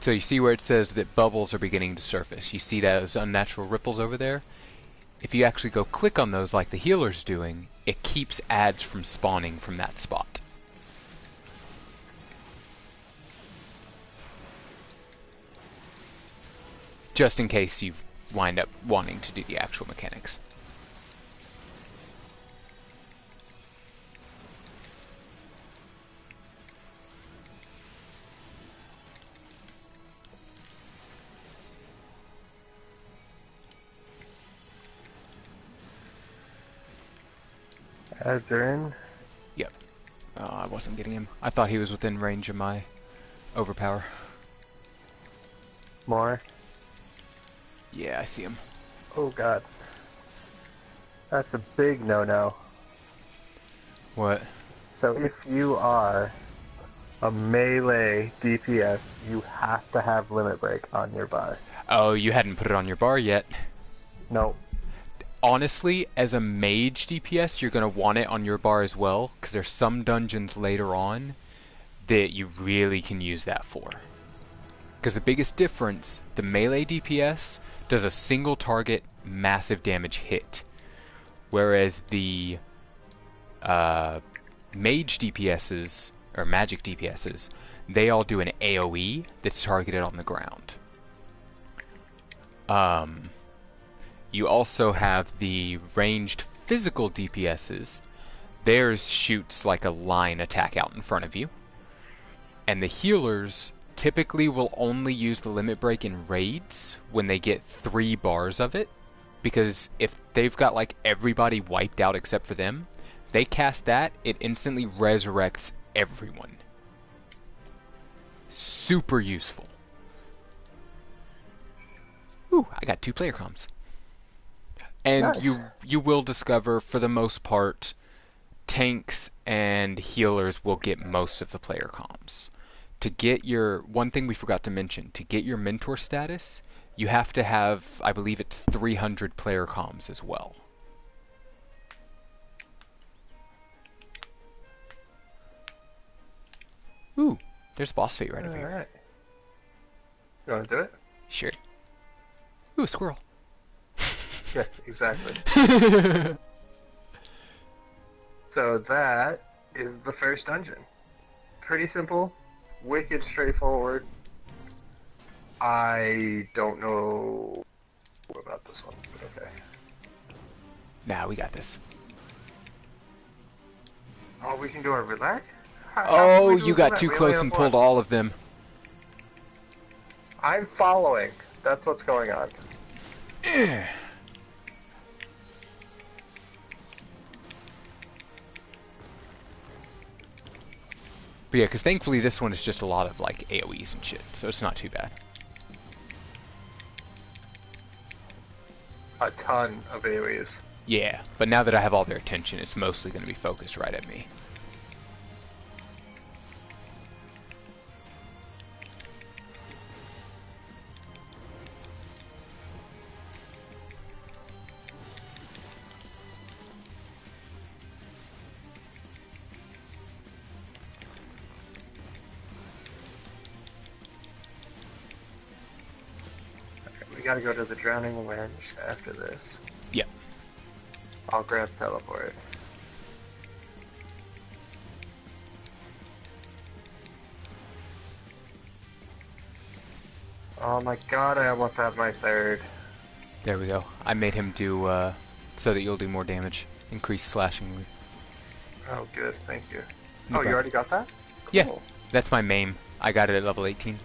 So you see where it says that bubbles are beginning to surface. You see those unnatural ripples over there? If you actually go click on those like the healer's doing, it keeps ads from spawning from that spot. Just in case you wind up wanting to do the actual mechanics. Ads are in? Yep. Oh, I wasn't getting him. I thought he was within range of my overpower. More? Yeah, I see him. Oh god. That's a big no-no. What? So if you are a melee DPS, you have to have Limit Break on your bar. Oh, you hadn't put it on your bar yet. Nope. Honestly, as a mage DPS, you're going to want it on your bar as well, because there's some dungeons later on that you really can use that for. Because the biggest difference, the melee DPS does a single target massive damage hit, whereas the mage DPSs, or magic DPSs, they all do an AoE that's targeted on the ground. You also have the ranged physical DPSs. Theirs shoots like a line attack out in front of you. And the healers typically will only use the limit break in raids when they get 3 bars of it. Because if they've got like everybody wiped out except for them, they cast that, it instantly resurrects everyone. Super useful. Ooh, I got 2 player comms. And Nice. you will discover, for the most part, tanks and healers will get most of the player comms. To get your, one thing we forgot to mention, to get your mentor status, you have to have, I believe it's 300 player comms as well. Ooh, there's boss fight right over here. Alright. You want to do it? Sure. Ooh, a squirrel. Yeah, exactly. So that is the first dungeon. Pretty simple, wicked straightforward. I don't know about this one, but okay. Nah, we got this. Oh, we can do a roulette? How can Oh, we do you a got roulette? too We only close have and one. pulled all of them. I'm following. That's what's going on. But yeah, because thankfully this one is just a lot of like AoEs and shit, so it's not too bad. A ton of AoEs. Yeah, but now that I have all their attention, it's mostly going to be focused right at me. We gotta go to the Drowning Wench after this. Yep. I'll grab teleport. Oh my god, I almost had my third. There we go. I made him do, so that you'll do more damage. Increase slashing. Oh good, thank you. No Oh, you problem. already got that? Yeah. Cool. That's my main. I got it at level 18.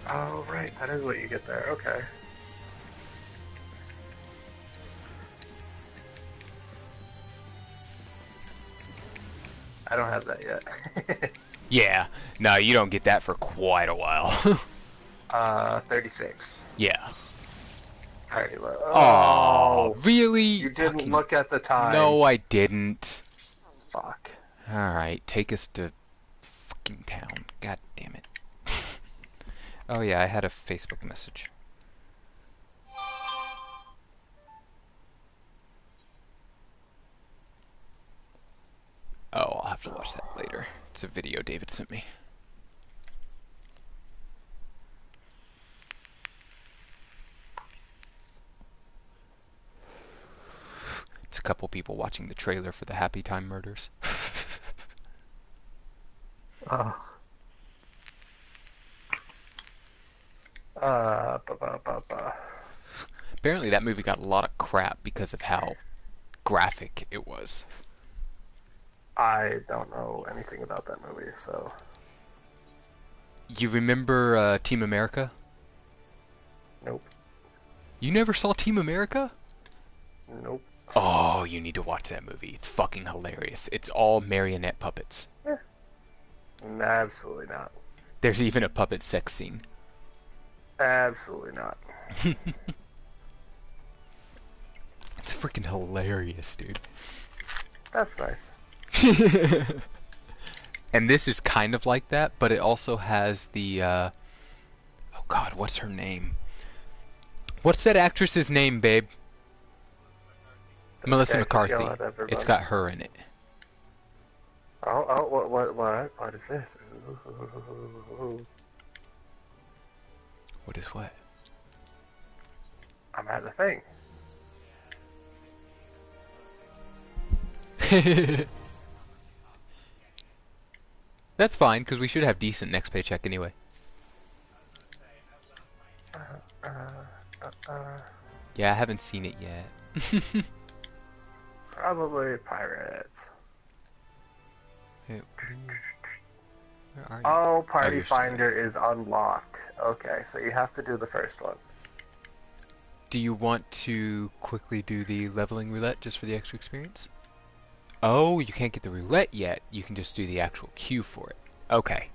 Oh right, that is what you get there, okay. I don't have that yet. Yeah. No, you don't get that for quite a while. 36. Yeah. Alright, Oh, really? You didn't Fucking- look at the time. No, I didn't. Fuck. Alright, take us to fucking town. God damn it. Oh yeah, I had a Facebook message. Oh, I'll have to watch that later. It's a video David sent me. It's a couple people watching the trailer for the Happy Time Murders. Oh. Ba. Apparently that movie got a lot of crap because of how graphic it was. I don't know anything about that movie, so. You remember Team America? Nope. You never saw Team America? Nope. Oh, you need to watch that movie. It's fucking hilarious. It's all marionette puppets. Absolutely not. There's even a puppet sex scene. Absolutely not. It's freaking hilarious, dude. That's nice. And this is kind of like that, but it also has the, oh god, what's her name? What's that actress's name, babe? Melissa Okay, just yell McCarthy. at everybody. It's got her in it. Oh, what is this? Ooh. What is what? I'm at the thing. That's fine, because we should have decent next paycheck anyway. Yeah, I haven't seen it yet. Probably pirates. Where are you? Oh, Party you're still there. Finder is unlocked. Okay, so you have to do the first one. Do you want to quickly do the leveling roulette just for the extra experience? Oh, you can't get the roulette yet. You can just do the actual queue for it. Okay.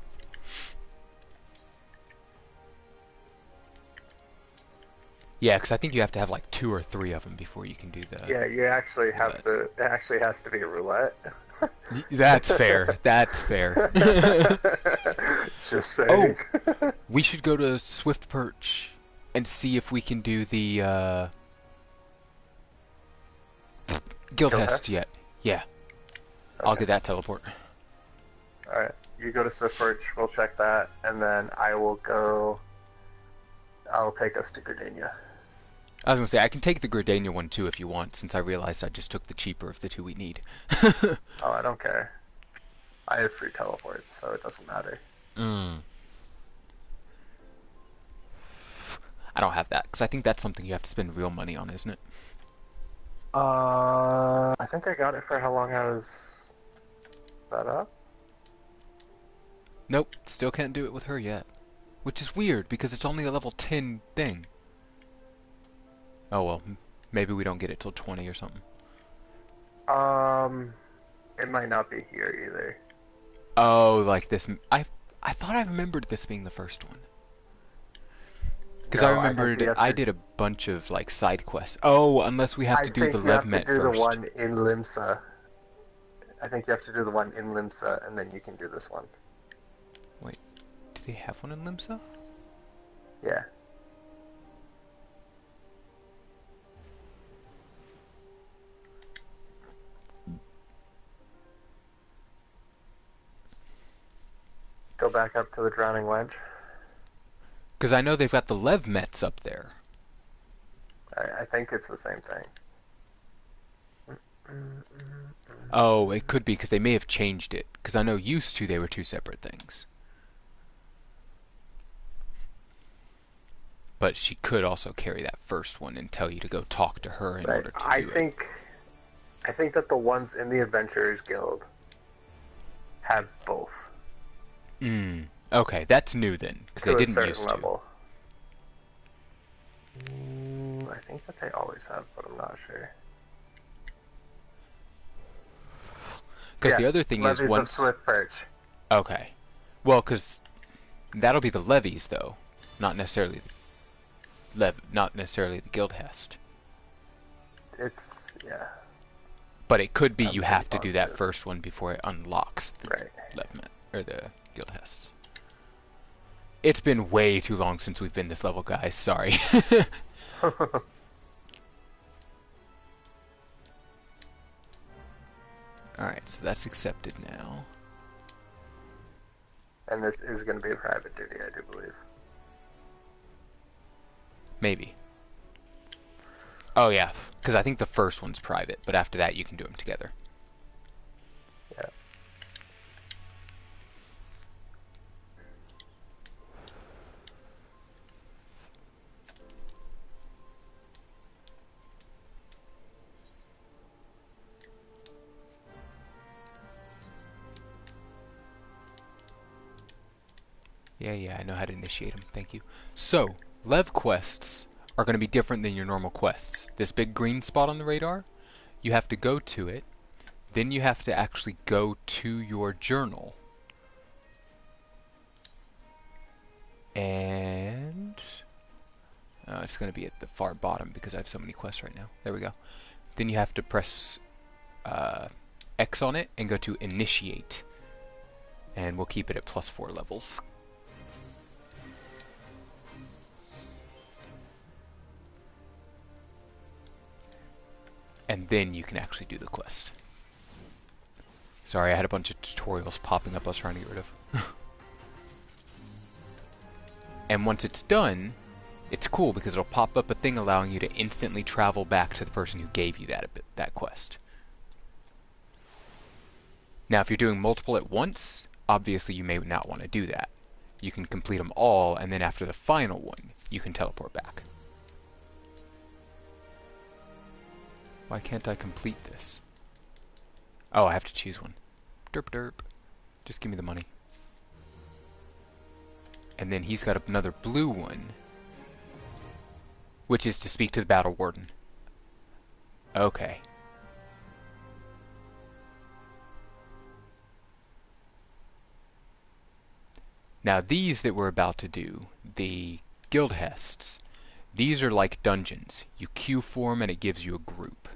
Yeah, because I think you have to have like 2 or 3 of them before you can do the Yeah, you actually have roulette. to. It actually has to be a roulette. That's fair. That's fair. Just saying. Oh, we should go to Swift Perch and see if we can do the guild hests Guildhest? yet. Yeah, I'll Okay. get that teleport. Alright. You go to Swiftperch, we'll check that, and then I will go. I'll take us to Gardenia. I was gonna say I can take the Gridania one too if you want, since I realized I just took the cheaper of the 2 we need. Oh, I don't care. I have free teleports, so it doesn't matter. Mm. I don't have that because I think that's something you have to spend real money on, isn't it? I think I got it for how long I was set up. Nope, still can't do it with her yet. Which is weird because it's only a level 10 thing. Oh well, maybe we don't get it till 20 or something. It might not be here either. Oh, like this. I thought I remembered this being the first one. Because I No, I think remembered you have I to. did a bunch of like side quests. Oh, unless we have I to do the think you have to Levmet do the first. one in Limsa. I think you have to do the one in Limsa, and then you can do this one. Wait, do they have one in Limsa? Yeah. Go back up to the Drowning Wedge. Because I know they've got the Levmets up there. I think it's the same thing. Oh, it could be because they may have changed it. Because I know used to they were 2 separate things. But she could also carry that first one and tell you to go talk to her in Right. order to do it. I think that the ones in the Adventurers Guild have both Okay, that's new then, because they to a didn't certain used to. level. I think that they always have, but I'm not sure. Because Yeah, the other thing is Levies of once... Swift Perch. Okay. Well, because that'll be the levies, though. Not necessarily not necessarily the guild hest. It's, yeah, But it could be I'm you pretty have to do that positive. first one before it unlocks the Right. Levmet, or the guild hests. It's been way too long since we've been this level, guys. Sorry. Alright, so that's accepted now. And this is going to be a private duty, I do believe. Maybe. Oh yeah, because I think the first one's private, but after that you can do them together. Yeah. Yeah, I know how to initiate them. Thank you. So, Lev quests are going to be different than your normal quests. This big green spot on the radar, you have to go to it, then you have to actually go to your journal. And... it's going to be at the far bottom because I have so many quests right now. There we go. Then you have to press X on it and go to Initiate. And we'll keep it at +4 levels. And then you can actually do the quest. Sorry, I had a bunch of tutorials popping up I was trying to get rid of. And once it's done, it's cool because it'll pop up a thing allowing you to instantly travel back to the person who gave you that quest. Now, if you're doing multiple at once, obviously you may not want to do that. You can complete them all, and then after the final one, you can teleport back. Why can't I complete this? Oh, I have to choose one. Derp derp. Just give me the money. And then he's got another blue one, which is to speak to the Battle Warden. Okay. Now these that we're about to do, the guild hests, These are like dungeons. You queue for them and it gives you a group.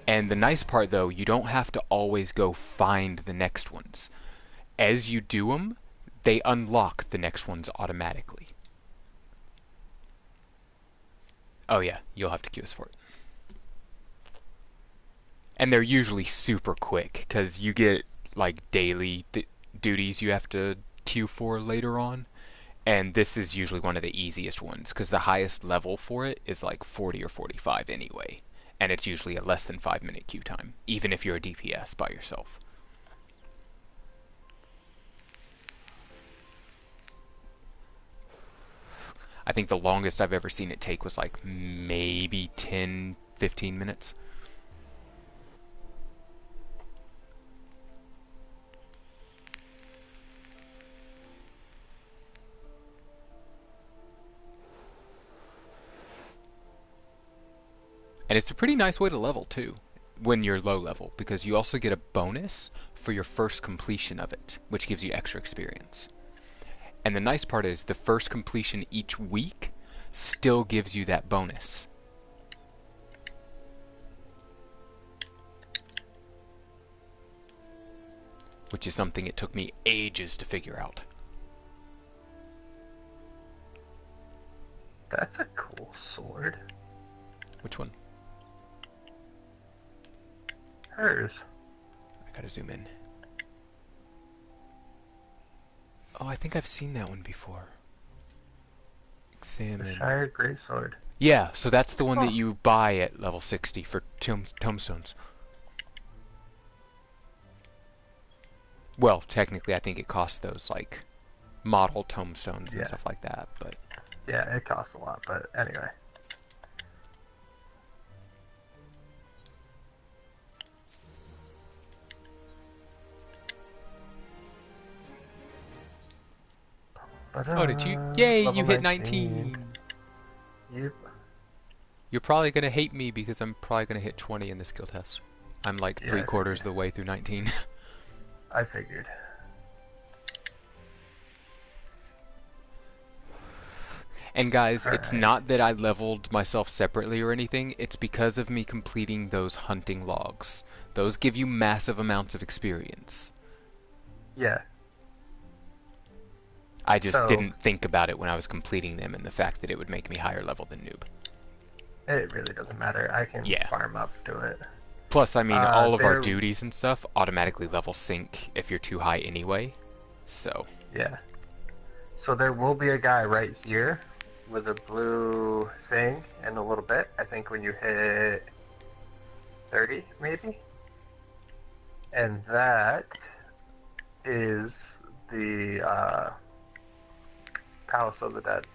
And the nice part though, you don't have to always go find the next ones. As you do them, they unlock the next ones automatically. Oh yeah, you'll have to queue us for it. And they're usually super quick, because you get like daily duties you have to queue for later on. And this is usually one of the easiest ones, because the highest level for it is like 40 or 45 anyway. And it's usually a less than 5-minute queue time, even if you're a DPS by yourself. I think the longest I've ever seen it take was like maybe 10, 15 minutes. And it's a pretty nice way to level too, when you're low level, because you also get a bonus for your first completion of it, which gives you extra experience. And the nice part is the first completion each week still gives you that bonus. Which is something it took me ages to figure out. That's a cool sword. Which one? Hers. I gotta zoom in. Oh, I think I've seen that one before. Examine. The Shire Greysword. Yeah, so that's the one that you buy at level 60 for tombstones. Well, technically I think it costs those, like, model tombstones and stuff like that, but... Yeah, it costs a lot, but anyway. Oh, did you? Yay, Level you hit 19! Yep. You're probably gonna hate me because I'm probably gonna hit 20 in the skill test. I'm like Yeah, 3/4 of the way through 19. I figured. And guys, it's Alright. not that I leveled myself separately or anything, it's because of me completing those hunting logs. Those give you massive amounts of experience. Yeah. I just didn't think about it when I was completing them, and the fact that it would make me higher level than Noob. It really doesn't matter. I can farm up to it. Plus, I mean, all of our duties and stuff automatically level sync if you're too high anyway, so... Yeah. So there will be a guy right here with a blue thing in a little bit. I think when you hit 30, maybe? And that is the Palace of the Dead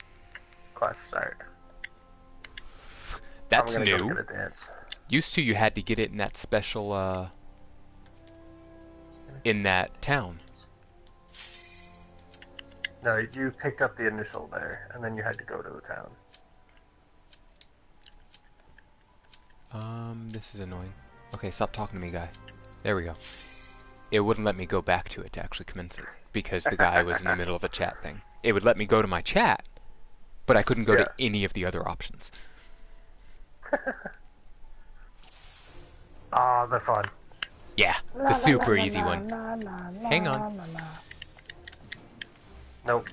quest start. That's I'm gonna new. Go get a dance. Used to, you had to get it in that special, in that town. No, you picked up the initial there, and then you had to go to the town. This is annoying. Okay, stop talking to me, guy. There we go. It wouldn't let me go back to it to actually commence it, because the guy was in the middle of a chat thing. It would let me go to my chat, but I couldn't go to any of the other options. Ah, the fun. Yeah, the super easy one. Hang on. Nope.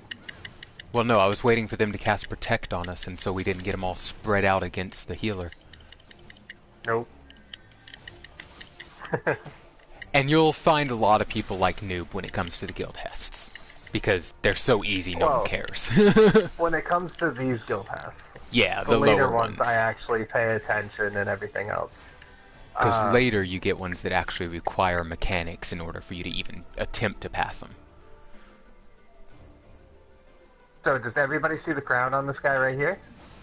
Well, no, I was waiting for them to cast Protect on us, and so we didn't get them all spread out against the healer. Nope. And you'll find a lot of people like Noob when it comes to the guild hests, because they're so easy, no one cares. When it comes to these guild hests, yeah, the the later lower ones. I actually pay attention and everything else. Because later you get ones that actually require mechanics in order for you to even attempt to pass them. So does everybody see the crown on this guy right here?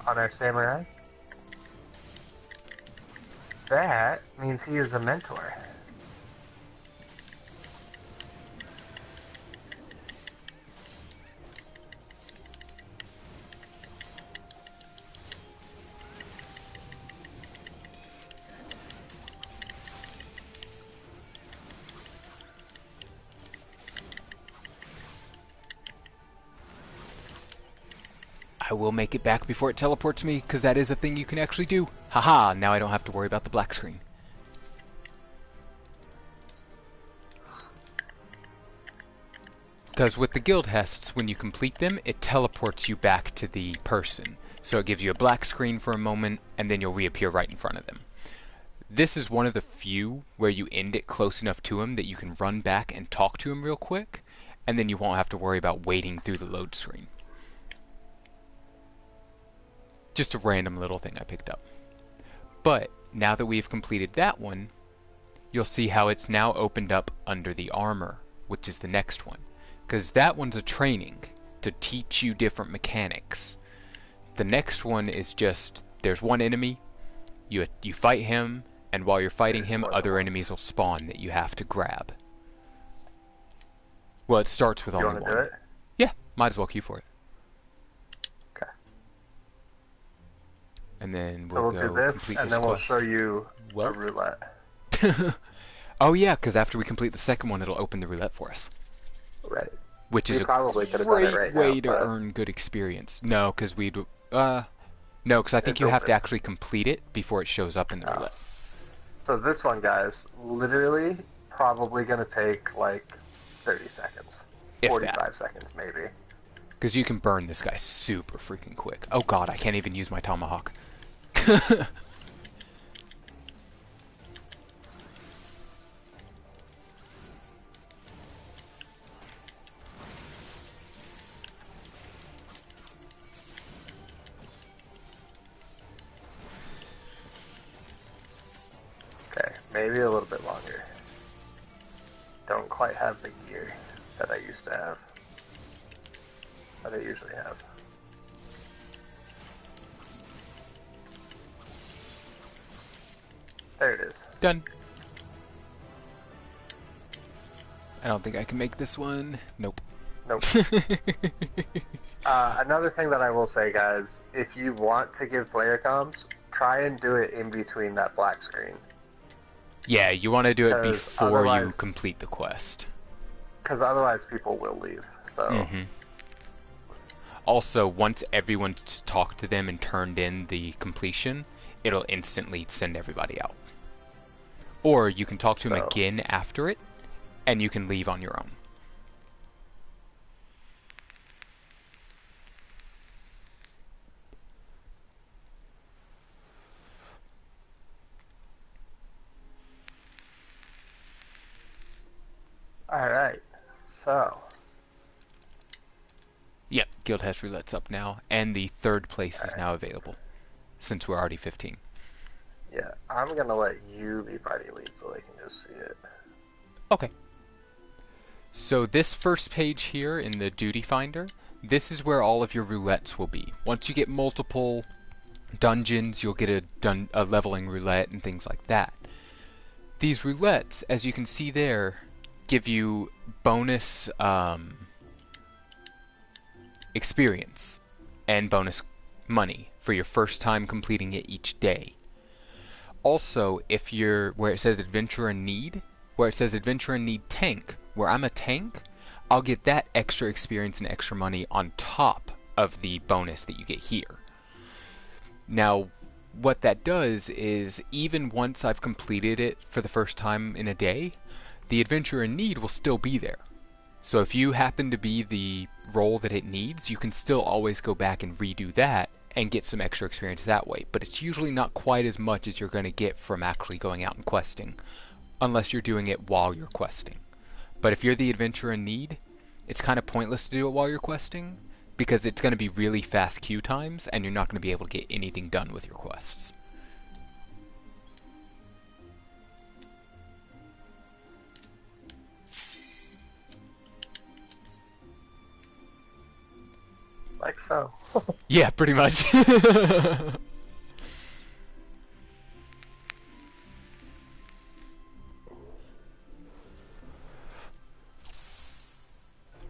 On our samurai? That means he is a mentor. will make it back before it teleports me, because that is a thing you can actually do. Haha, now I don't have to worry about the black screen. Because with the guild hests, when you complete them, it teleports you back to the person. So it gives you a black screen for a moment, and then you'll reappear right in front of them. This is one of the few where you end it close enough to him that you can run back and talk to him real quick, and then you won't have to worry about waiting through the load screen. Just a random little thing I picked up. But now that we've completed that one, you'll see how it's now opened up under the armor, which is the next one. Because that one's a training to teach you different mechanics. The next one is just, there's one enemy, you fight him, and while you're fighting him, other enemies will spawn that you have to grab. Well, it starts with only one. Do it? Yeah, might as well queue for it. Okay. And then we'll go do this, complete and this then quest. We'll show you a roulette. Oh yeah, because after we complete the second one, it'll open the roulette for us. Right. Which is a great way to earn good experience. No, because no, because I think you have to actually complete it before it shows up in the roulette. So this one, guys, literally probably going to take like 30 seconds. 45 seconds, maybe. Because you can burn this guy super freaking quick. Oh god, I can't even use my tomahawk. Maybe a little bit longer. Don't quite have the gear that I used to have. That I usually have. There it is. Done. I don't think I can make this one. Nope. Nope. Another thing that I will say, guys, if you want to give player comms, try and do it in between that black screen. Yeah, you want to do it before you complete the quest. Because otherwise people will leave, so... Also, once everyone's talked to them and turned in the completion, it'll instantly send everybody out. Or you can talk to them again after it, and you can leave on your own. Alright, so... Yep, Guild has roulette's up now, and the third place is now available, since we're already 15. Yeah, I'm gonna let you be party lead so they can just see it. Okay. So this first page here in the duty finder, this is where all of your roulettes will be. Once you get multiple dungeons, you'll get a leveling roulette and things like that. These roulettes, as you can see there, give you bonus experience and bonus money for your first time completing it each day. Also, if you're where it says Adventure in Need, where it says Adventure in Need Tank, where I'm a tank, I'll get that extra experience and extra money on top of the bonus that you get here. Now, what that does is, even once I've completed it for the first time in a day, the Adventure in Need will still be there. So if you happen to be the role that it needs, you can still always go back and redo that and get some extra experience that way. But it's usually not quite as much as you're going to get from actually going out and questing, unless you're doing it while you're questing. But if you're the Adventure in Need, it's kind of pointless to do it while you're questing, because it's going to be really fast queue times, and you're not going to be able to get anything done with your quests. Like so. Yeah, pretty much.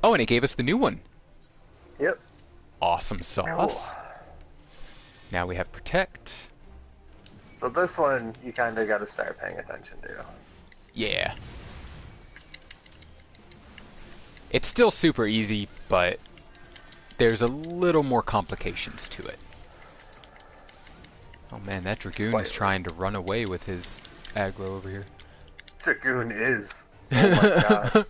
Oh, and it gave us the new one. Yep. Awesome sauce. Oh. Now we have Protect. So this one, you kind of got to start paying attention to. Yeah. It's still super easy, but there's a little more complications to it. Oh man, that Dragoon is Slightly. trying to run away with his aggro over here. Dragoon is. Oh my god.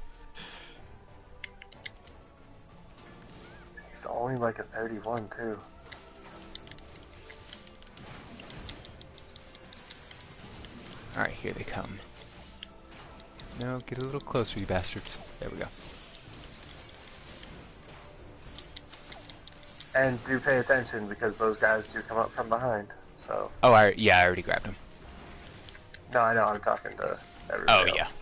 He's only like a 31 too. Alright, here they come. No, get a little closer, you bastards. There we go. And do pay attention because those guys do come up from behind. So. Oh, yeah, I already grabbed him. No, I know. I'm talking to everybody. Oh, yeah. else.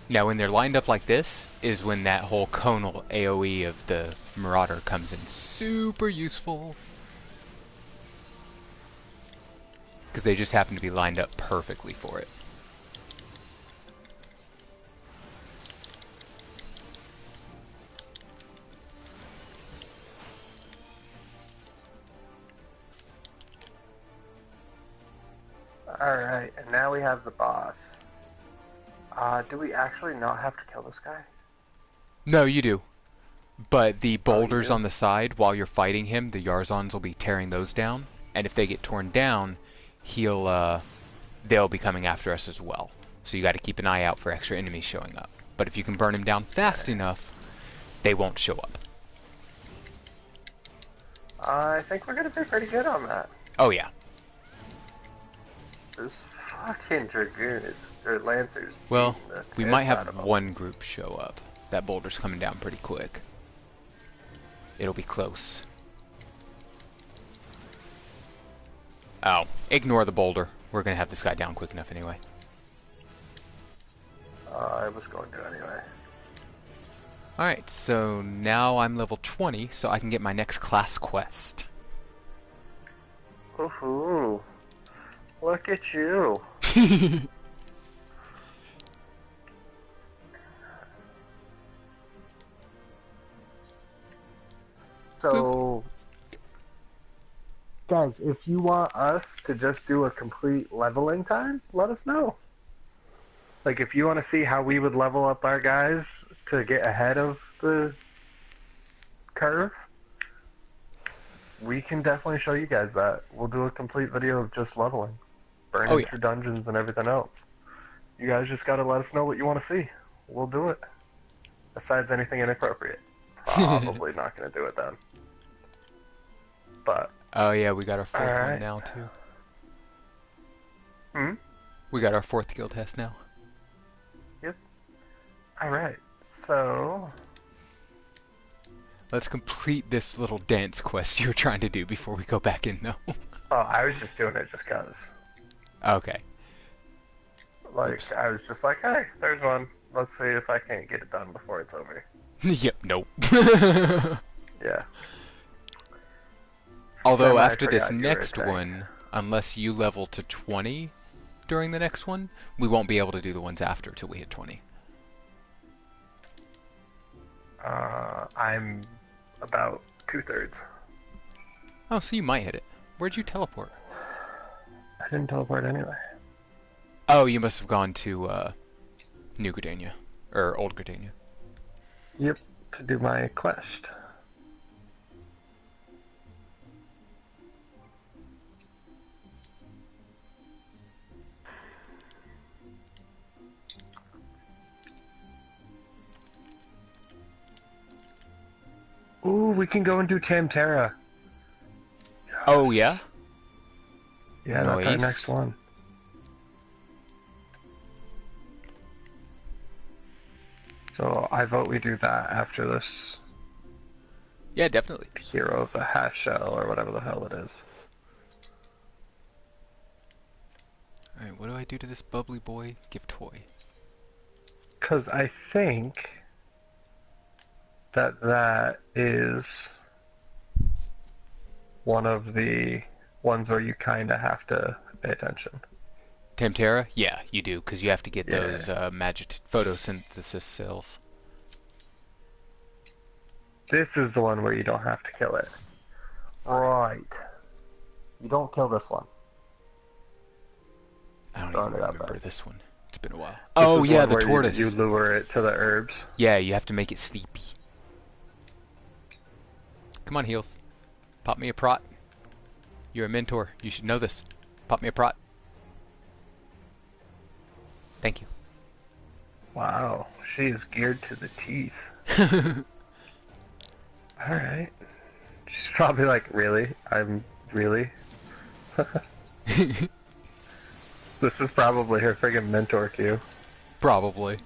Now, when they're lined up like this, is when that whole conal AoE of the Marauder comes in super useful. Because they just happen to be lined up perfectly for it. Alright, and now we have the boss. Do we actually not have to kill this guy? No, you do. But the boulders do? on the side, while you're fighting him, the Yarzons will be tearing those down. And if they get torn down, they'll be coming after us as well. So you got to keep an eye out for extra enemies showing up. But if you can burn him down fast enough, they won't show up. I think we're gonna do pretty good on that. Oh yeah. This fucking Dragoon or Lancers. Well, beating the we piss might out have of 'em. one group show up. That boulder's coming down pretty quick. It'll be close. Oh, ignore the boulder. We're gonna have this guy down quick enough anyway. I was going to anyway. Alright, so now I'm level 20, so I can get my next class quest. Ooh, look at you. So, guys, if you want us to just do a complete leveling time, let us know. Like, if you want to see how we would level up our guys to get ahead of the curve, we can definitely show you guys that. We'll do a complete video of just leveling, burning through dungeons and everything else. You guys just gotta let us know what you want to see. We'll do it. Besides anything inappropriate. Probably not gonna do it then. But Oh yeah, we got our fourth one Alright. now too. Hmm? We got our fourth guild test now. Alright, so Let's complete this little dance quest you were trying to do before we go back in though. oh, I was just doing it just cause. Okay. Like, Oops. I was just like, hey, there's one. Let's see if I can't get it done before it's over. Yep, nope. Yeah. Although Sam, I after this forgot you were next saying. one, unless you level to 20 during the next one, we won't be able to do the ones after till we hit 20. I'm about 2/3. Oh, so you might hit it. Where'd you teleport? I didn't teleport anyway. Oh, you must have gone to New Gridania. Or Old Gridania. Yep, to do my quest. Ooh, we can go and do Tamtara. Oh, yeah? Yeah, that's our Nice. next one. So I vote we do that after this Yeah, definitely. Hero of the Hash Shell or whatever the hell it is. Alright, what do I do to this bubbly boy? Give toy. Because I think that is one of the ones where you kind of have to pay attention. Tamtera? Yeah, you do, because you have to get Yeah. those magic photosynthesis cells. This is the one where you don't have to kill it. Right. You don't kill this one. I don't Throwing even it out remember there. this one. It's been a while. This Oh is yeah, one the where tortoise. You lure it to the herbs. Yeah, you have to make it sleepy. Come on, Heels. Pop me a prot. You're a mentor. You should know this. Pop me a prot. Thank you. Wow, she is geared to the teeth. Alright. She's probably like, really? Really? This is probably her friggin' mentor queue. Probably.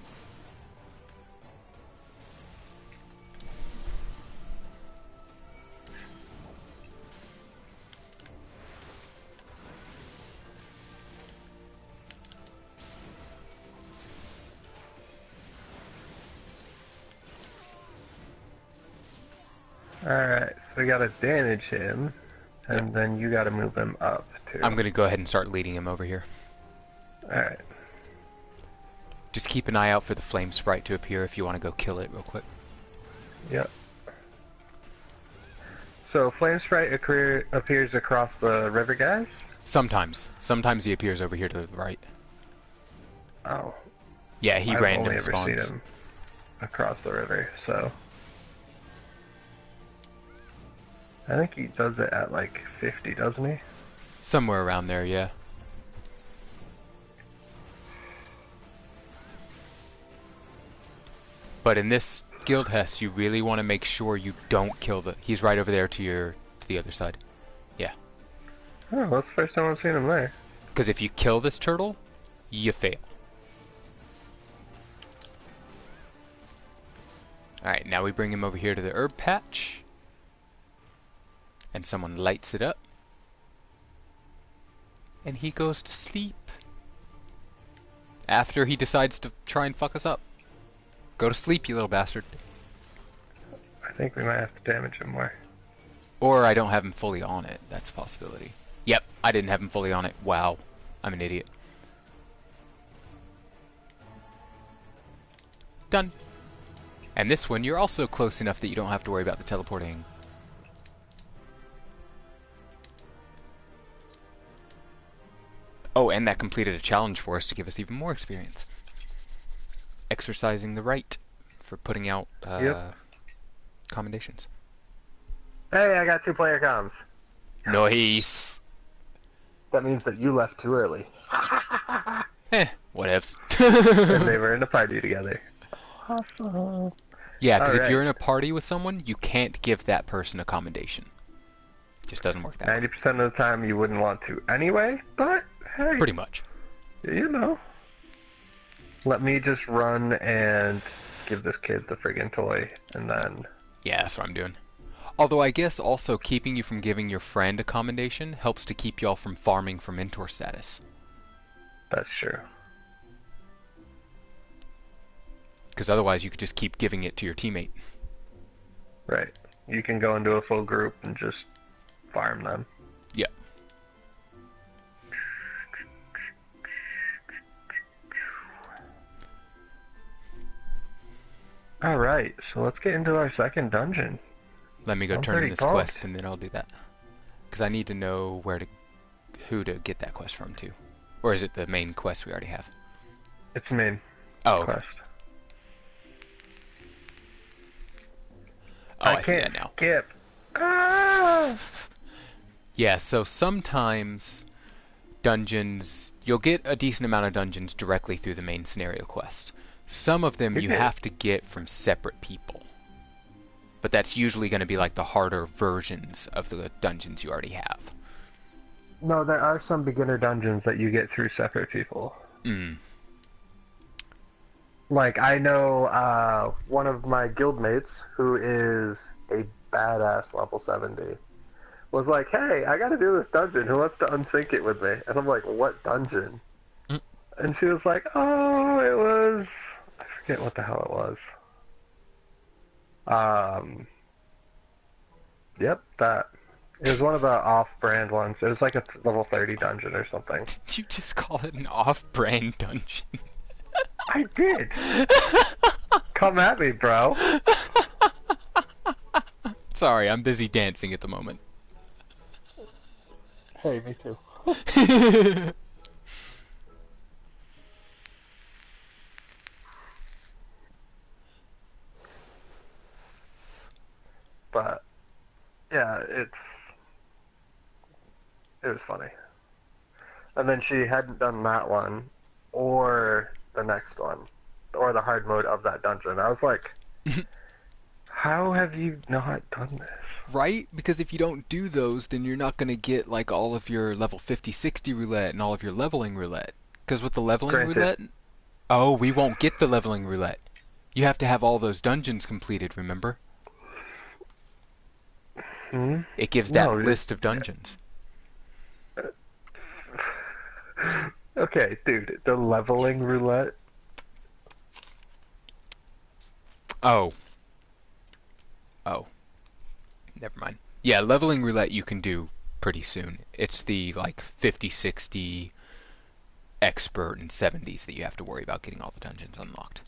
Alright, so we gotta damage him, and then you gotta move him up, too. I'm gonna go ahead and start leading him over here. Alright. Just keep an eye out for the flame sprite to appear if you want to go kill it real quick. Yep. So, Flame Sprite appears across the river, guys? Sometimes. Sometimes he appears over here to the right. Oh. Yeah, he I've random only ever spawns. seen him across the river, so... I think he does it at like 50, doesn't he? Somewhere around there, yeah. But in this guild Hess, you really want to make sure you don't kill the... He's right over there to the other side. Yeah. Oh, that's the first time I've seen him there. Because if you kill this turtle, you fail. Alright, now we bring him over here to the herb patch. And someone lights it up. And he goes to sleep. After he decides to try and fuck us up. Go to sleep, you little bastard. I think we might have to damage him more. Or I don't have him fully on it. That's a possibility. Yep, I didn't have him fully on it. Wow. I'm an idiot. Done. And this one, you're also close enough that you don't have to worry about the teleporting. Oh, and that completed a challenge for us to give us even more experience. Exercising the right for putting out commendations. Hey, I got 2-player comms. Nice. That means that you left too early. Whatevs. And they were in a party together. Awesome. Yeah, because if Alright. you're in a party with someone, you can't give that person a commendation. Just doesn't work that way. 90% of the time you wouldn't want to anyway, but hey, Pretty much. you know. Let me just run and give this kid the friggin' toy, and then... Yeah, that's what I'm doing. Although I guess also keeping you from giving your friend a commendation helps to keep y'all from farming for mentor status. That's true. Because otherwise you could just keep giving it to your teammate. Right. You can go into a full group and just farm them. Yeah. Alright, so let's get into our second dungeon. Let me go I'm turn in pretty this pumped. quest and then I'll do that. Because I need to know who to get that quest from too. Or is it the main quest we already have? It's main Oh, okay. quest. Oh, I see that now. Skip. Ah! Yeah, so sometimes dungeons, you'll get a decent amount of dungeons directly through the main scenario quest. Some of them you Okay. have to get from separate people. But that's usually going to be like the harder versions of the dungeons you already have. No, there are some beginner dungeons that you get through separate people. Mm. Like, I know one of my guildmates, who is a badass level 70, was like, hey, I gotta do this dungeon, who wants to unsync it with me? And I'm like, what dungeon? Mm. And she was like, oh, it was... I forget what the hell it was. Yep, that. It was one of the off-brand ones. It was like a level 30 dungeon or something. You just call it an off-brand dungeon. I did! Come at me, bro. Sorry, I'm busy dancing at the moment. Hey, me too. But, yeah, it was funny. And then she hadn't done that one, or the next one, or the hard mode of that dungeon. I was like, how have you not done this? Right? Because if you don't do those, then you're not going to get like all of your level 50, 60 roulette and all of your leveling roulette. Because with the leveling Granted. roulette, oh, we won't get the leveling roulette. You have to have all those dungeons completed, remember? Hmm? It gives No, that list of dungeons. Okay, dude, the leveling roulette. Oh. Oh. Never mind. Yeah, leveling roulette you can do pretty soon. It's the like 50, 60 expert and 70s that you have to worry about getting all the dungeons unlocked.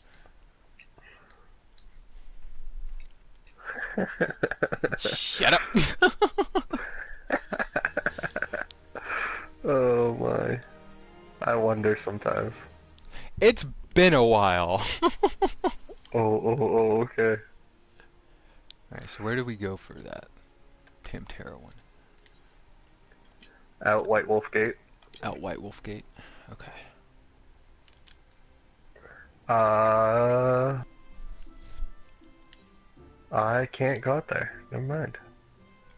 Shut up. Oh my. I wonder sometimes. It's been a while. Oh, okay. Alright, so where do we go for that Tamtara one? Out White Wolf Gate. Out White Wolf Gate? Okay. I can't go out there. Never mind.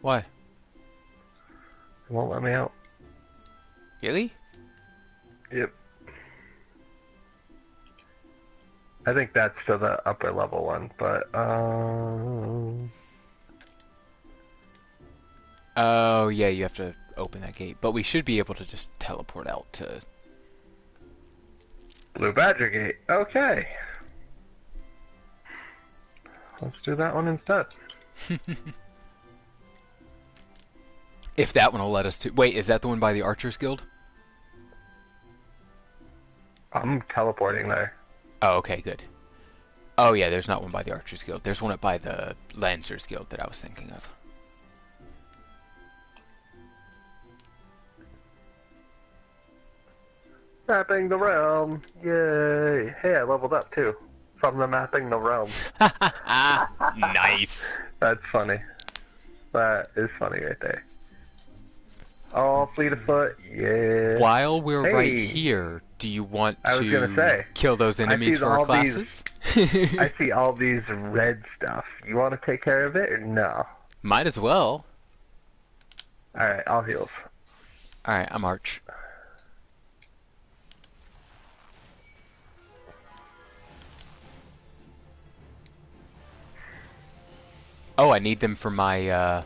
Why? It won't let me out. Really? Yep. I think that's to the upper level one, but Oh, yeah, you have to open that gate. But we should be able to just teleport out to... Blue Badger Gate. Okay. Let's do that one instead. If that one will let us to... Wait, is that the one by the Archers Guild? I'm teleporting there. Oh, okay, good. Oh, yeah, there's not one by the Archers Guild. There's one up by the Lancers Guild that I was thinking of. Mapping the realm. Yay. Hey, I leveled up too. From the mapping the realm. Nice. That's funny. That is funny right there. Oh, fleet of foot. Yeah. While we're right Hey. here, do you want I was gonna to say, kill those enemies see for our all classes? I see all these red stuff. You want to take care of it or no? Might as well. Alright, I'll heal. Alright, I'm Arch. Oh, I need them for my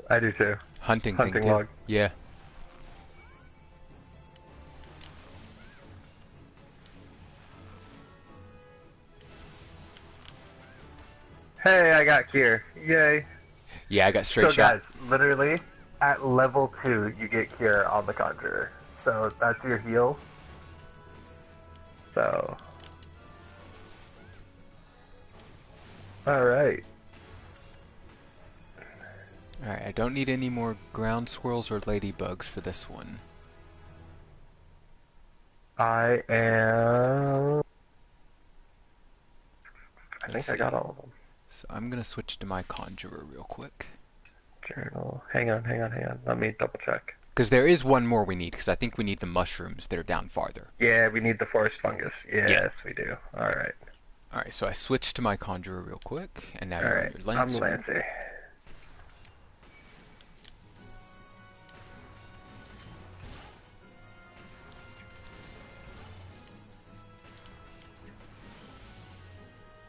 I do too. hunting Hunting thing too. log. Yeah. Hey, I got cure. Yay. Yeah, I got straight So shot. guys, literally, at level 2, you get cure on the Conjurer. So that's your heal. So. Alright. Alright, I don't need any more ground squirrels or ladybugs for this one. I am... I think I got all of them. So I'm gonna switch to my conjurer real quick. Journal. Hang on. Let me double check. Because there is one more we need, because I think we need the mushrooms that are down farther. Yeah, we need the forest fungus. Yes, Yeah. we do. Alright. Alright, so I switched to my conjurer real quick, and now you're Alright, on your I'm lancer. Lancer.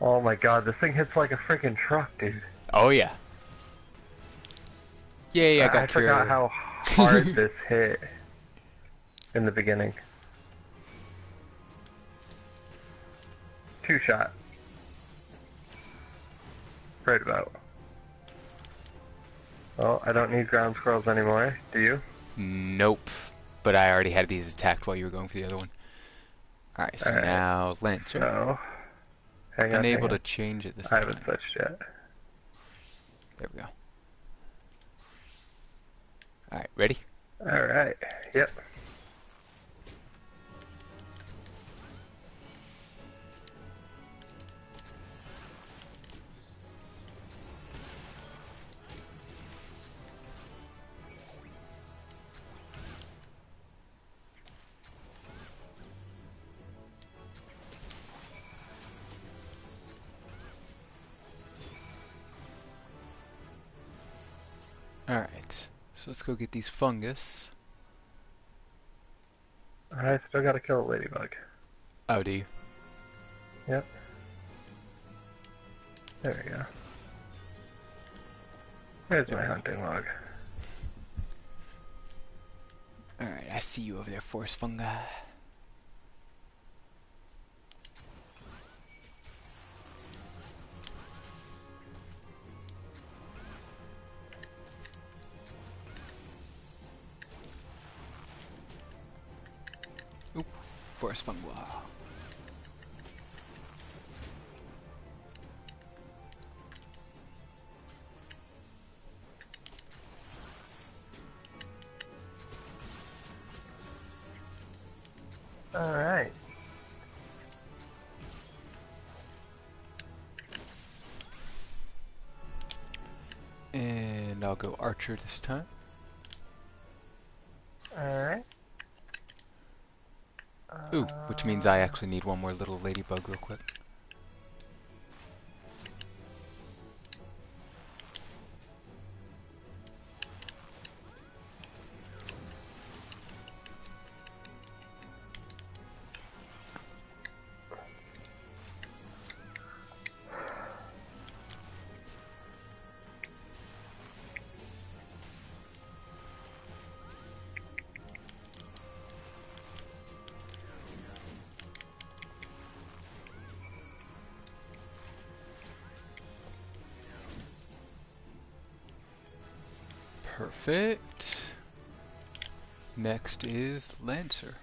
Oh my god, this thing hits like a freaking truck, dude. Oh yeah. Yay, I got I forgot how hard this hit in the beginning. 2-shot. Right about. Well, I don't need ground squirrels anymore. Do you? Nope. But I already had these attacked while you were going for the other one. Alright, so Alright. now Lancer. So, hang Unable on. to change it this I time. haven't switched yet. There we go. Alright, ready? Alright. Yep. Alright, so let's go get these fungus. I still gotta kill a ladybug. Oh, do you? Yep. There we go. There's my hunting log. Alright, I see you over there, forest fungi. Oop, forest fungi. Alright. And I'll go archer this time. Alright. Ooh, which means I actually need one more little ladybug real quick. Perfect. Next is Lancer.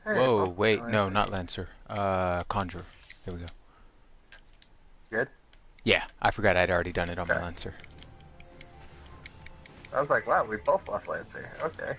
Hey, Whoa, well, wait, no, Lancer. not Lancer. Conjurer. There we go. Good? Yeah, I forgot I'd already done it on my Okay. Lancer. I was like, wow, we both left Lancer. Okay.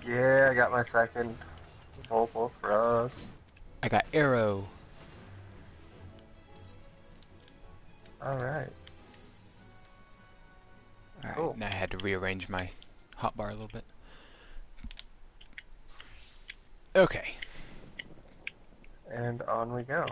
Yeah, I got my second vocal throws. I got arrow. Alright. Alright, Cool. now I had to rearrange my hotbar a little bit. Okay. And on we go.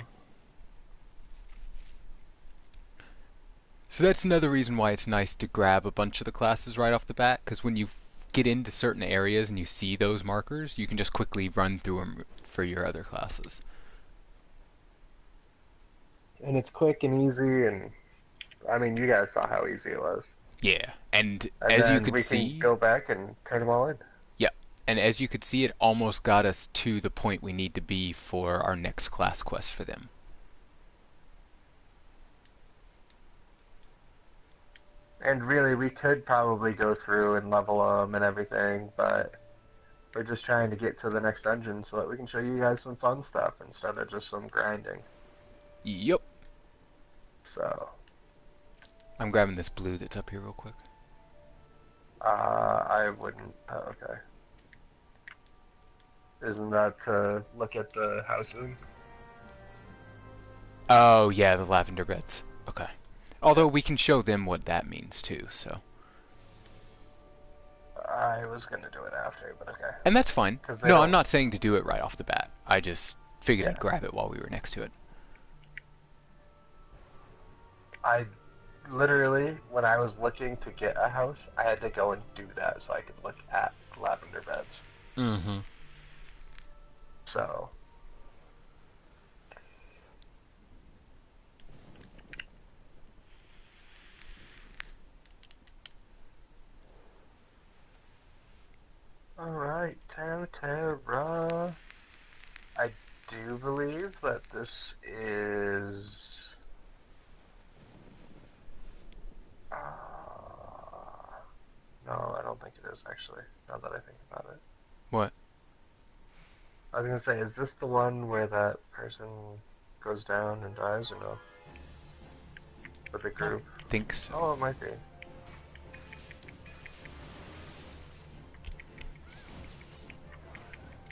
So that's another reason why it's nice to grab a bunch of the classes right off the bat, because when you get into certain areas and you see those markers, you can just quickly run through them for your other classes. And it's quick and easy, and I mean, you guys saw how easy it was. Yeah, and And as you then could we see, can go back and turn them all in. yeah, and as you could see, it almost got us to the point we need to be for our next class quest for them. And really, we could probably go through and level them and everything, but we're just trying to get to the next dungeon so that we can show you guys some fun stuff instead of just some grinding. Yup. So, I'm grabbing this blue that's up here real quick. I wouldn't. Oh, okay. Isn't that to look at the houses? Oh, yeah, the lavender beds. Okay. Although we can show them what that means too, so. I was gonna do it after, but okay. And that's fine. 'Cause they No, don't- I'm not saying to do it right off the bat. I just figured Yeah. I'd grab it while we were next to it. I literally, when I was looking to get a house, I had to go and do that so I could look at lavender beds. Mm-hmm. So, this is... no, I don't think it is, actually, now that I think about it. What? I was gonna say, is this the one where that person goes down and dies, or no? With the group? I think so. Oh, it might be.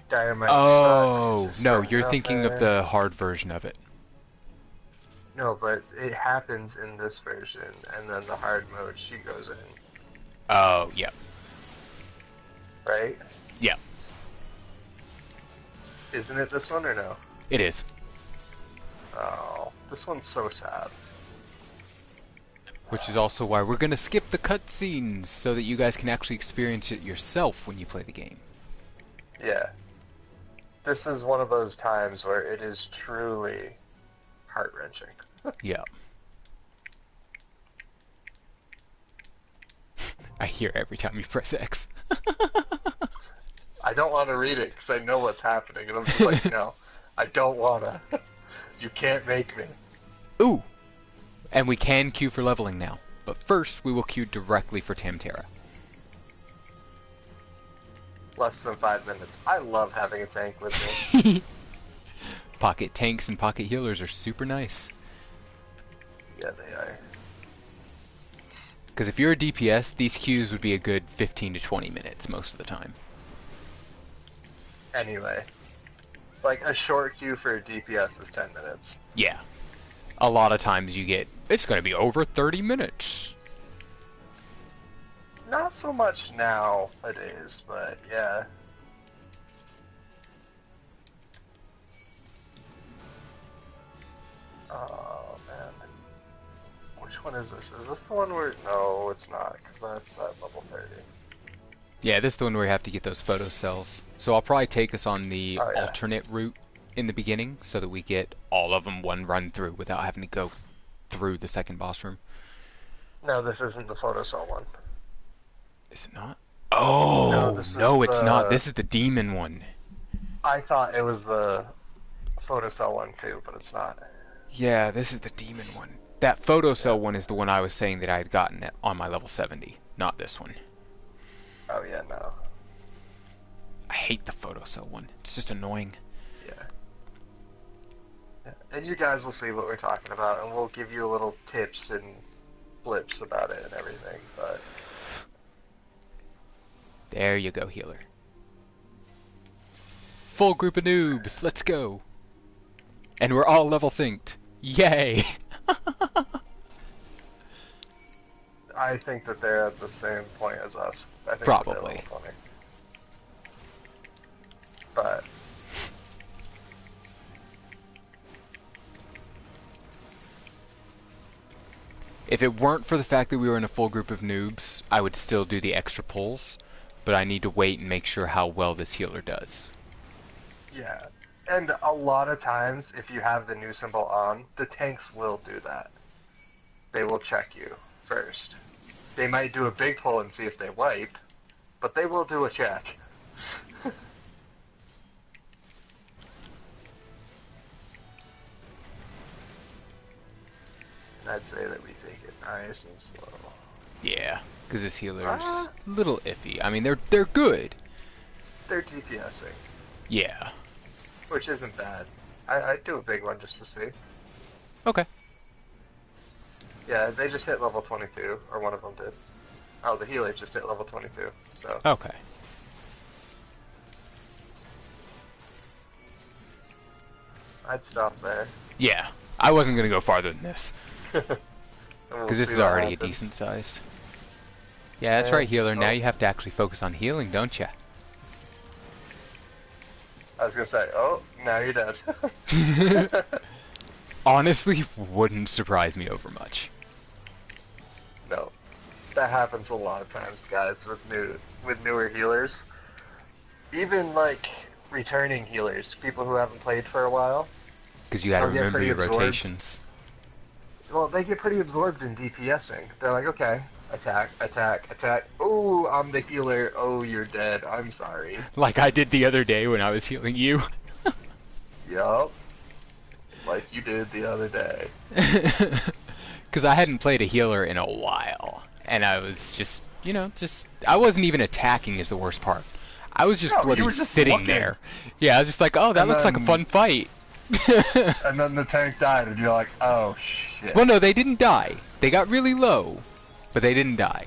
Dynamite Oh, sucks, no, there's you're thinking of nothing. the hard version of it. No, but it happens in this version, and then the hard mode, she goes in, Oh, yeah. right? Yeah, Isn't it this one or no? it is. Oh, this one's so sad. Which is also why we're gonna skip the cutscenes so that you guys can actually experience it yourself when you play the game. Yeah. This is one of those times where it is truly heart-wrenching. Yeah. I hear every time you press X. I don't want to read it because I know what's happening, and I'm just like, no, I don't wanna. You can't make me. Ooh! And we can queue for leveling now. But first, we will queue directly for Tamtara. Less than 5 minutes. I love having a tank with me. Pocket tanks and pocket healers are super nice. Yeah, they are. Because if you're a DPS, these queues would be a good 15 to 20 minutes most of the time. Anyway. Like, a short queue for a DPS is 10 minutes. Yeah. A lot of times you get, it's going to be over 30 minutes. Not so much now, it is, but yeah. Oh, man. Which one is this? Is this the one where... No, it's not, because that's at level 30. Yeah, this is the one where you have to get those photo cells. So I'll probably take us on the Oh, yeah. alternate route in the beginning so that we get all of them one run through without having to go through the second boss room. No, this isn't the photocell one. Is it not? Oh, this is no, it's not. the- This is the demon one. I thought it was the photocell one too, but it's not. Yeah, this is the demon one. That photo cell one is the one I was saying that I had gotten on my level 70, not this one. Oh yeah, no. I hate the photo cell one. It's just annoying. Yeah. And you guys will see what we're talking about, and we'll give you a little tips and blips about it and everything, but... There you go, healer. Full group of noobs, let's go. And we're all level synced. Yay! I think that they're at the same point as us. I think Probably. That they're level 20. But... If it weren't for the fact that we were in a full group of noobs, I would still do the extra pulls, but I need to wait and make sure how well this healer does. Yeah. And a lot of times, if you have the new symbol on, the tanks will do that. They will check you first. They might do a big pull and see if they wipe, but they will do a check. I'd say that we take it nice and slow. Yeah, because this healer's Ah. a little iffy. I mean, they're good. They're DPSing, Yeah. which isn't bad. I'd do a big one just to see. Okay. Yeah, they just hit level 22, or one of them did. Oh, the healer just hit level 22, so... Okay. I'd stop there. Yeah, I wasn't gonna go farther than this And we'll because this see is what already a happens. decent sized. Yeah, that's Yeah, right, healer. Now oh. you have to actually focus on healing, don't you? I was gonna say, oh, now you're dead. Honestly, wouldn't surprise me over much. No. That happens a lot of times, guys, with newer healers. Even, like, returning healers, people who haven't played for a while. Because you gotta I'll get remember pretty your absorbed. rotations. Well, they get pretty absorbed in DPSing. They're like, okay, attack, attack, attack. Oh, I'm the healer. Oh, you're dead. I'm sorry. Like I did the other day when I was healing you. Yup. like you did the other day. Because I hadn't played a healer in a while, and I was just, I wasn't even attacking is the worst part. I was just No, bloody you were just sitting looking. there. Yeah, I was just like, oh, that And looks like a then- fun fight. And then the tank died, and you're like, oh shit. Well, no, they didn't die. They got really low, but they didn't die.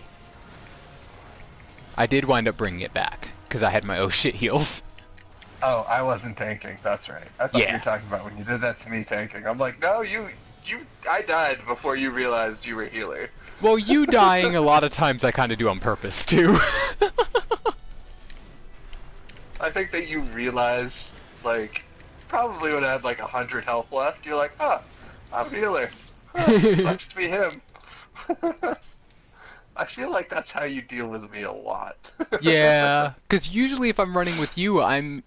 I did wind up bringing it back, because I had my oh shit heals. Oh, I wasn't tanking. That's right. I thought Yeah. you were talking about when you did that to me tanking. I'm like, no, I died before you realized you were a healer. Well, you dying a lot of times I kind of do on purpose, too. I think that you realized, like, probably when I had like 100 health left, you're like, huh, I'm a healer. Huh, must be him. I feel like that's how you deal with me a lot. Yeah, because usually if I'm running with you, I'm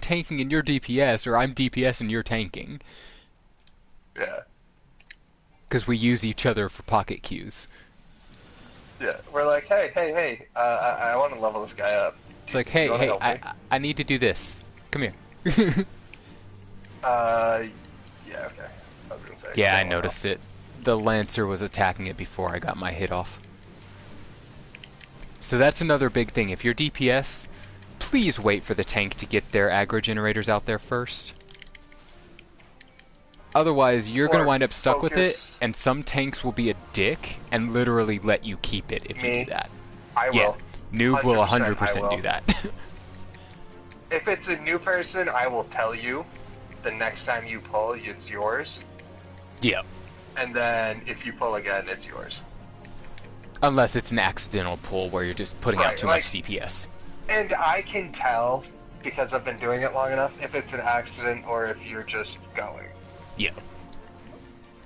tanking and you're DPS, or I'm DPS and you're tanking. Yeah. Because we use each other for pocket queues. Yeah. We're like, hey, I want to level this guy up. It's like, You wanna hey, help me? I need to do this. Come here. Yeah, okay. I was gonna say. Yeah, I don't noticed it. The Lancer was attacking it before I got my hit off. So that's another big thing. If you're DPS, please wait for the tank to get their aggro generators out there first. Otherwise, you're going Or to wind up stuck with it, focus. and some tanks will be a dick and literally let you keep it if you Me? do that. I will. Yeah, Noob will 100% 100% do that. If it's a new person, I will tell you the next time you pull, it's yours. Yeah. And then if you pull again, it's yours. Unless it's an accidental pull where you're just putting out Right, too like- much DPS. And I can tell, because I've been doing it long enough, if it's an accident or if you're just going. Yeah.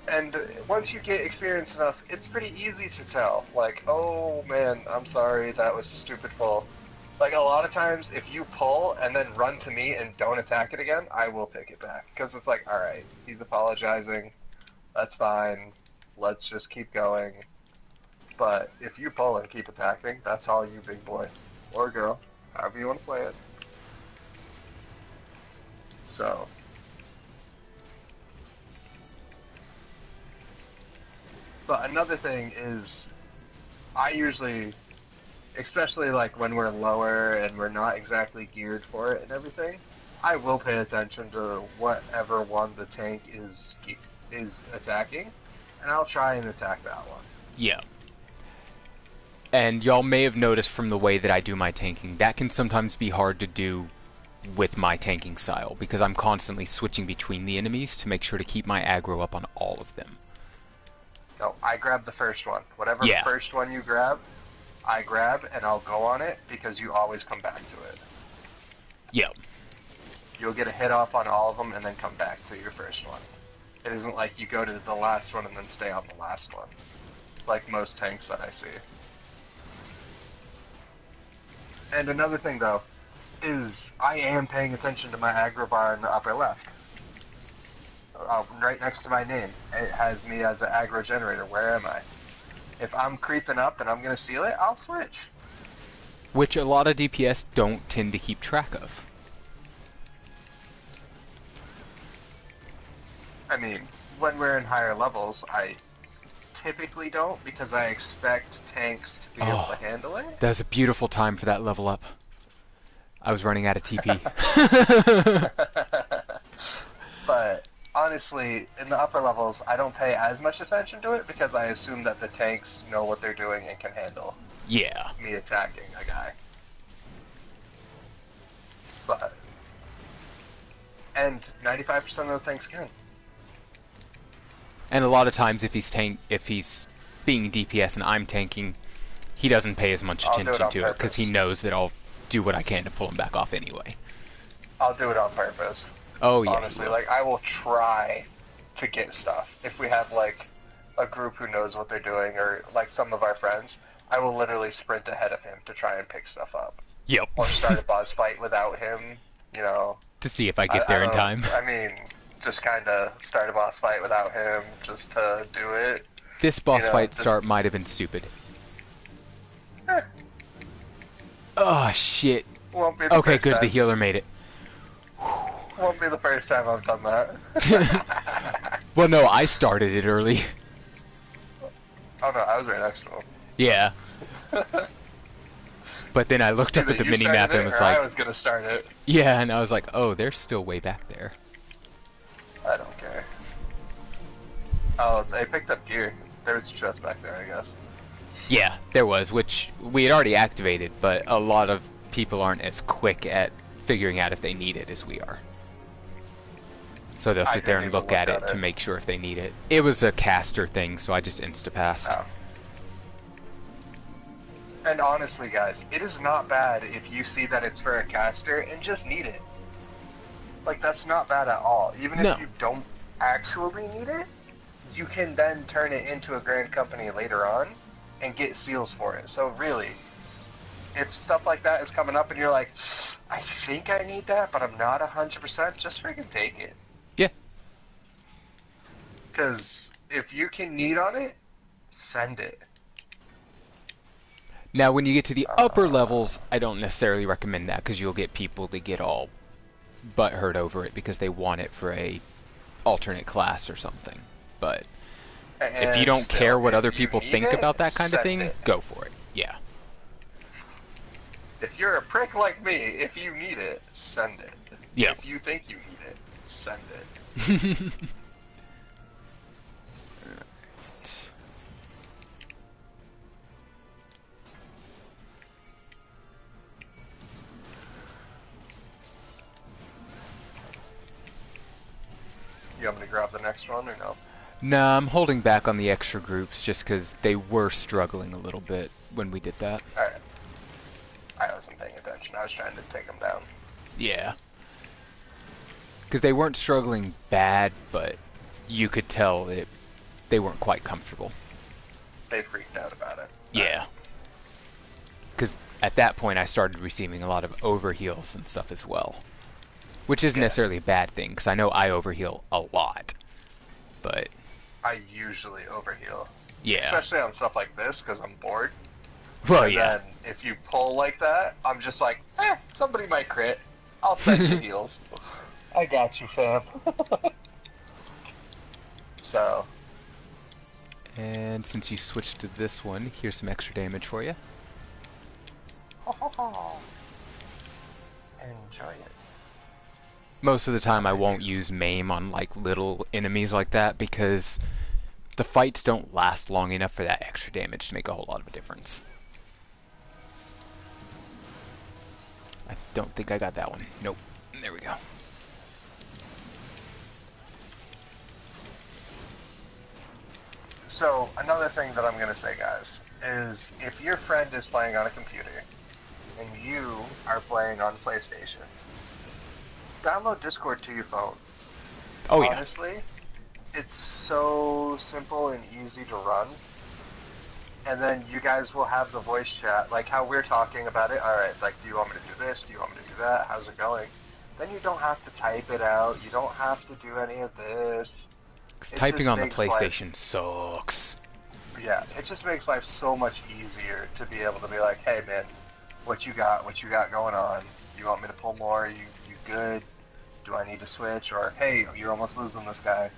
And once you get experience enough, it's pretty easy to tell. Like, oh man, I'm sorry, that was a stupid pull. Like, a lot of times, if you pull and then run to me and don't attack it again, I will take it back. Because it's like, alright, he's apologizing, that's fine, let's just keep going. But if you pull and keep attacking, that's all you, big boy. Or girl, however you want to play it. So. But another thing is, I usually, especially like when we're lower and we're not exactly geared for it and everything, I will pay attention to whatever one the tank is attacking, and I'll try and attack that one. Yeah. And y'all may have noticed from the way that I do my tanking, that can sometimes be hard to do with my tanking style, because I'm constantly switching between the enemies to make sure to keep my aggro up on all of them. No, I grab the first one. Whatever Yeah. first one you grab, I grab and I'll go on it because you always come back to it. Yeah. You'll get a hit off on all of them and then come back to your first one. It isn't like you go to the last one and then stay on the last one, like most tanks that I see. And another thing though, is I am paying attention to my aggro bar in the upper left. Right next to my name, it has me as an aggro generator. Where am I? If I'm creeping up and I'm gonna seal it, I'll switch. Which a lot of DPS don't tend to keep track of. I mean, when we're in higher levels, I typically don't because I expect tanks to be able to handle it. That was a beautiful time for that level up. I was running out of TP. But honestly, in the upper levels, I don't pay as much attention to it because I assume that the tanks know what they're doing and can handle Yeah. me attacking a guy. But, and 95% of the tanks can. And a lot of times if he's being DPS and I'm tanking, he doesn't pay as much I'll do it attention on to it because purpose. he knows that I'll do what I can to pull him back off anyway. I'll do it on purpose. Oh yeah. Honestly, like I will try to get stuff. If we have like a group who knows what they're doing, or like some of our friends, I will literally sprint ahead of him to try and pick stuff up, Yep. or start a boss fight without him. You know, To see if I get there in don't- time. I mean, just kind of start a boss fight without him, just to do it. This boss know, fight just- start might have been stupid. Eh, Oh shit. won't be the Okay, first good. time. The healer made it. Won't be the first time I've done that. Well, no, I started it early. Oh no, I was right next to him. Yeah. But then I looked up Either at the you mini started map it and was or like, I was gonna start it. yeah, and I was like, oh, they're still way back there. I don't care. Oh, they picked up gear. There was a chest back there, I guess. Yeah, there was, which we had already activated, but a lot of people aren't as quick at figuring out if they need it as we are. So they'll sit there and look at it to make sure if they need it. It was a caster thing, so I just insta-passed. Oh. And honestly, guys, it is not bad if you see that it's for a caster and just need it. Like, that's not bad at all. Even if you don't actually need it, you can then turn it into a Grand Company later on and get seals for it. So really, if stuff like that is coming up and you're like, I think I need that, but I'm not 100%, just freaking take it. Yeah. Because if you can need on it, send it. Now, when you get to the upper levels, I don't necessarily recommend that, because you'll get people that get all butthurt over it because they want it for a alternate class or something. But if you don't care what other people think about that kind of thing, go for it. Yeah. If you're a prick like me, if you need it, send it. Yeah. If you think you need it, send it. You want me to grab the next one or no? Nah, I'm holding back on the extra groups just because they were struggling a little bit when we did that. Alright. I wasn't paying attention. I was trying to take them down. Yeah. Because they weren't struggling bad, but you could tell they weren't quite comfortable. They freaked out about it. Yeah. Because at that point I started receiving a lot of overheals and stuff as well. Which isn't necessarily a bad thing, because I know I overheal a lot. But I usually overheal. Yeah. Especially on stuff like this, because I'm bored. Well, and yeah. then if you pull like that, I'm just like, somebody might crit. I'll send you heals. I got you, fam. So. And since you switched to this one, here's some extra damage for you. Enjoy it. Most of the time I won't use maim on like little enemies like that because the fights don't last long enough for that extra damage to make a whole lot of a difference. I don't think I got that one. Nope. There we go. So, another thing that I'm going to say, guys, is if your friend is playing on a computer and you are playing on PlayStation, download Discord to your phone. Oh, yeah. Honestly, it's so simple and easy to run. And then you guys will have the voice chat, like how we're talking about it. Alright, like, do you want me to do this? Do you want me to do that? How's it going? Then you don't have to type it out. You don't have to do any of this. Typing on the PlayStation sucks. Yeah, it just makes life so much easier to be able to be like, hey man, what you got going on? You want me to pull more? You good? Do I need to switch? Or hey, you're almost losing this guy.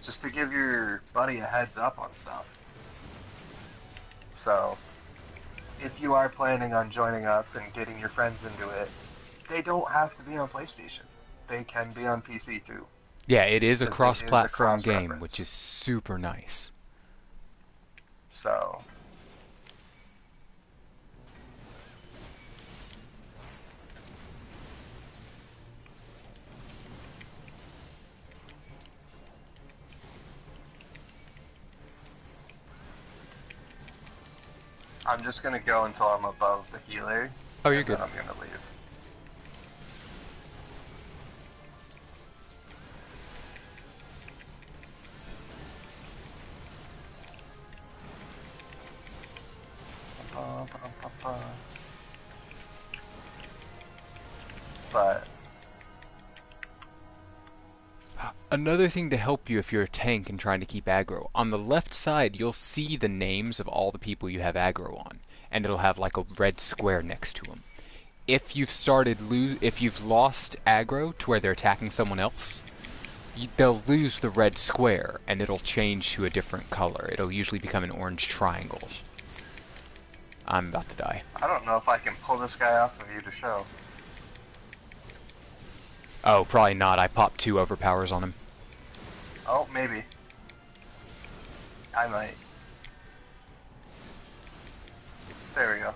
Just to give your buddy a heads up on stuff. So, if you are planning on joining up and getting your friends into it, they don't have to be on PlayStation. They can be on PC too. Yeah, it is a cross-platform game, which is super nice. So, I'm just gonna go until I'm above the healer. Oh, you're good. Then I'm gonna leave. But another thing to help you if you're a tank and trying to keep aggro, on the left side you'll see the names of all the people you have aggro on, and it'll have like a red square next to them. If you've lost aggro to where they're attacking someone else, they'll lose the red square, and it'll change to a different color. It'll usually become an orange triangle. I'm about to die. I don't know if I can pull this guy off of you to show. Oh, probably not. I popped 2 overpowers on him. Oh, maybe. I might. There we go.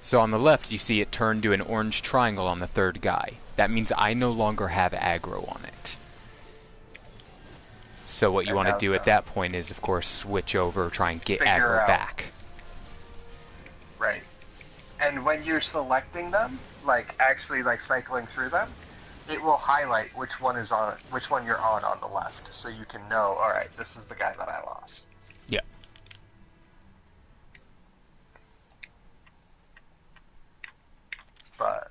So on the left, you see it turn to an orange triangle on the 3rd guy. That means I no longer have aggro on it. So what you want to do at that point is, of course, switch over, try and get aggro back. Right. And when you're selecting them, like actually like cycling through them, it will highlight which one is on, which one you're on the left, so you can know, all right, this is the guy that I lost. Yeah. But,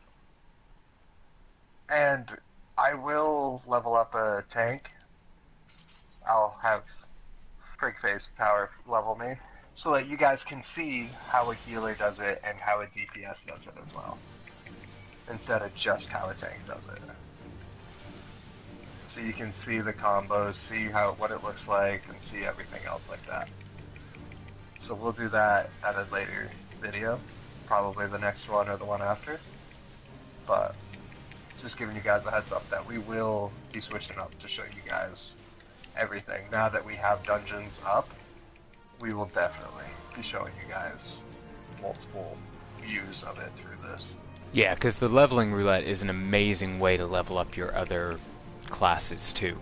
and I will level up a tank. I'll have Frigface power level me, so that you guys can see how a healer does it and how a DPS does it as well, instead of just how a tank does it. So you can see the combos, see what it looks like, and see everything else like that. So we'll do that at a later video, probably the next one or the one after. But just giving you guys a heads up that we will be switching up to show you guys everything. Now that we have dungeons up, we will definitely be showing you guys multiple views of it through this. Yeah, because the leveling roulette is an amazing way to level up your other classes too.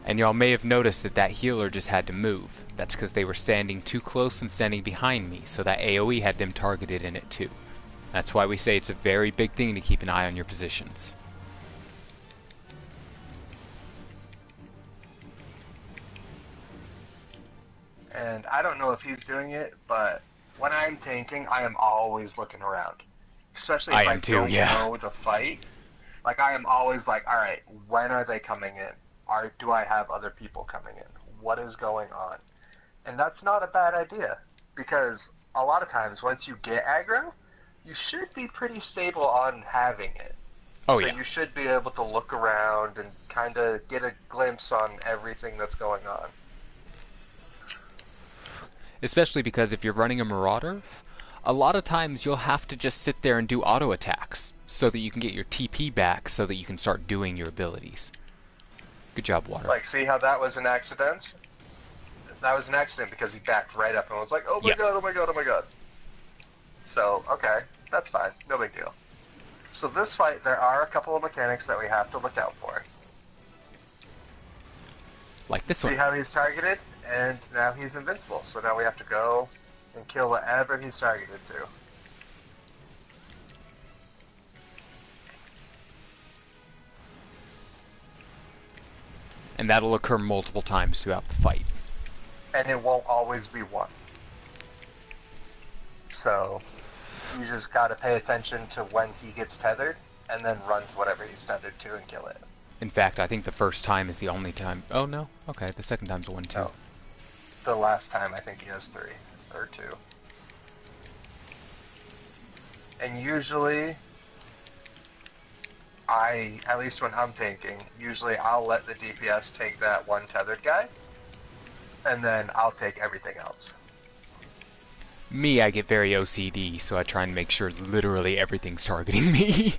And y'all may have noticed that that healer just had to move. That's because they were standing too close and standing behind me, so that AoE had them targeted in it too. That's why we say it's a very big thing to keep an eye on your positions. And I don't know if he's doing it, but when I'm tanking, I am always looking around. Especially if I don't know the fight. Like, I am always like, alright, when are they coming in? Do I have other people coming in? What is going on? And that's not a bad idea, because a lot of times once you get aggro, you should be pretty stable on having it. Oh, so yeah. you should be able to look around and kind of get a glimpse on everything that's going on. Especially because if you're running a Marauder, a lot of times you'll have to just sit there and do auto attacks so that you can get your TP back so that you can start doing your abilities. Good job, Water. Like, see how that was an accident? That was an accident because he backed right up and was like, oh my god, oh my god, oh my god. So, okay, that's fine. No big deal. So this fight, there are a couple of mechanics that we have to look out for. Like this one. See how he's targeted? And now he's invincible. So now we have to go and kill whatever he's targeted to. And that'll occur multiple times throughout the fight. And it won't always be one. So you just gotta pay attention to when he gets tethered, and then run to whatever he's tethered to and kill it. In fact, I think the first time is the only time... Oh, no? Okay, the second time's a 1-2. No. The last time, I think he has 3 or 2. And usually, at least when I'm tanking, usually I'll let the DPS take that one tethered guy, and then I'll take everything else. Me, I get very OCD, so I try and make sure literally everything's targeting me.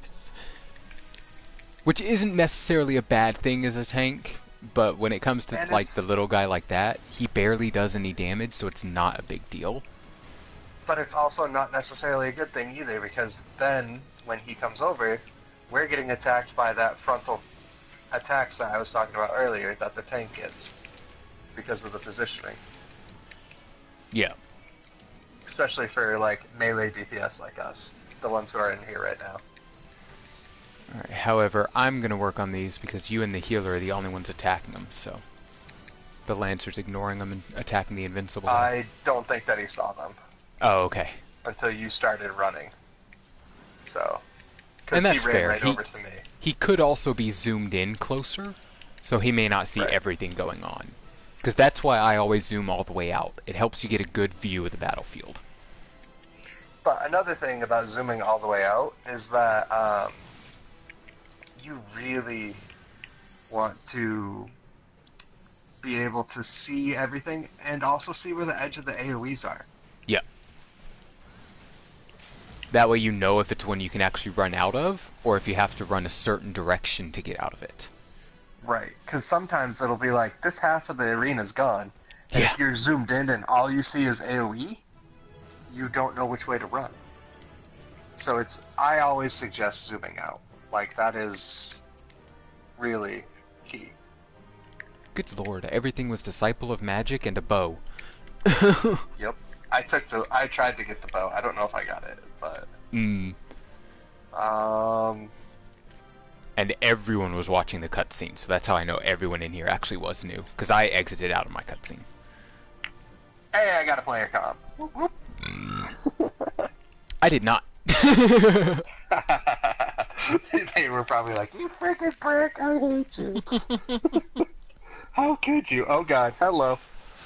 Which isn't necessarily a bad thing as a tank, but when it comes to like the little guy like that, he barely does any damage, so it's not a big deal. But it's also not necessarily a good thing either, because then, when he comes over, we're getting attacked by that frontal attacks that I was talking about earlier that the tank gets, because of the positioning. Yeah. Especially for, like, melee DPS like us, the ones who are in here right now. Alright, however, I'm gonna work on these because you and the healer are the only ones attacking them, so... The Lancer's ignoring them and attacking the invincible. I don't think that he saw them. Oh, okay. Until you started running. So... And Because he that's ran fair. right over to me. He could also be zoomed in closer, so he may not see Right. everything going on. Because that's why I always zoom all the way out. It helps you get a good view of the battlefield. But another thing about zooming all the way out is that you really want to be able to see everything and also see where the edge of the AoEs are. Yep. That way you know if it's one you can actually run out of, or if you have to run a certain direction to get out of it. Right, because sometimes it'll be like, this half of the arena's gone, and Yeah. if you're zoomed in and all you see is AoE, you don't know which way to run. So I always suggest zooming out. Like, that is really key. Good lord, everything was Disciple of Magic and a bow. Yep. I tried to get the bow. I don't know if I got it, but Mm. um And everyone was watching the cutscene, so that's how I know everyone in here actually was new. Because I exited out of my cutscene. hey, I got a player comp. Whoop, whoop. I did not. They were probably like, you freaking prick, I hate you. How could you? Oh god, hello.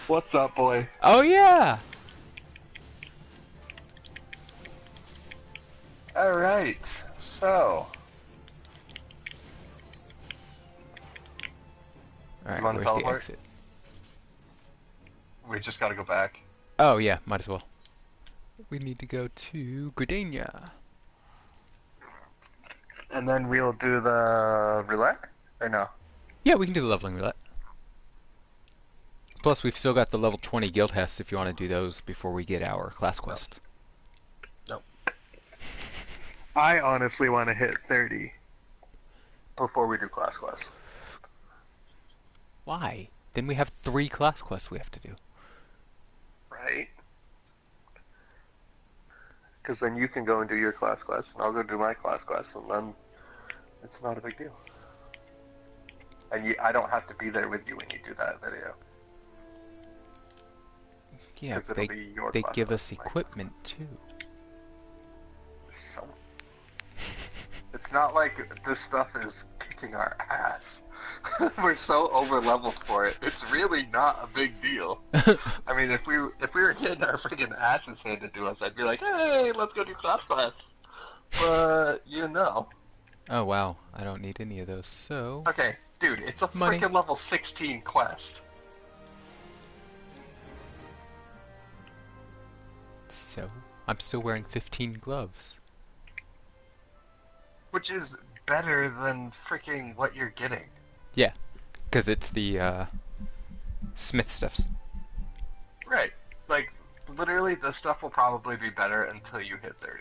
What's up, boy? Oh yeah! Alright, so Alright, You wanna where's the teleport? exit? we just gotta go back. Oh yeah, might as well. We need to go to Gridania. And then we'll do the roulette? Or no? Yeah, we can do the leveling roulette. Plus, we've still got the level 20 guild tests if you want to do those before we get our class quests. Nope. I honestly want to hit 30 before we do class quests. Why? Then we have 3 class quests we have to do. Right? Because then you can go and do your class quest, and I'll go do my class quest, and then it's not a big deal. And I don't have to be there with you when you do that video. Yeah, 'Cause it'll be your they class give quest, us my equipment too. So, it's not like this stuff is kicking our ass. We're so over leveled for it. It's really not a big deal. I mean, if we were getting our freaking asses handed to us, I'd be like, hey, let's go do class quests. But you know. Oh wow, I don't need any of those, so... Okay, dude, it's a Money. freaking level 16 quest. So, I'm still wearing 15 gloves. Which is better than freaking what you're getting. Yeah, because it's the, smith stuffs. Right. Like, literally, this stuff will probably be better until you hit 30.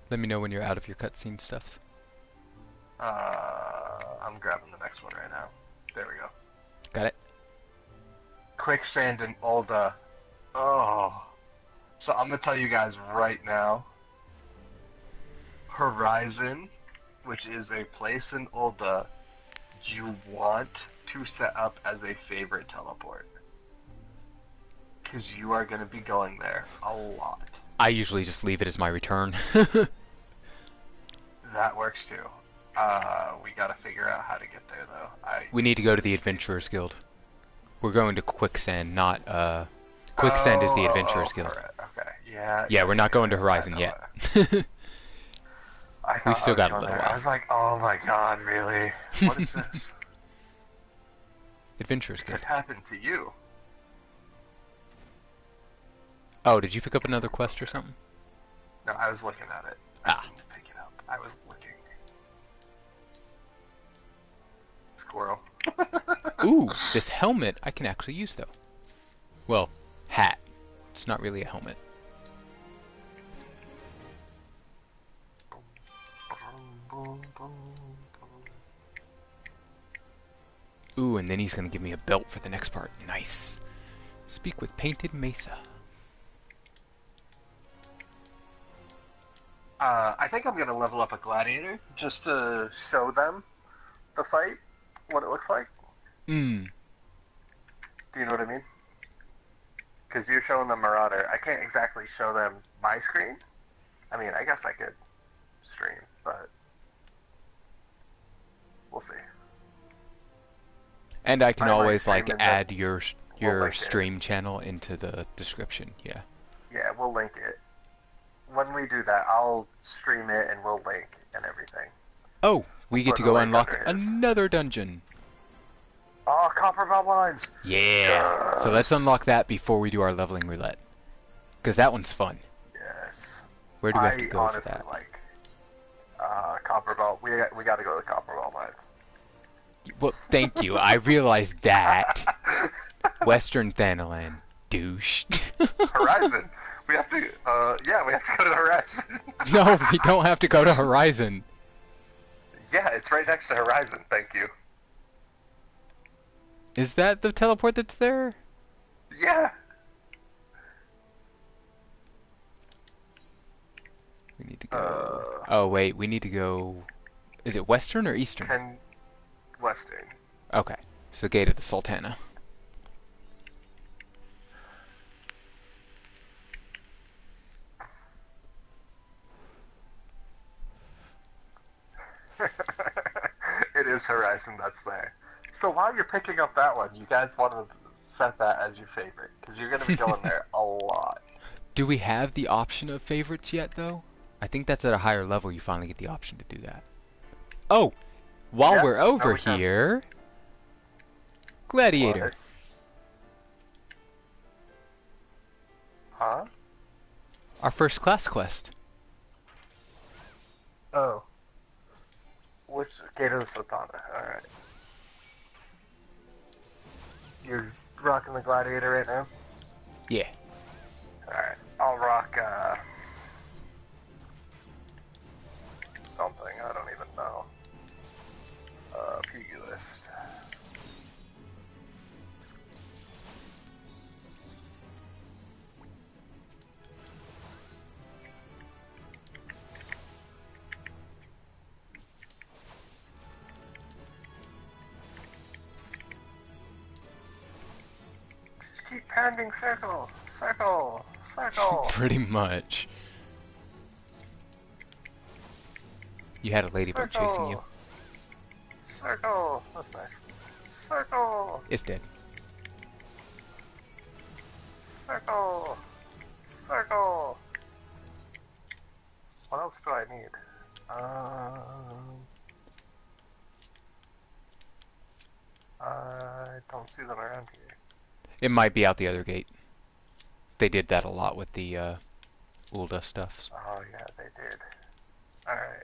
Let me know when you're out of your cutscene stuffs. I'm grabbing the next one right now. There we go. Got it? Quicksand and Ulda. Oh. So I'm gonna tell you guys right now. Horizon, which is a place in Ulda you want to set up as a favorite teleport. Because you are gonna be going there a lot. I usually just leave it as my return. That works too. We gotta figure out how to get there though. We need to go to the Adventurers Guild. We're going to Quicksand, not, Quicksand is the Adventurers Guild. Correct. Okay, yeah. Yeah, we're not going to Horizon I yet. thought We've still I was got a going little there. while. I was like, oh my god, really? What is this? Adventurers What Guild. happened to you? Oh, did you pick up another quest or something? No, I was looking at it. Ah. I didn't pick it up. I was looking. Squirrel. Ooh, this helmet I can actually use though. Well, hat. It's not really a helmet. Ooh, and then he's gonna give me a belt for the next part. Nice. Speak with Painted Mesa. I think I'm gonna level up a gladiator just to show them the fight, what it looks like. Mmm. Do you know what I mean? Because you're showing them Marauder. I can't exactly show them my screen. I mean, I guess I could. stream, but we'll see. And I can I might always stream like and add then your we'll link it. stream channel into the description. Yeah. Yeah, we'll link it. When we do that, I'll stream it and we'll link and everything. Oh, we get Put to the go link unlock under his. another dungeon. Oh, copper belt lines! Yeah. So let's Yes. unlock that before we do our leveling roulette. Because that one's fun. Yes. Where do we have to I go for honestly that? like copper belt. We got to go to copper belt mines. Well, thank you. I realized that. Western Thanalan. Douche. Horizon. We have to. Yeah, we have to go to Horizon. No, we don't have to go to Horizon. Yeah, it's right next to Horizon. Thank you. Is that the teleport that's there? Yeah. We need to go... oh, wait. We need to go... Is it Western or Eastern? Western. Okay. So Gate of the Sultana. It is Horizon that's there. So while you're picking up that one, you guys want to set that as your favorite, because you're going to be going there a lot. Do we have the option of favorites yet, though? I think that's at a higher level you finally get the option to do that. Oh! While Yeah, we're over we can. here... Gladiator. What? Huh? Our first class quest. Oh. Which Gate of the Sultana? Alright. You're rocking the Gladiator right now? Yeah. Alright. I'll rock, something. I don't even know. Pugilist. Just keep pounding circle, circle, circle. Pretty much. You had a ladybug chasing you. Circle. That's nice. Circle. It's dead. Circle. Circle. What else do I need? I don't see them around here. It might be out the other gate. They did that a lot with the Ulda stuff. Oh yeah, they did. Alright.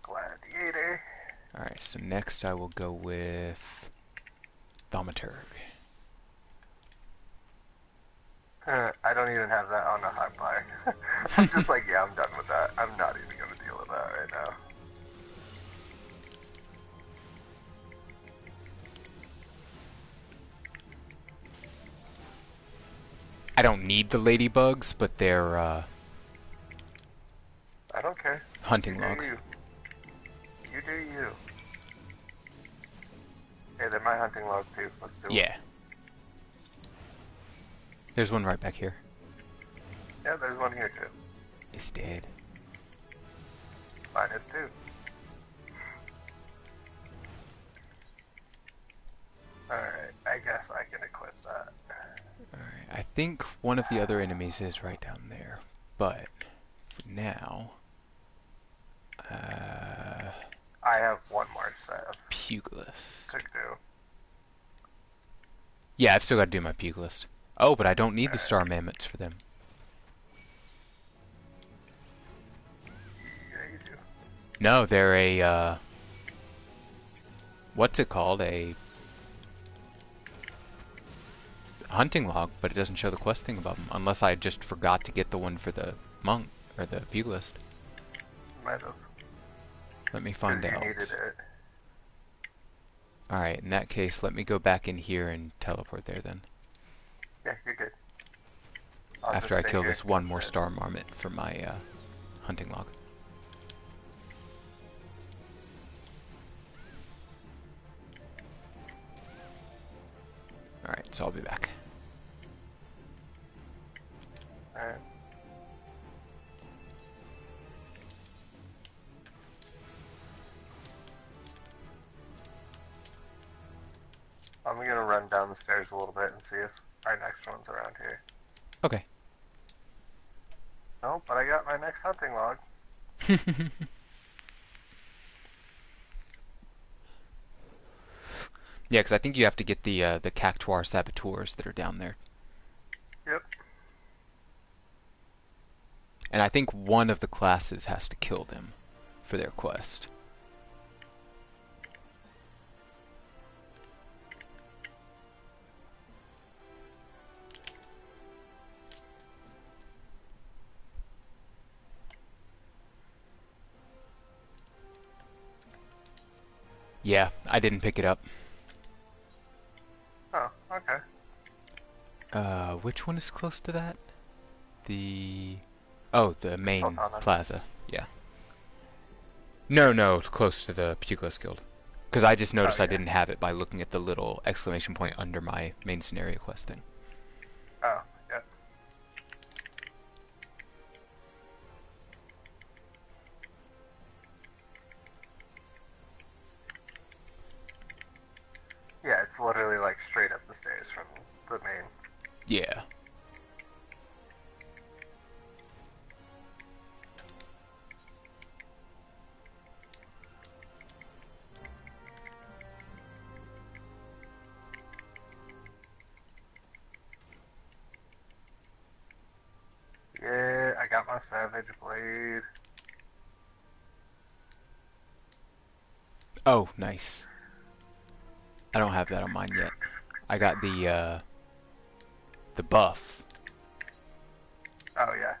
Gladiator. Alright, so next I will go with Thaumaturg. I don't even have that on a hot buy. I'm just like, yeah, I'm done with that. I'm not even gonna deal with that right now. I don't need the ladybugs, but they're I don't care. hunting You log. do you. You do you. Hey, they're my hunting log too. Let's do it. Yeah. There's one right back here. Yeah, there's one here too. It's dead. Mine is too. Alright, I guess I can equip that. Alright, I think one of the other enemies is right down there, but for now, I have one more set of Pugilist. to do. Yeah, I've still got to do my Pugilist. Oh, but I don't need the Alright. Star Mammoths for them. Yeah, you do. No, they're a, what's it called? A hunting log, but it doesn't show the quest thing about them, unless I just forgot to get the one for the monk, or the Pugilist. Might have. Let me find 'Cause out. You needed it. Alright, in that case, let me go back in here and teleport there then. Yeah, you're good. I'll After just I stay kill here. this one more Shit. Star Marmot for my hunting log. Alright, so I'll be back. Alright. I'm gonna run down the stairs a little bit and see if our next one's around here. Okay. No, but I got my next hunting log. Yeah, because I think you have to get the Cactuar saboteurs that are down there. Yep. And I think one of the classes has to kill them for their quest. Yeah, I didn't pick it up. Oh, okay. Which one is close to that? Oh, the main Sultana. plaza. Yeah. No, close to the Pugilist Guild. Because I just noticed Oh, I yeah. didn't have it by looking at the little exclamation point under my main scenario quest thing. Oh, yeah. Yeah, it's literally like straight up the stairs from the main. Yeah. Yeah, I got my Savage Blade. Oh, nice. I don't have that on mine yet. I got the buff. Oh, yeah.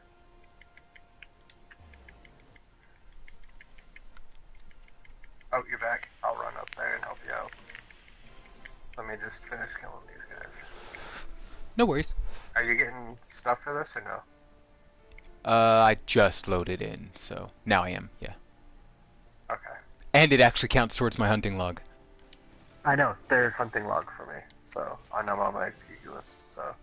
Oh, you're back. I'll run up there and help you out. Let me just finish killing these guys. No worries. Are you getting stuff for this or no? I just loaded in, so now I am, yeah. Okay. And it actually counts towards my hunting log. I know, they're hunting log for me, so I'm on my PG list, so.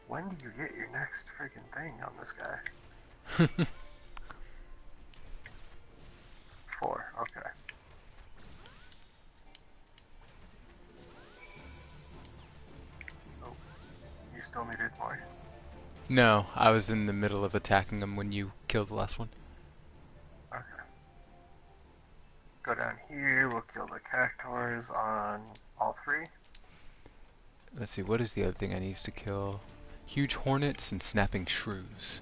When do you get your next freaking thing on this guy? 4, okay. Oh, you still needed more? No, I was in the middle of attacking him when you killed the last one. Okay. Go down here, we'll kill the cactuars on all 3. Let's see, what is the other thing I need to kill? Huge hornets and snapping shrews.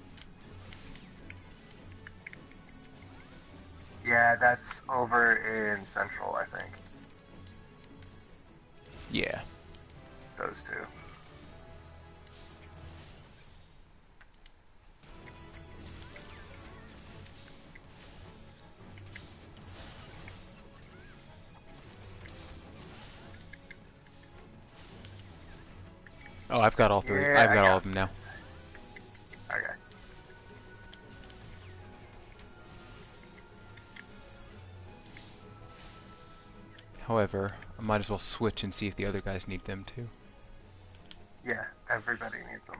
Yeah, that's over in Central, I think. Yeah. Those 2. Oh, I've got all 3. Yeah, I've I got all got of them now. Okay. However, I might as well switch and see if the other guys need them too. Yeah, everybody needs them.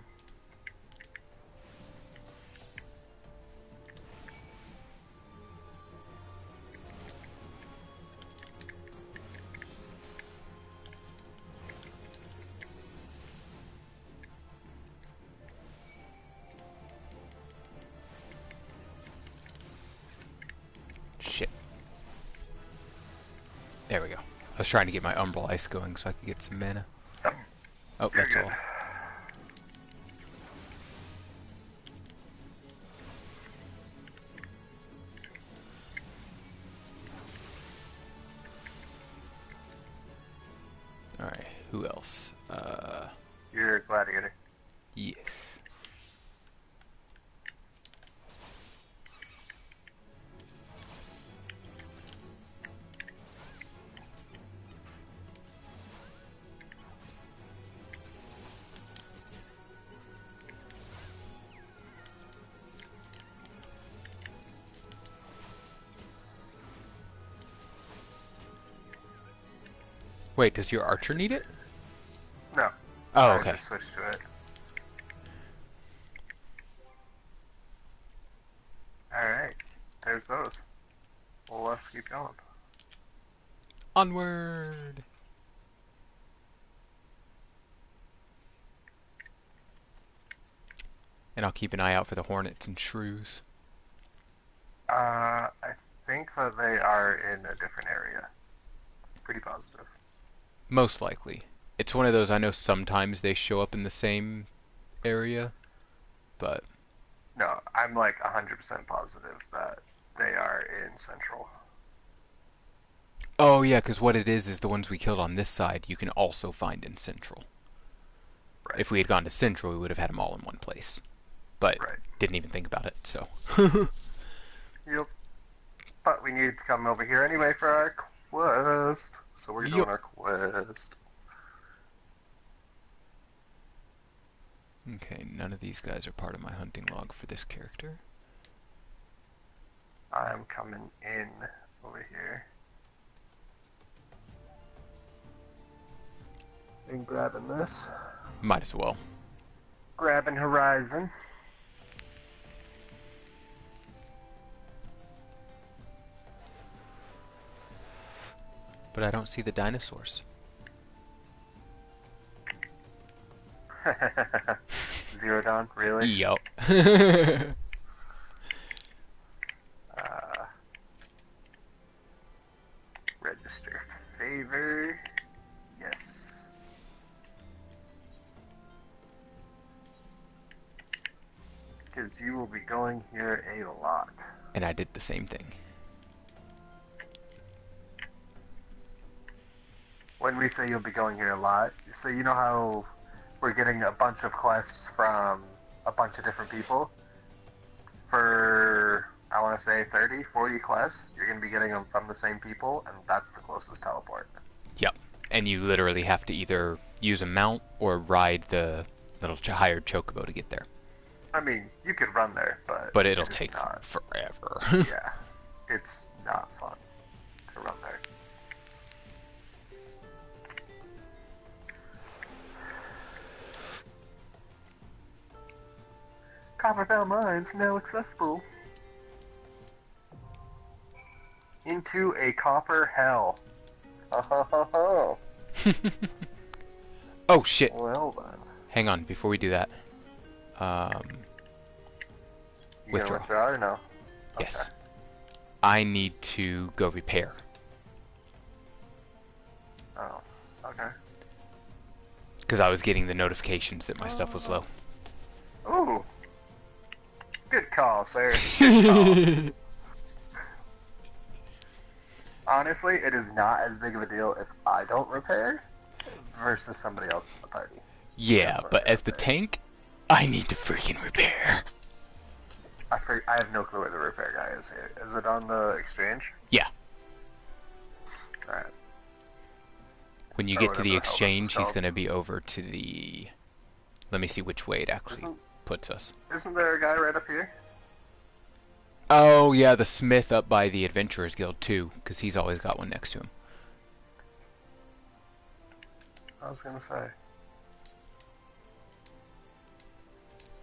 Shit. There we go. I was trying to get my Umbral Ice going so I could get some mana. Oh, You're that's good. all. Alright, who else? You're a gladiator. Yes. Wait, does your archer need it? No. Oh, I okay. just switched to it. Alright. There's those. Well, let's keep going. Onward! And I'll keep an eye out for the hornets and shrews. I think that they are in a different area. Pretty positive. Most likely. It's one of those, I know sometimes they show up in the same area, but... No, I'm like 100% positive that they are in Central. Oh yeah, because what it is the ones we killed on this side you can also find in Central. Right. If we had gone to Central, we would have had them all in one place. But Right. didn't even think about it, so... Yep. But we need to come over here anyway for our quest. So we're doing our quest. Okay, none of these guys are part of my hunting log for this character. I'm coming in over here. And grabbing this. Might as well. Grabbing Horizon. But I don't see the dinosaurs. Zero Dawn, really? Yup. Register favor. Yes. Because you will be going here a lot. And I did the same thing. When we say you'll be going here a lot, so you know how we're getting a bunch of quests from a bunch of different people? For, I want to say 30, 40 quests, you're going to be getting them from the same people, and that's the closest teleport. Yep. And you literally have to either use a mount or ride the little hired chocobo to get there. I mean, you could run there, but it'll take forever. Yeah, it's not fun to run there. Copperfell Mines now accessible. Into a copper hell. Ho ho ho ho. Oh shit. Well then. Hang on, before we do that. You Withdraw. gonna withdraw or no? Yes. Okay. I need to go repair. Oh, okay. Because I was getting the notifications that my stuff was low. Ooh. Good call, sir. Good call. Honestly, it is not as big of a deal if I don't repair versus somebody else in the party. Yeah, but as the tank, I need to freaking repair. I have no clue where the repair guy is here. Is it on the exchange? Yeah. Alright. When you Or get to the whatever the hell this is exchange, he's called. going to be over to the... Let me see which way it actually puts us. Isn't there a guy right up here? Oh, yeah, the smith up by the Adventurers Guild, too, because he's always got one next to him. I was gonna say.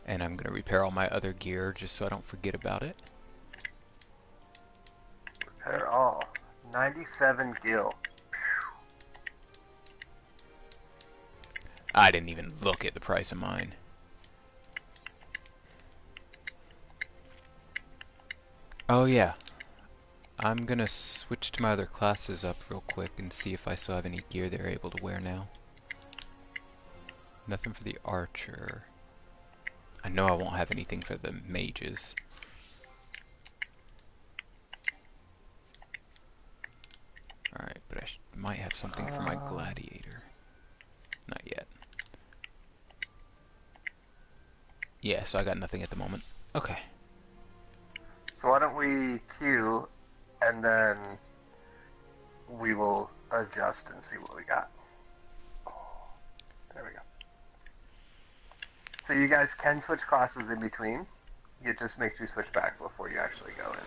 And I'm going to repair all my other gear just so I don't forget about it. Repair all. 97 gil. I didn't even look at the price of mine. Oh yeah, I'm gonna switch to my other classes up real quick and see if I still have any gear they're able to wear now. Nothing for the archer. I know I won't have anything for the mages. Alright, but I might have something for my gladiator. Not yet. Yeah, so I got nothing at the moment. Okay. So why don't we queue, and then we will adjust and see what we got. There we go. So you guys can switch classes in between. It just makes you switch back before you actually go in.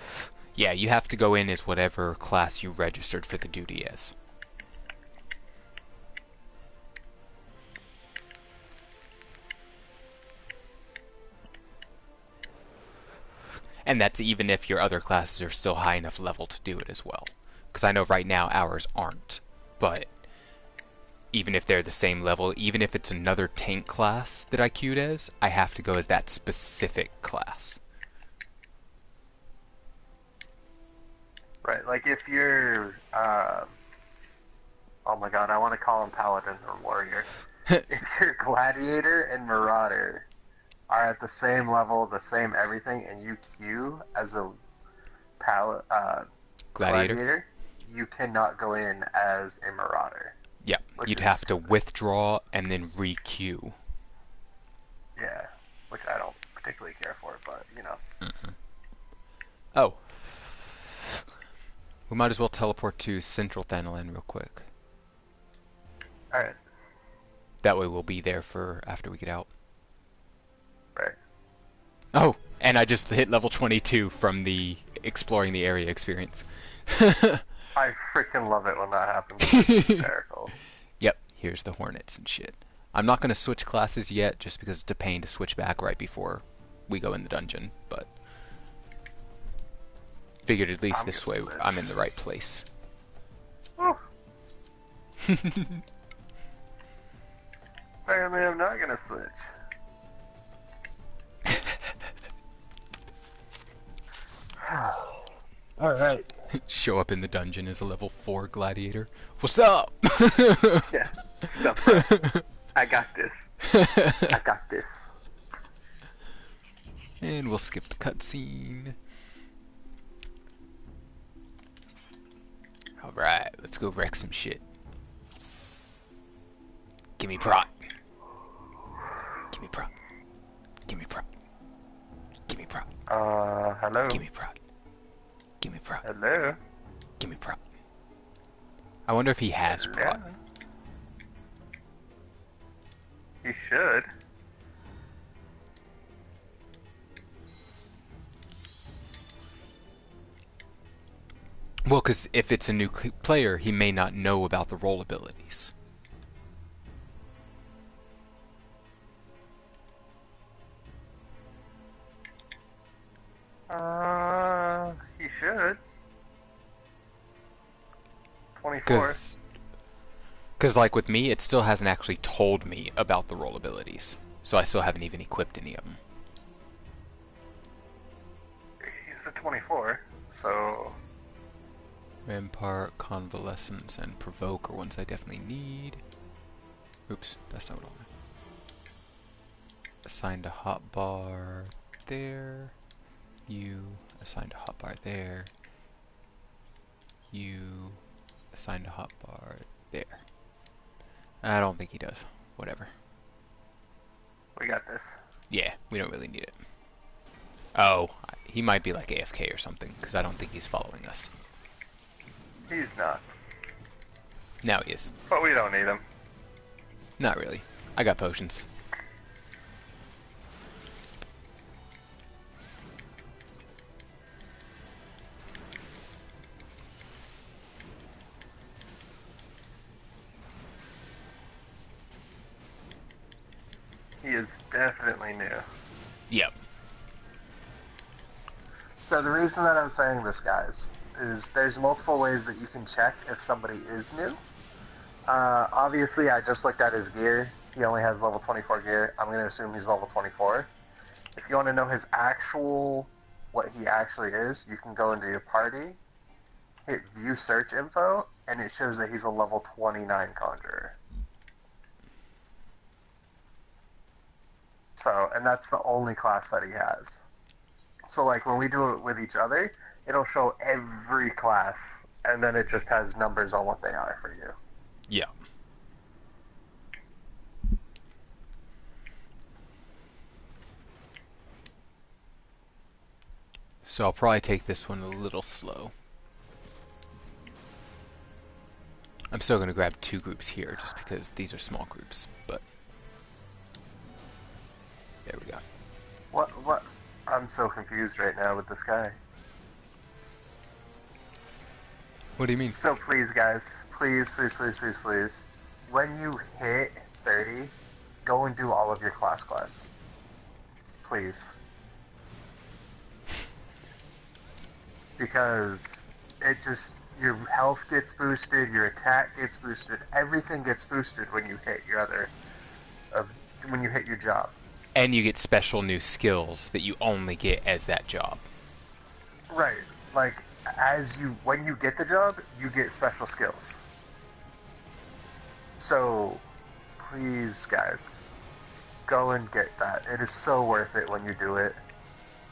Yeah, you have to go in as whatever class you registered for the duty as. And that's even if your other classes are still high enough level to do it as well. Because I know right now ours aren't. But even if they're the same level, even if it's another tank class that I queued as, I have to go as that specific class. Right, like if you're, oh my god, I want to call him Paladin or Warrior. If your Gladiator and Marauder are at the same level, the same everything, and you queue as a Gladiator, you cannot go in as a Marauder. Yep, you'd have to withdraw and then re-queue. Yeah, which I don't particularly care for, but, you know. Mm-hmm. Oh. We might as well teleport to Central Thanalan real quick. Alright. That way we'll be there for after we get out. Right. Oh, and I just hit level 22 from the exploring the area experience. I freaking love it when that happens. It's hysterical. Yep, here's the Hornets and shit. I'm not going to switch classes yet, just because it's a pain to switch back right before we go in the dungeon, but figured at least this way I'm in the right place. Apparently I'm not gonna switch. Alright. Show up in the dungeon as a level 4 gladiator. What's up? Yeah. What's up? I got this. I got this. And we'll skip the cutscene. Alright, let's go wreck some shit. Gimme prot. Gimme prot. Gimme prot. Gimme prot. Hello? Gimme prot. Gimme prot. Hello? Gimme prot. I wonder if he has prot. He should. Well, because if it's a new player, he may not know about the role abilities. He should. 24. Because, like with me, it still hasn't actually told me about the role abilities. So I still haven't even equipped any of them. He's a 24, so... Rampart, Convalescence, and Provoke are ones I definitely need. Oops, that's not what I want. Assigned a hotbar there. You assigned a hotbar there. You assigned a hotbar there. I don't think he does. Whatever. We got this. Yeah, we don't really need it. Oh, he might be like AFK or something, because I don't think he's following us. He's not. Now he is. But we don't need him. Not really. I got potions. He is definitely new. Yep. So the reason that I'm saying this, guys, is there's multiple ways that you can check if somebody is new. Obviously, I just looked at his gear. He only has level 24 gear. I'm going to assume he's level 24. If you want to know his actual, what he actually is, you can go into your party, hit view search info, and it shows that he's a level 29 conjurer. So, and that's the only class that he has. So like when we do it with each other, it'll show every class, and then it just has numbers on what they are for you. Yeah. So I'll probably take this one a little slow. I'm still going to grab 2 groups here, just because these are small groups, but... There we go. What? I'm so confused right now with this guy. What do you mean? So please, guys, please, when you hit 30, go and do all of your class. Please. because it just your health gets boosted, your attack gets boosted, everything gets boosted when you hit your when you hit your job. And you get special new skills that you only get as that job. Right. Like when you get the job, you get special skills. So please guys, go and get that. It is so worth it when you do it.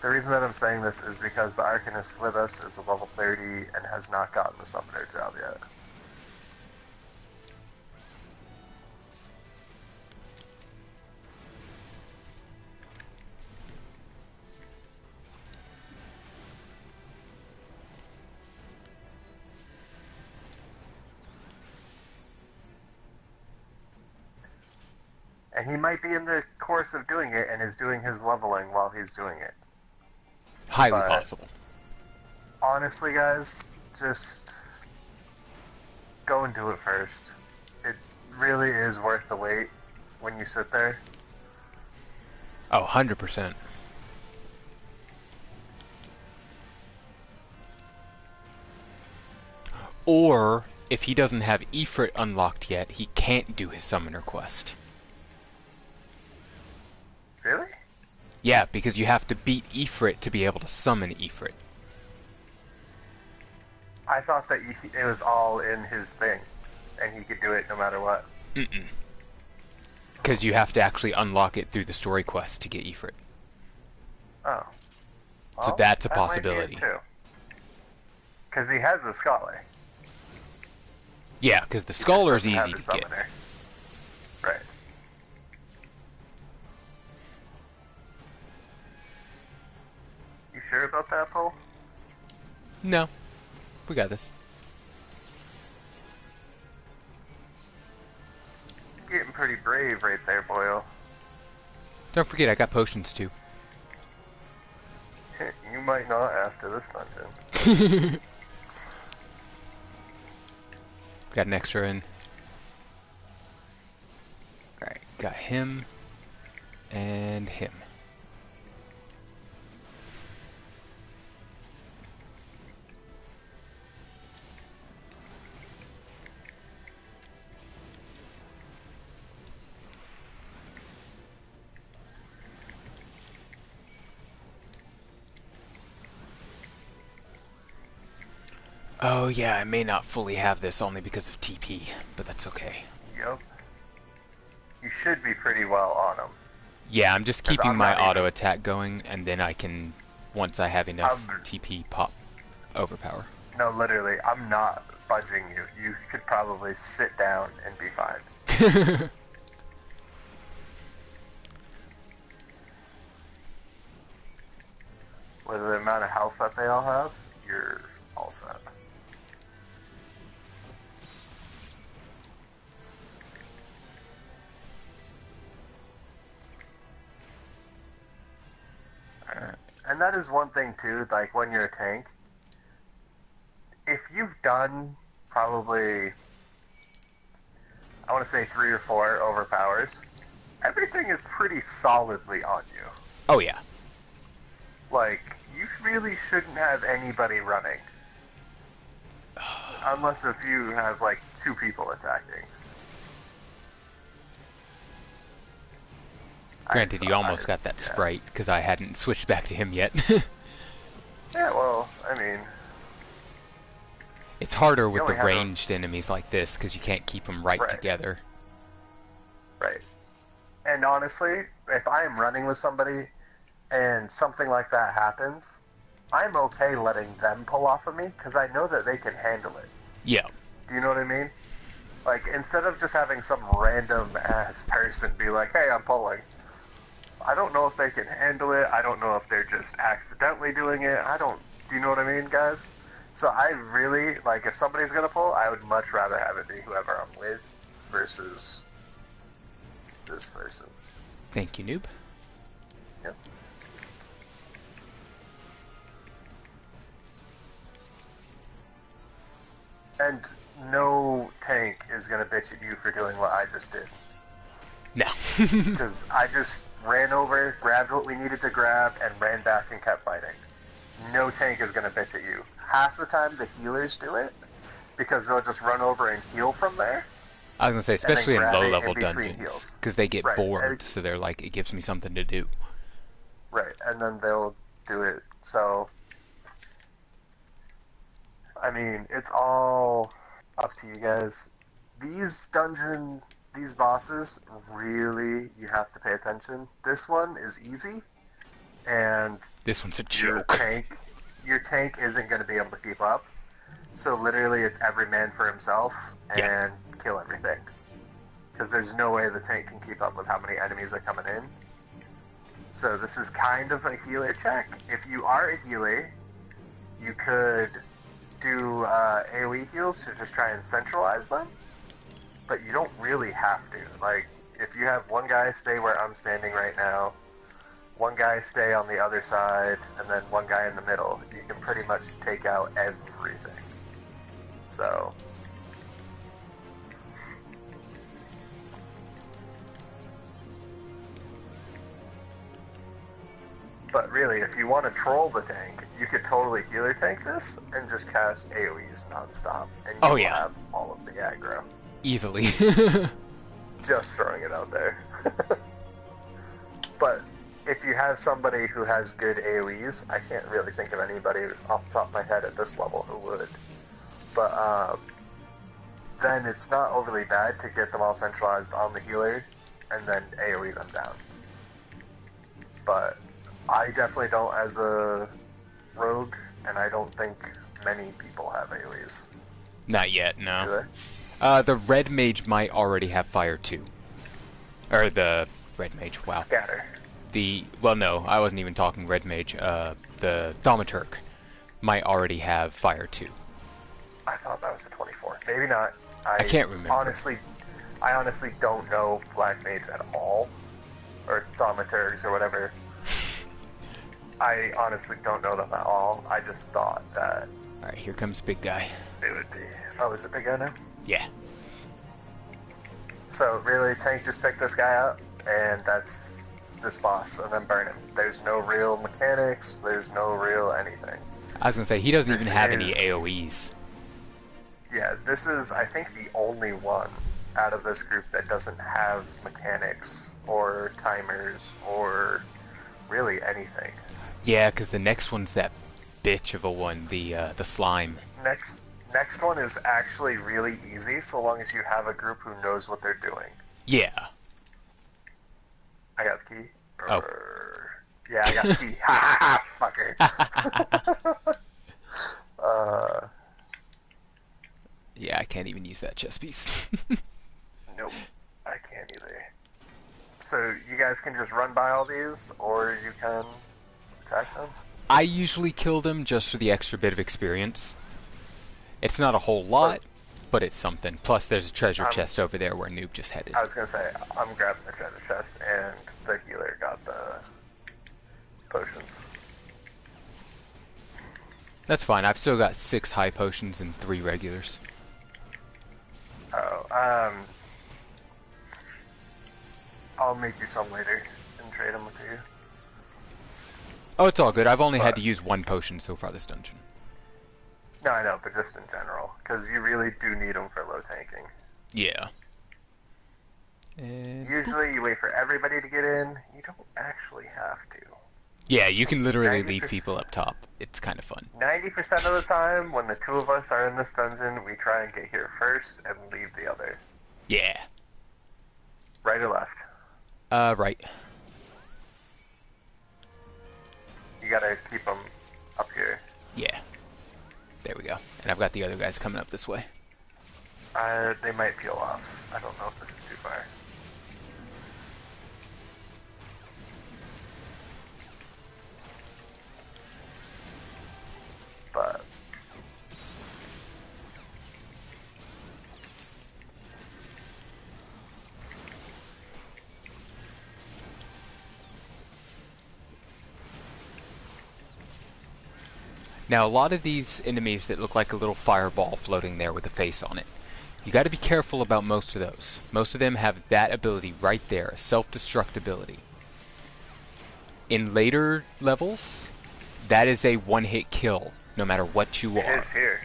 The reason that I'm saying this is because the Arcanist with us is a level 30 and has not gotten the Summoner job yet. And he might be in the course of doing it and is doing his leveling while he's doing it. Highly possible. Honestly, guys, just go and do it first. It really is worth the wait when you sit there. Oh, 100%. Or, if he doesn't have Ifrit unlocked yet, he can't do his Summoner quest. Really? Yeah, because you have to beat Ifrit to be able to summon Ifrit. I thought that it was all in his thing, and he could do it no matter what. Mm-mm. Because you have to actually unlock it through the story quest to get Ifrit. Oh. Well, So that's a that might be possibility. it too. Because he has a Scholar. Yeah, because the Scholar is easy to get. Right. You sure about that, Paul? No. We got this. You're getting pretty brave right there, Boyle. Don't forget, I got potions too. You might not after this dungeon. Got an extra in. Alright, got him. And him. Oh yeah, I may not fully have this only because of TP, but that's okay. Yep. You should be pretty well on them. Yeah, I'm just keeping I'm my not even- auto attack going, and then I can, once I have enough I'm- TP, pop overpower. No, literally, I'm not budging you. You could probably sit down and be fine. With the amount of health that they all have, you're all set. And that is one thing too, like when you're a tank, if you've done probably, I want to say 3 or 4 overpowers, everything is pretty solidly on you. Oh yeah. Like, you really shouldn't have anybody running. Unless if you have like 2 people attacking. Granted, you almost got that sprite, because I hadn't switched back to him yet. Yeah, well, I mean... It's harder with You the only have ranged enemies like this, because you can't keep them right together. Right. And honestly, if I am running with somebody, and something like that happens, I'm okay letting them pull off of me, because I know that they can handle it. Yeah. Do you know what I mean? Like, instead of just having some random-ass person be like, hey, I'm pulling. I don't know if they can handle it. I don't know if they're just accidentally doing it. Do you know what I mean, guys? So I really, like, if somebody's gonna pull, I would much rather have it be whoever I'm with versus this person. Thank you, Noob. Yep. And no tank is gonna bitch at you for doing what I just did. No. Because I just ran over, grabbed what we needed to grab, and ran back and kept fighting. No tank is gonna bitch at you. half the time the healers do it, because they'll just run over and heal from there. I was gonna say, especially in grab it low-level in between dungeons, heals. because they get Right, bored, and- so they're like, it gives me something to do. Right, and then they'll do it. So, I mean, it's all up to you guys. These bosses, really, you have to pay attention. This one is easy, and This one's a your joke. tank isn't going to be able to keep up. So literally, it's every man for himself and Yeah. kill everything. Because there's no way the tank can keep up with how many enemies are coming in. So this is kind of a healer check. If you are a healer, you could do AoE heals to just try and centralize them. But you don't really have to. Like, if you have one guy stay where I'm standing right now, one guy stay on the other side, and then one guy in the middle, you can pretty much take out everything. So, but really, if you want to troll the tank, you could totally healer tank this and just cast AoEs nonstop, and you Oh, will yeah. have all of the aggro. Easily. Just throwing it out there. But if you have somebody who has good AoEs, I can't really think of anybody off the top of my head at this level who would. But then it's not overly bad to get them all centralized on the healer and then AoE them down. But I definitely don't as a rogue, and I don't think many people have AoEs. Not yet, Do no. they? The red mage might already have fire too. Or the red mage, wow. Scatter. Well, no, I wasn't even talking red mage. The thaumaturg might already have fire too. I thought that was the 24. Maybe not. I can't remember. I honestly don't know Black Mage at all. Or Thaumaturgs or whatever. I honestly don't know them at all. I just thought that Alright, here comes big guy. it would be. Oh, is it big guy now? Yeah. So really, tank just pick this guy up, and that's this boss, and then burn him. There's no real mechanics. There's no real anything. I was gonna say, he doesn't This even have any is- AoEs. Yeah, this is, I think, the only one out of this group that doesn't have mechanics or timers or really anything. Yeah, because the next one's that bitch of a one, the slime. Next one is actually really easy, so long as you have a group who knows what they're doing. Yeah. I got the key. Oh. Yeah, I got the key. Ha ha fucker. Yeah, I can't even use that chess piece. Nope, I can't either. So you guys can just run by all these, or you can attack them. I usually kill them just for the extra bit of experience. It's not a whole lot, but it's something. Plus, there's a treasure chest over there where Noob just headed. I was gonna say, I'm grabbing the treasure chest, and the healer got the potions. That's fine. I've still got 6 high potions and 3 regulars. Oh, I'll make you some later and trade them with you. Oh, it's all good. I've only had to use 1 potion so far this dungeon. No, I know, but just in general, because you really do need them for low tanking. Yeah. And Usually you wait for everybody to get in. You don't actually have to. yeah, you can literally 90%. leave people up top. It's kind of fun. 90% of the time, when the two of us are in this dungeon, we try and get here first and leave the other. Yeah. Right or left? Right. You gotta keep them up here. Yeah. There we go. And I've got the other guys coming up this way. They might peel off. I don't know if this is too far. But Now, a lot of these enemies that look like a little fireball floating there with a face on it, you got to be careful about most of those. Most of them have that ability right there, a self-destruct ability. In later levels, that is a one-hit kill no matter what you are. It is here.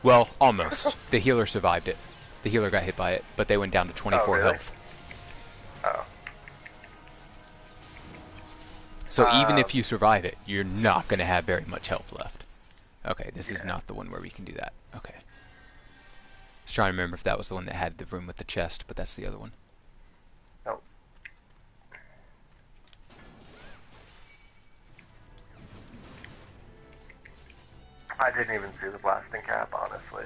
Well, almost. The healer survived it. The healer got hit by it, but they went down to 24 really? health. Oh. So even if you survive it, you're not going to have very much health left. Okay, this is not the one where we can do that. Okay. I was trying to remember if that was the one that had the room with the chest, but that's the other one. Nope. I didn't even see the blasting cap, honestly.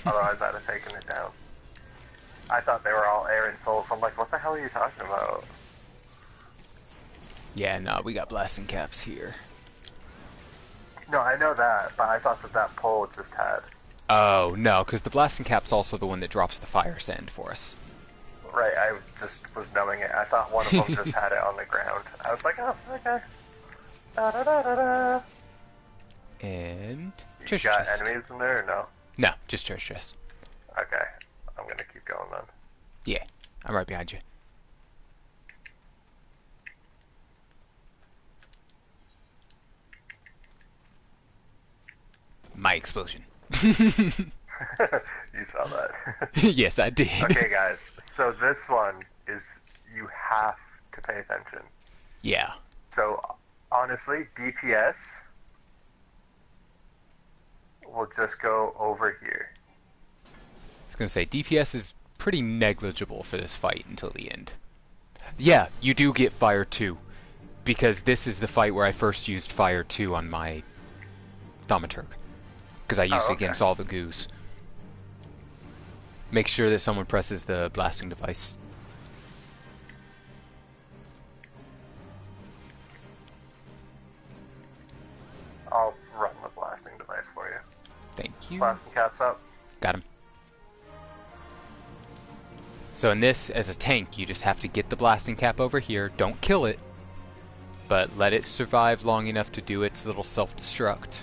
Otherwise, I'd have taken it down. I thought they were all air and souls. I'm like, what the hell are you talking about? Yeah, no, we got blasting caps here. No, I know that, but I thought that pole just had. Oh, no, because the blasting cap's also the one that drops the fire sand for us. Right, I just was knowing it. I thought one of them just had it on the ground. I was like, oh, okay. Da da da da da. And You treasure got chest. enemies in there or no? No, just treasure chest. Okay, I'm gonna keep going then. Yeah, I'm right behind you. My explosion. You saw that. Yes, I did. Okay, guys, so this one is, you have to pay attention. Yeah. So, honestly, DPS will just go over here. I was going to say, DPS is pretty negligible for this fight until the end. Yeah, you do get Fire 2, because this is the fight where I first used Fire 2 on my Thaumaturg, because I used it against all the goos. Make sure that someone presses the blasting device. I'll run the blasting device for you. Thank you. Blasting caps up. Got him. So in this, as a tank, you just have to get the blasting cap over here. Don't kill it, but let it survive long enough to do its little self-destruct.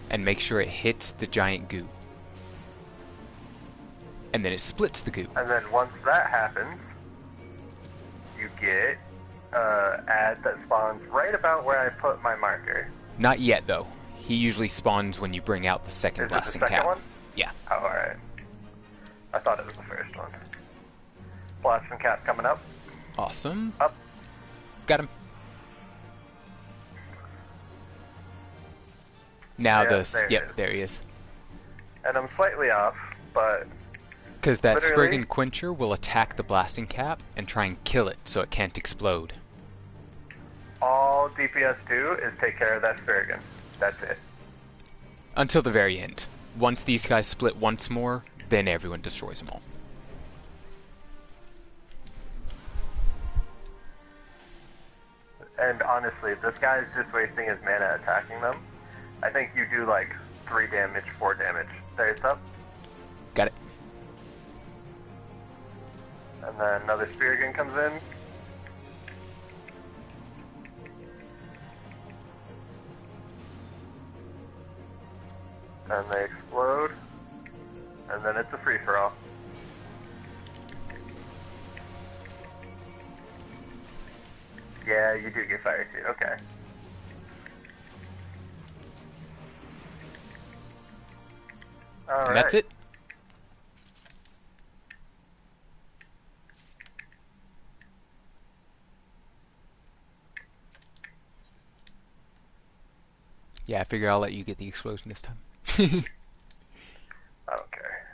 And make sure it hits the giant goo. And then it splits the goo. And then once that happens, you get ad that spawns right about where I put my marker. Not yet, though. He usually spawns when you bring out the second Is it the blasting second cap. one? Yeah. Oh, alright. I thought it was the first one. Blasting cap coming up. Awesome. Up. Got him. Now Yeah, this. there he Yep, is. there he is. And I'm slightly off, but Because that literally- Spriggan Quencher will attack the blasting cap and try and kill it so it can't explode. all DPS do is take care of that Spriggan. That's it. Until the very end. Once these guys split once more, then everyone destroys them all. And honestly, if this guy is just wasting his mana attacking them, I think you do like 3 damage, 4 damage. There, it's up. Got it. And then another Spriggan comes in. And they explode. And then it's a free-for-all. Yeah, you do get fire too. Okay. All And that's it. Yeah, I figure I'll let you get the explosion this time. I don't care.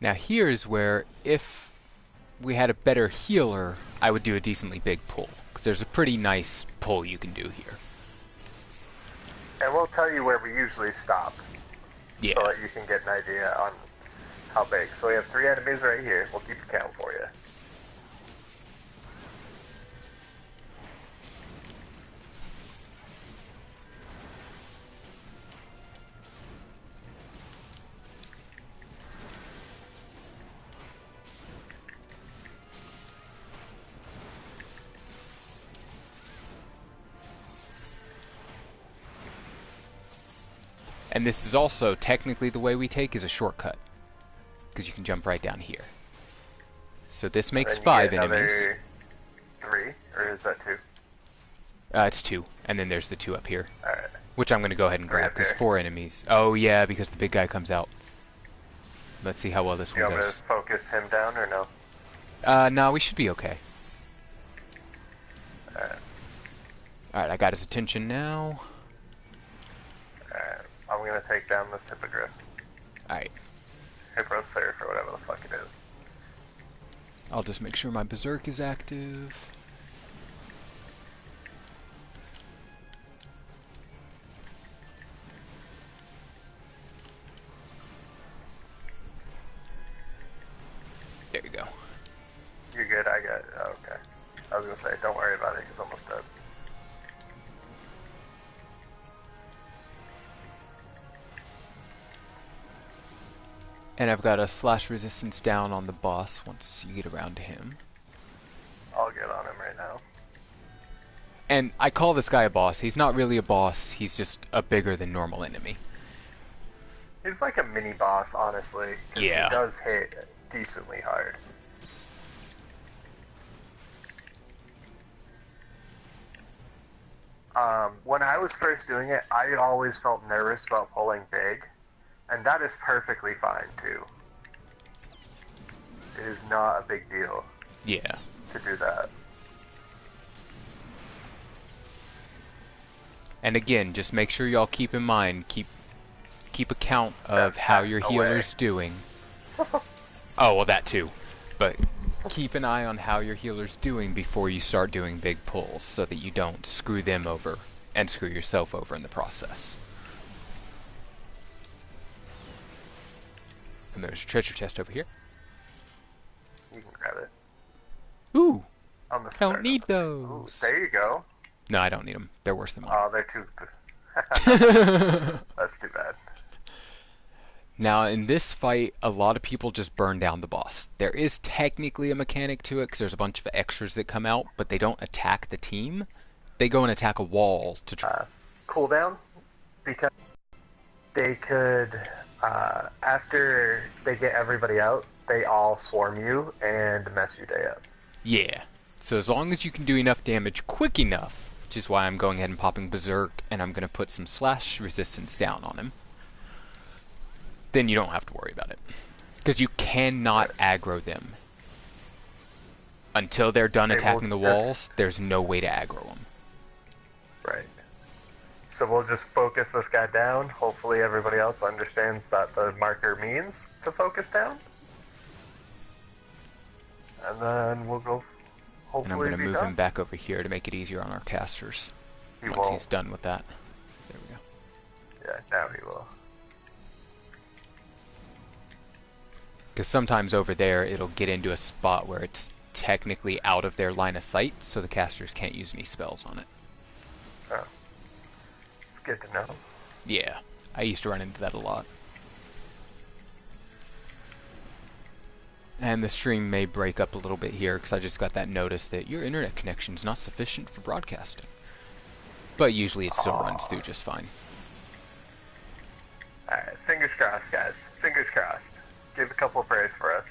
Now here's where, if we had a better healer, I would do a decently big pull. Because there's a pretty nice pull you can do here. And we'll tell you where we usually stop. Yeah. So that you can get an idea on how big. So we have 3 enemies right here. We'll keep a count for you. And this is also technically the way we take is a shortcut. Because you can jump right down here. So this makes And then you 5 get enemies. another 3, or is that 2? It's 2, and then there's the 2 up here. Alright. Which I'm going to go ahead and grab, because 4 enemies. Oh yeah, because the big guy comes out. Let's see how well this You one want me to goes. focus him down or no? No, we should be okay. Alright. Alright, I got his attention now. Alright. I'm gonna take down this hippogriff. Alright. Hipposurf or whatever the fuck it is. I'll just make sure my berserk is active. There you go. You're good, I got oh, okay. I was gonna say, don't worry about it, he's almost dead. And I've got a slash resistance down on the boss once you get around to him. I'll get on him right now. And I call this guy a boss. He's not really a boss, he's just a bigger than normal enemy. He's like a mini boss, honestly. 'Cause Yeah. he does hit decently hard. When I was first doing it, I always felt nervous about pulling big, and that is perfectly fine too. It is not a big deal Yeah. to do that. And again, just make sure y'all keep in mind, keep a count of how your healer's doing. Oh, well that too. But keep an eye on how your healer's doing before you start doing big pulls, so that you don't screw them over and screw yourself over in the process. And there's a treasure chest over here. You can grab it. Ooh! On the I don't start. need Ooh, those! there you go. No, I don't need them. They're worse than mine. Oh, they're too... That's too bad. Now, in this fight, a lot of people just burn down the boss. There is technically a mechanic to it, because there's a bunch of extras that come out, but they don't attack the team. They go and attack a wall to try. Cooldown, because they could, after they get everybody out, they all swarm you and mess your day up. Yeah. So as long as you can do enough damage quick enough, which is why I'm going ahead and popping Berserk, and I'm going to put some slash resistance down on him, then you don't have to worry about it. Because you cannot aggro them. Until they're done attacking the walls, there's no way to aggro them. Right. So we'll just focus this guy down. Hopefully everybody else understands that the marker means to focus down. And then we'll go hopefully And I'm going to move done. him back over here to make it easier on our casters. He Once won't. he's done with that. There we go. Yeah, now he will. Because sometimes over there, it'll get into a spot where it's technically out of their line of sight, so the casters can't use any spells on it. Oh. It's good to know. Yeah, I used to run into that a lot. And the stream may break up a little bit here, because I just got that notice that your internet connection is not sufficient for broadcasting. But usually it still runs through just fine. Alright, fingers crossed, guys. Fingers crossed. Give a couple of prayers for us.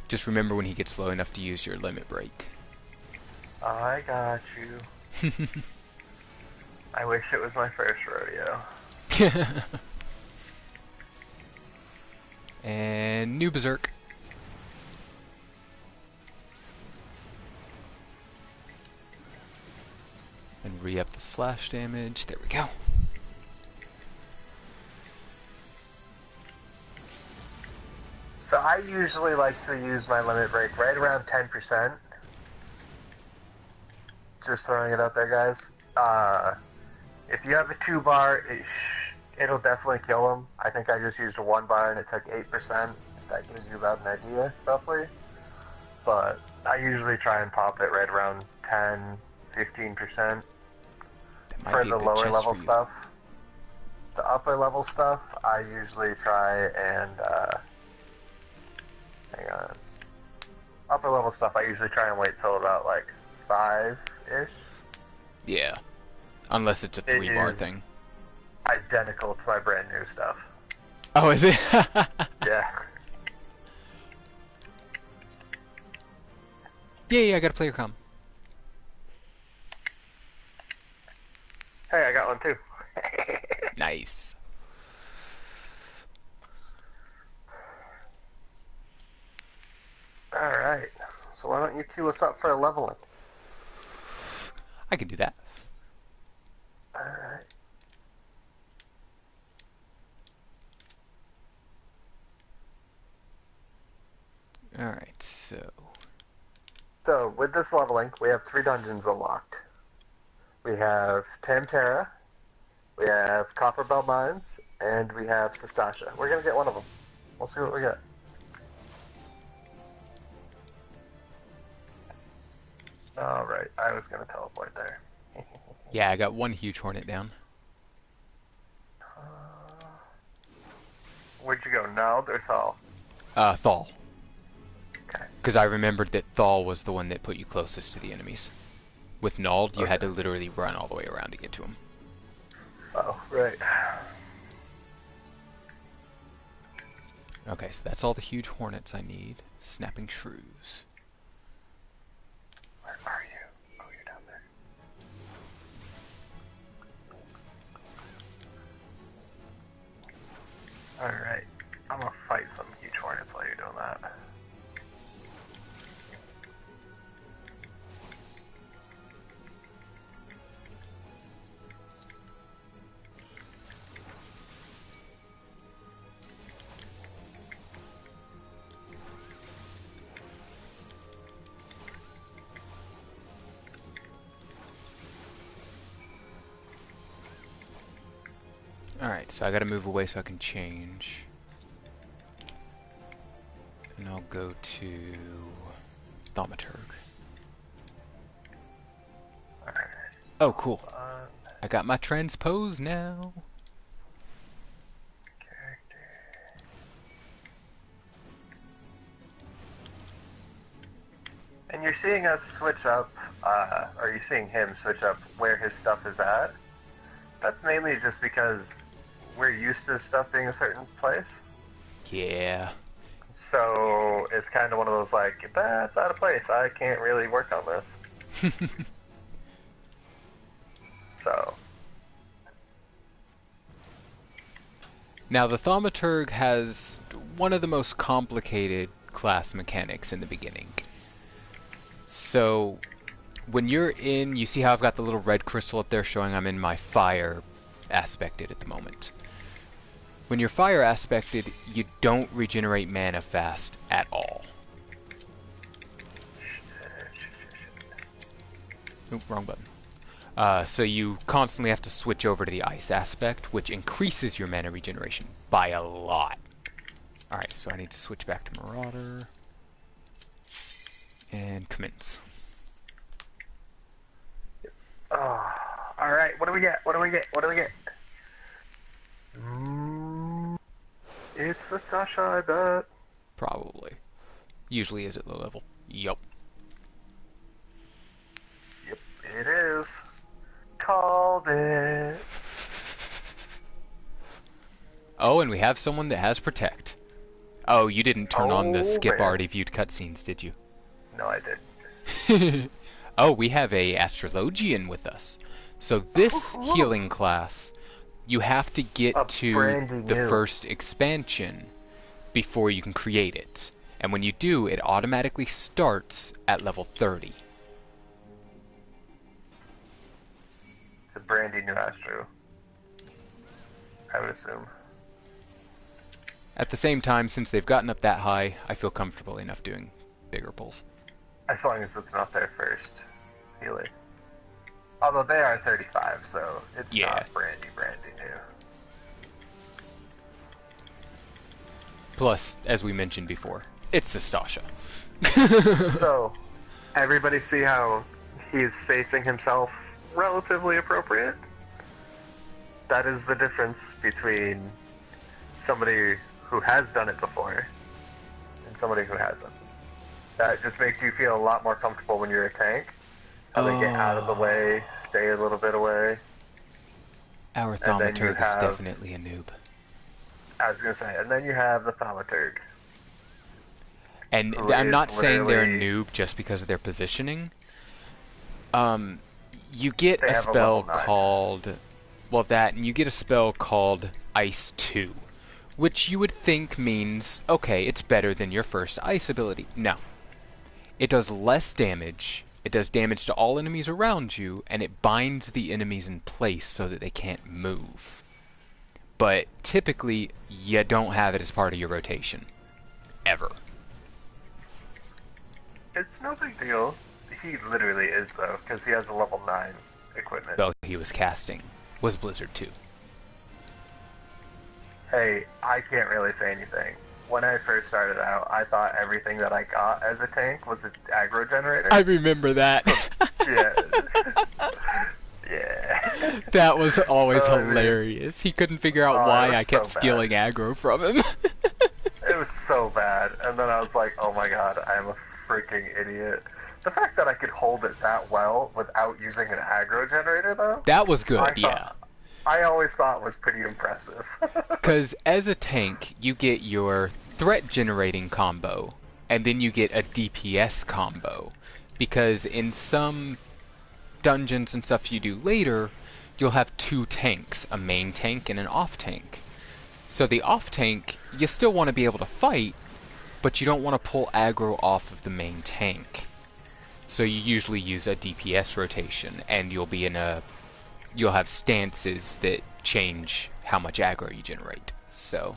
Just remember when he gets low enough to use your limit break. I got you. I wish it was my first rodeo. And new Berserk. And re-up the slash damage. There we go. So I usually like to use my limit break right around 10%. Just throwing it out there, guys. If you have a 2-bar, it'll definitely kill him. I think I just used a 1-bar and it took 8%. That gives you about an idea, roughly. But I usually try and pop it right around 10, 15% for the lower level stuff. The upper level stuff, I usually try and, hang on. Upper level stuff, I usually try and wait till about like 5-ish. Yeah. Unless it's a 3-bar thing. Identical to my brand new stuff. Oh, is it? Yeah. Yeah, I got a player com. Hey, I got one too. Nice. Alright. So why don't you queue us up for a leveling? I can do that. Alright. Alright, so... So, with this leveling, we have 3 dungeons unlocked. We have Tamtara, we have Copperbell Mines, and we have Sestasha. We're gonna get one of them. We'll see what we get. Alright, I was gonna teleport there. Yeah, I got one huge hornet down. Where'd you go, Nald or Thal? Thal. Okay. Because I remembered that Thal was the one that put you closest to the enemies. With Nald, you had to literally run all the way around to get to him. Oh, right. Okay, so that's all the huge hornets I need. Snapping shrews. Where are you? Oh, you're down there. Alright. I'm gonna fight some huge hornets while you're doing that. Alright, so I gotta move away so I can change. And I'll go to Thaumaturg. Alright. Oh, cool. I got my transpose now. Character. And you're seeing us switch up, or you're seeing him switch up where his stuff is at. That's mainly just because we're used to stuff being a certain place. Yeah. So it's kind of one of those like, that's out of place. I can't really work on this. So. Now, the Thaumaturg has one of the most complicated class mechanics in the beginning. So, when you're in, you see how I've got the little red crystal up there showing I'm in my fire aspected at the moment. When you're fire aspected, you don't regenerate mana fast at all. Oop, wrong button. So you constantly have to switch over to the ice aspect, which increases your mana regeneration by a lot. Alright, so I need to switch back to Marauder. And commence. Oh, alright, what do we get? What do we get? What do we get? It's the Sasha, I bet. Probably. Usually is at low level. Yup. Yep, it is. Called it. Oh, and we have someone that has Protect. Oh, you didn't turn on the skip man. already viewed cutscenes, did you? No, I did. Oh, we have a Astrologian with us. So this healing class, you have to get to the first expansion before you can create it. And when you do, it automatically starts at level 30. It's a brandy new Astro, I would assume. At the same time, since they've gotten up that high, I feel comfortable enough doing bigger pulls. As long as it's not their first healer. Although they are 35, so it's not brandy new. Plus, as we mentioned before, it's Sestasha. So, everybody see how he's spacing himself relatively appropriate? That is the difference between somebody who has done it before and somebody who hasn't. That just makes you feel a lot more comfortable when you're a tank. How they get out of the way, stay a little bit away. Our Thaumaturg is definitely a noob. I was gonna say, and then you have the Thaumaturg. And who I'm is not saying they're a literally- noob just because of their positioning. You get They a have a spell level 9. called, well, that, and you get a spell called Ice 2, which you would think means, okay, it's better than your first Ice ability. No. It does less damage, it does damage to all enemies around you, and it binds the enemies in place so that they can't move. But typically, you don't have it as part of your rotation. Ever. It's no big deal. He literally is, though, because he has a level 9 equipment. Spell he was casting was Blizzard 2. Hey, I can't really say anything. When I first started out, I thought everything that I got as a tank was an aggro generator. I remember that. Yeah. Yeah. That was always Oh, man. hilarious. He couldn't figure out Oh, it why was I kept so bad. stealing aggro from him. It was so bad. And then I was like, oh my god, I am a freaking idiot. The fact that I could hold it that well without using an aggro generator, though, That was good, I yeah. thought- I always thought was pretty impressive. Because as a tank, you get your threat generating combo, and then you get a DPS combo. Because in some dungeons and stuff you do later, you'll have two tanks, a main tank and an off tank. So the off tank, you still want to be able to fight, but you don't want to pull aggro off of the main tank. So you usually use a DPS rotation, and you'll have stances that change how much aggro you generate. So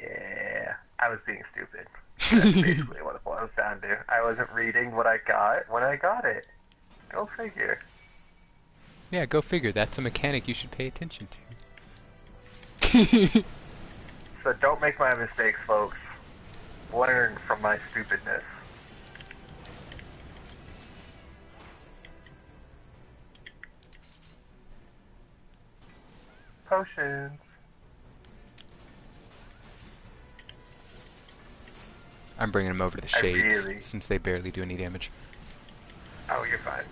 Yeah, I was being stupid. That's basically what it boils down to. I wasn't reading what I got when I got it. Go figure. yeah, go figure. That's a mechanic you should pay attention to. So don't make my mistakes, folks. Learn from my stupidness. Potions. I'm bringing them over to the I shades really- since they barely do any damage. Oh, you're fine.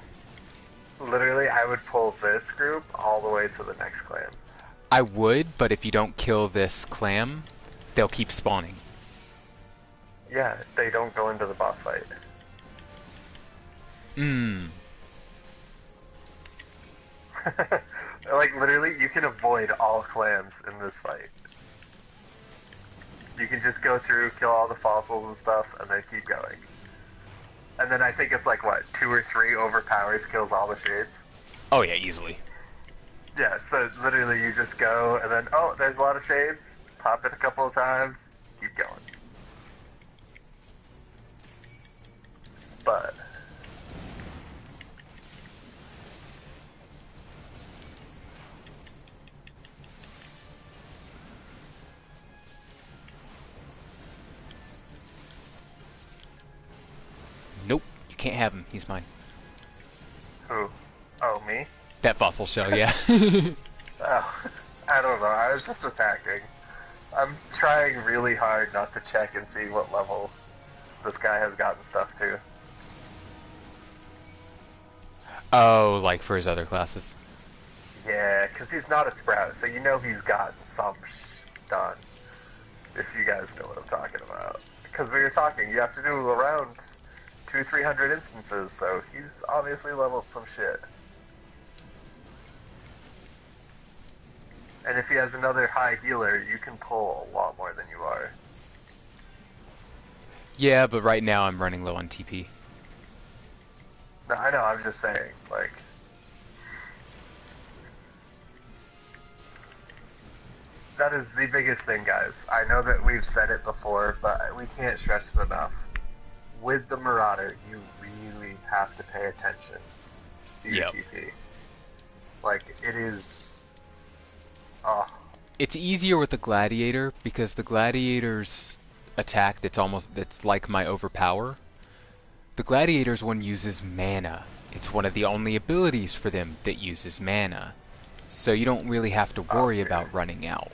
Literally, I would pull this group all the way to the next clan. I would, but if you don't kill this clam, they'll keep spawning. Yeah, they don't go into the boss fight. Mmm. Like, literally, you can avoid all clams in this fight. You can just go through, kill all the fossils and stuff, and then keep going. And then I think it's like, what, 2 or 3 overpowers kills all the shades? Oh yeah, easily. Yeah, so literally you just go, and then, oh, there's a lot of shades, pop it a couple of times, keep going. But... Nope, you can't have him. He's mine. Who? Oh, me? That fossil shell, yeah. Oh, I don't know, I was just attacking. I'm trying really hard not to check and see what level this guy has gotten stuff to. Oh, like for his other classes. Yeah, because he's not a sprout, so you know he's gotten some done. If you guys know what I'm talking about. Because we were talking, you have to do around 200-300 instances, so he's obviously leveled some shit. And if he has another high healer, you can pull a lot more than you are. Yeah, but right now I'm running low on TP. No, I know, I'm just saying, like... That is the biggest thing, guys. I know that we've said it before, but we can't stress it enough. With the Marauder, you really have to pay attention to your Yep. TP. Like, it is... Oh, It's easier with the gladiator because the gladiator's attack that's like my overpower. The gladiator's one uses mana. It's one of the only abilities for them that uses mana. So you don't really have to worry Okay. about running out.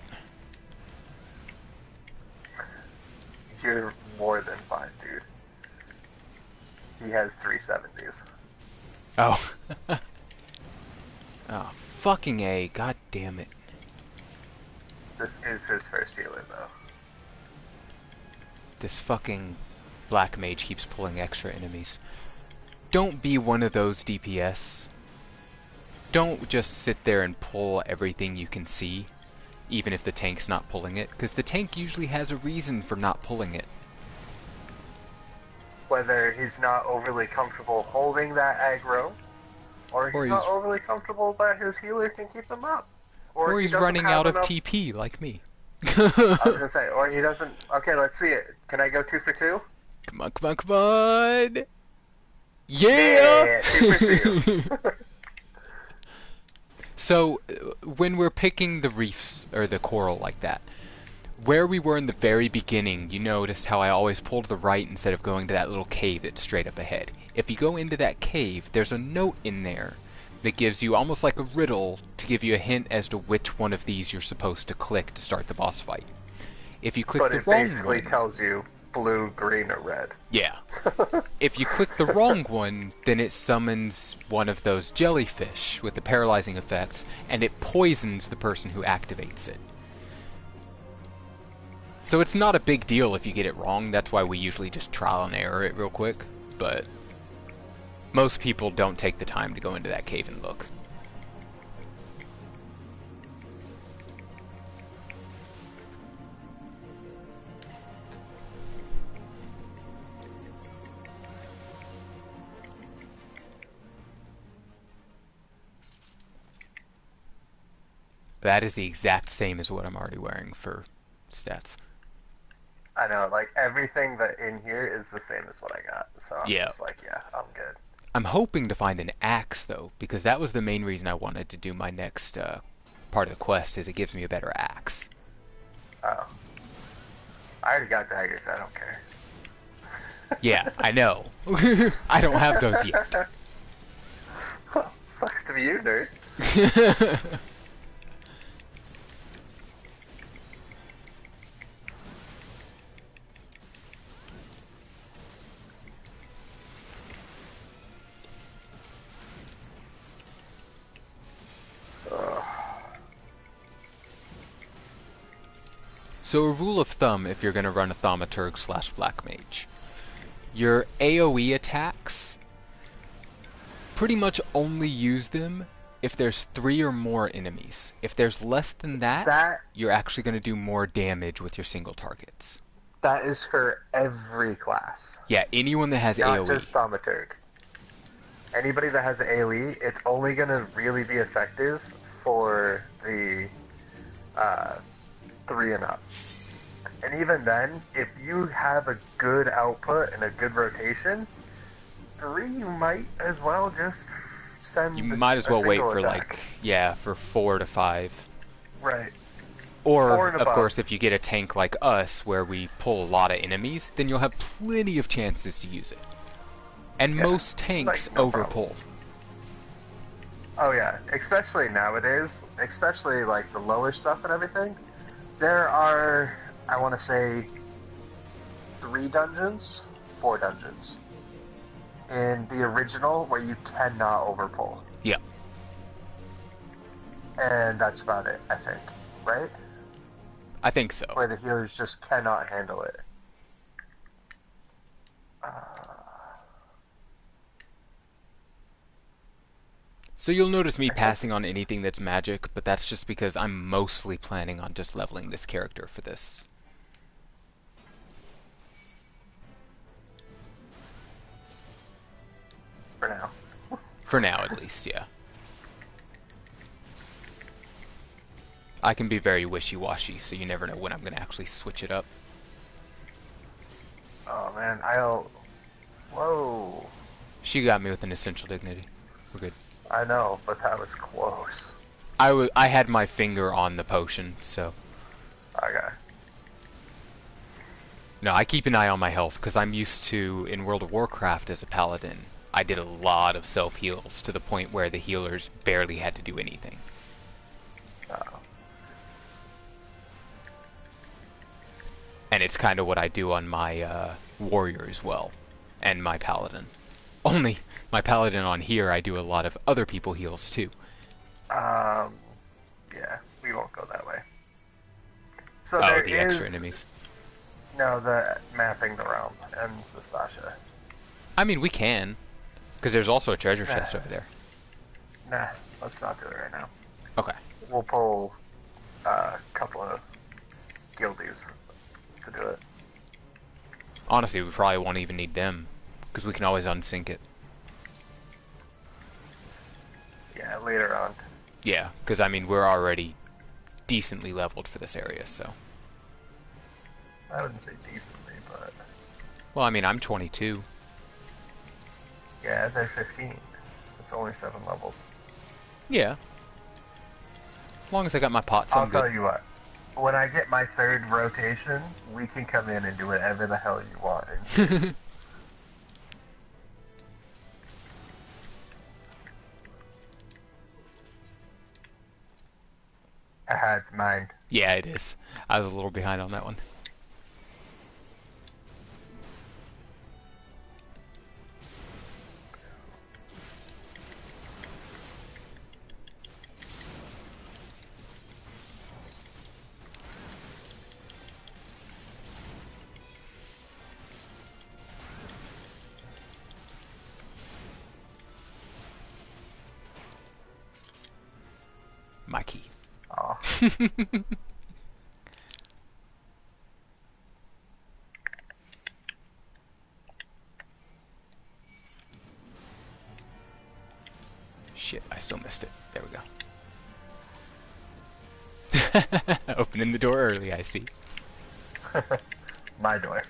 you're more than fine, dude. He has 370s. Oh. Oh, fucking A. God damn it. This is his first healer, though. This fucking black mage keeps pulling extra enemies. Don't be one of those DPS. Don't just sit there and pull everything you can see, even if the tank's not pulling it, because the tank usually has a reason for not pulling it. Whether he's not overly comfortable holding that aggro, or he's not overly comfortable that his healer can keep him up. Or he's running out of TP, like me. I was gonna say, or he doesn't... Okay, let's see it. Can I go 2 for 2? Come on, come on, come on! Yeah! 2 for 2. So, when we're picking the reefs, or the coral like that, where we were in the very beginning, you noticed how I always pulled to the right instead of going to that little cave that's straight up ahead. If you go into that cave, there's a note in there that gives you almost like a riddle to give you a hint as to which one of these you're supposed to click to start the boss fight. If you click the wrong one... But it basically tells you blue, green, or red. Yeah. If you click the wrong one, then it summons one of those jellyfish with the paralyzing effects, and it poisons the person who activates it. So it's not a big deal if you get it wrong. That's why we usually just trial and error it real quick. But most people don't take the time to go into that cave and look. That is the exact same as what I'm already wearing for stats. I know, like, everything that in here is the same as what I got. So I'm just like, yeah, I'm good. I'm hoping to find an axe, though, because that was the main reason I wanted to do my next part of the quest, is it gives me a better axe. Oh. I already got daggers, I don't care. Yeah, I know. I don't have those yet. Well, sucks to be you, nerd. So a rule of thumb if you're going to run a Thaumaturg / Black Mage. Your AoE attacks, pretty much only use them if there's 3 or more enemies. If there's less than that, you're actually going to do more damage with your single targets. That is for every class. Yeah, anyone that has AoE. Not just Thaumaturg. Anybody that has AoE, it's only going to really be effective for the 3 and up. And even then, if you have a good output and a good rotation, 3 you might as well just send. You might as well wait for attack. for 4 to 5. Right. Or, of course, if you get a tank like us, where we pull a lot of enemies, then you'll have plenty of chances to use it. And most tanks overpull. Oh yeah, especially nowadays, especially like the lower stuff and everything. There are, I want to say, 4 dungeons in the original where you cannot overpull. Yeah. And that's about it, I think. Right? I think so. Where the healers just cannot handle it. So you'll notice me passing on anything that's magic, but that's just because I'm mostly planning on just leveling this character for this. For now. For now, at least, yeah. I can be very wishy-washy, so you never know when I'm going to actually switch it up. Oh man, Whoa. She got me with an essential dignity. We're good. I know, but that was close. I had my finger on the potion, so... Okay. No, I keep an eye on my health, because I'm used to, in World of Warcraft as a paladin, I did a lot of self-heals, to the point where the healers barely had to do anything. Uh-oh. And it's kind of what I do on my warrior as well, and my paladin. Only, my paladin on here, I do a lot of other people heals too. Yeah, we won't go that way. So oh, the extra enemies. No, the mapping the realm and Sastasha. I mean, we can, because there's also a treasure Nah. chest over there. Nah, let's not do it right now. Okay. We'll pull a couple of guildies to do it. Honestly, we probably won't even need them, because we can always unsync it. Yeah, later on. Yeah, because I mean, we're already decently leveled for this area, so. I wouldn't say decently, but Well, I mean, I'm 22. yeah, they're 15. It's only 7 levels. Yeah. As long as I got my pots, I'm I'll good. tell you what. When I get my 3rd rotation, we can come in and do whatever the hell you want. Haha, it's mine. Yeah, it is. I was a little behind on that one. My key. Oh. Shit, I still missed it. There we go. Opening the door early, I see. My door.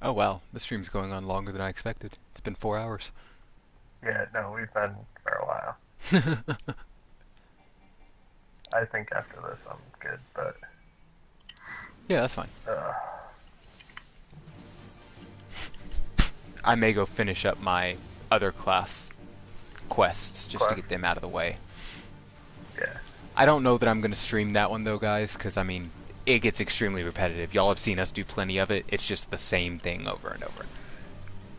Oh wow, the stream's going on longer than I expected. It's been 4 hours. Yeah, no, we've been for a while. I think after this I'm good, but Yeah, that's fine. I may go finish up my other class quests just to get them out of the way. yeah. I don't know that I'm going to stream that one though, guys, because I mean, it gets extremely repetitive. Y'all have seen us do plenty of it. It's just the same thing over and over.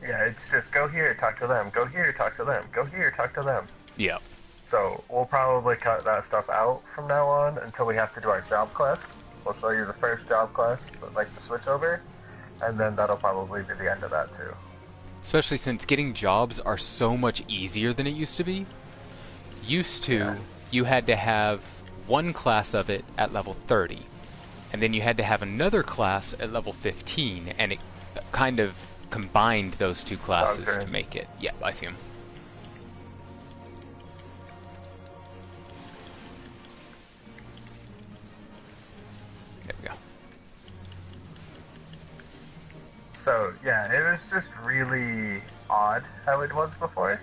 Yeah, it's just go here, talk to them, go here, talk to them, go here, talk to them. Yeah. So we'll probably cut that stuff out from now on until we have to do our job quests. We'll show you the first job quest, like the switch over, and then that'll probably be the end of that too. Especially since getting jobs are so much easier than it used to be. Used to, Yeah. you had to have one class of it at level 30, and then you had to have another class at level 15, and it kind of combined those two classes Okay. to make it. Yeah, I see them. There we go. So yeah, it was just really odd how it was before.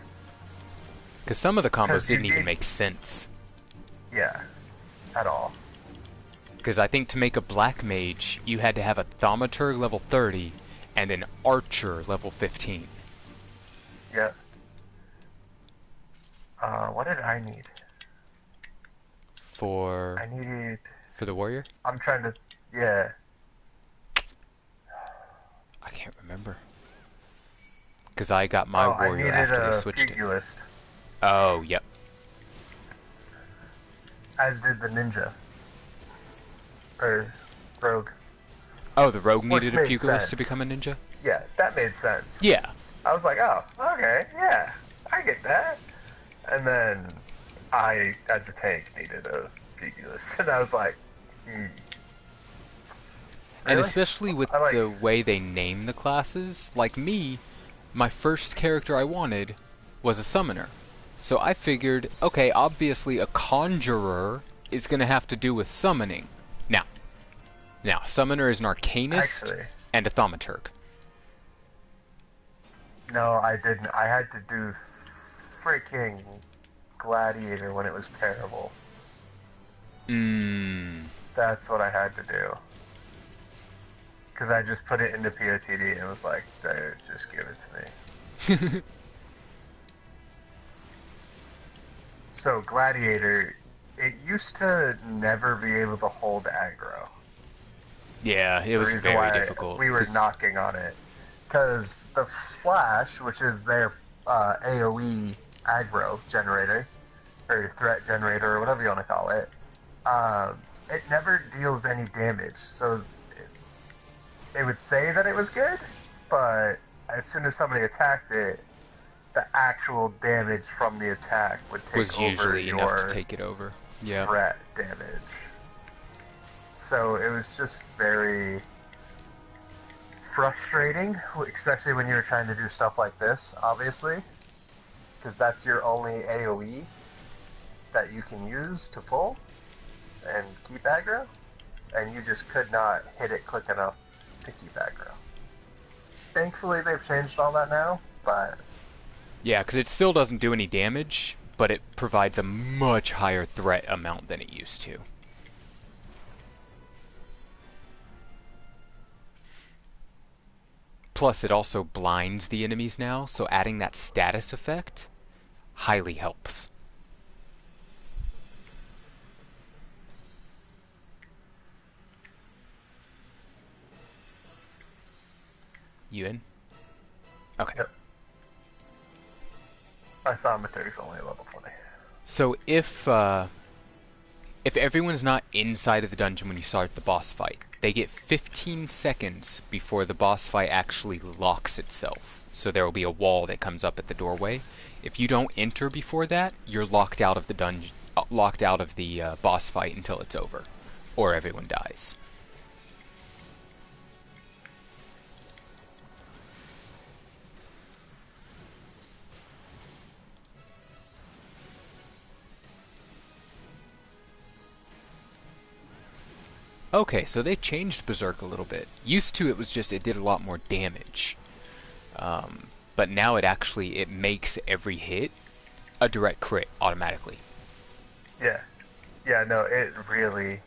Because some of the combos 'Cause you didn't even need- make sense. Yeah, at all. Because I think to make a black mage, you had to have a thaumaturg level 30 and an archer level 15. Yeah. What did I need? For I needed. the warrior? I'm trying to. Yeah. I can't remember. Because I got my I warrior needed after a they switched it. pugilist, Oh, yep. as did the ninja. Or rogue. Oh, the rogue Which needed a made pugilist to sense. become a ninja? Yeah, that made sense. Yeah. I was like, oh, okay, yeah, I get that. And then I, as a tank, needed a pugilist, and I was like, And Really? especially with I like- the way they name the classes, like me, my first character I wanted was a summoner. So I figured, okay, obviously a conjurer is going to have to do with summoning. Now, a summoner is an arcanist actually, and a thaumaturg. no, I didn't. I had to do freaking gladiator when it was terrible. That's what I had to do. Because I just put it into POTD and it was like, "Dude, just give it to me." So Gladiator, it used to never be able to hold aggro. Yeah, it The was reason very why difficult. we were 'Cause knocking on it, because the Flash, which is their AOE aggro generator or threat generator or whatever you want to call it, it never deals any damage. So it would say that it was good, but as soon as somebody attacked it, the actual damage from the attack would was take over usually enough to your take it over. Yeah. threat damage. So it was just very frustrating, especially when you were trying to do stuff like this, obviously, because that's your only AoE that you can use to pull and keep aggro, and you just could not hit it quick enough to keep aggro. Thankfully, they've changed all that now, but Yeah, because it still doesn't do any damage, but it provides a much higher threat amount than it used to. Plus, it also blinds the enemies now, so adding that status effect highly helps. You in? Okay. yep. My Thaumaturg's only level 20. So if everyone's not inside of the dungeon when you start the boss fight, they get 15 seconds before the boss fight actually locks itself. So there will be a wall that comes up at the doorway. If you don't enter before that, you're locked out of the dungeon, locked out of the boss fight until it's over, or everyone dies. Okay, so they changed Berserk a little bit. Used to it was just it did a lot more damage. But now it makes every hit a direct crit automatically. Yeah. Yeah, no, it really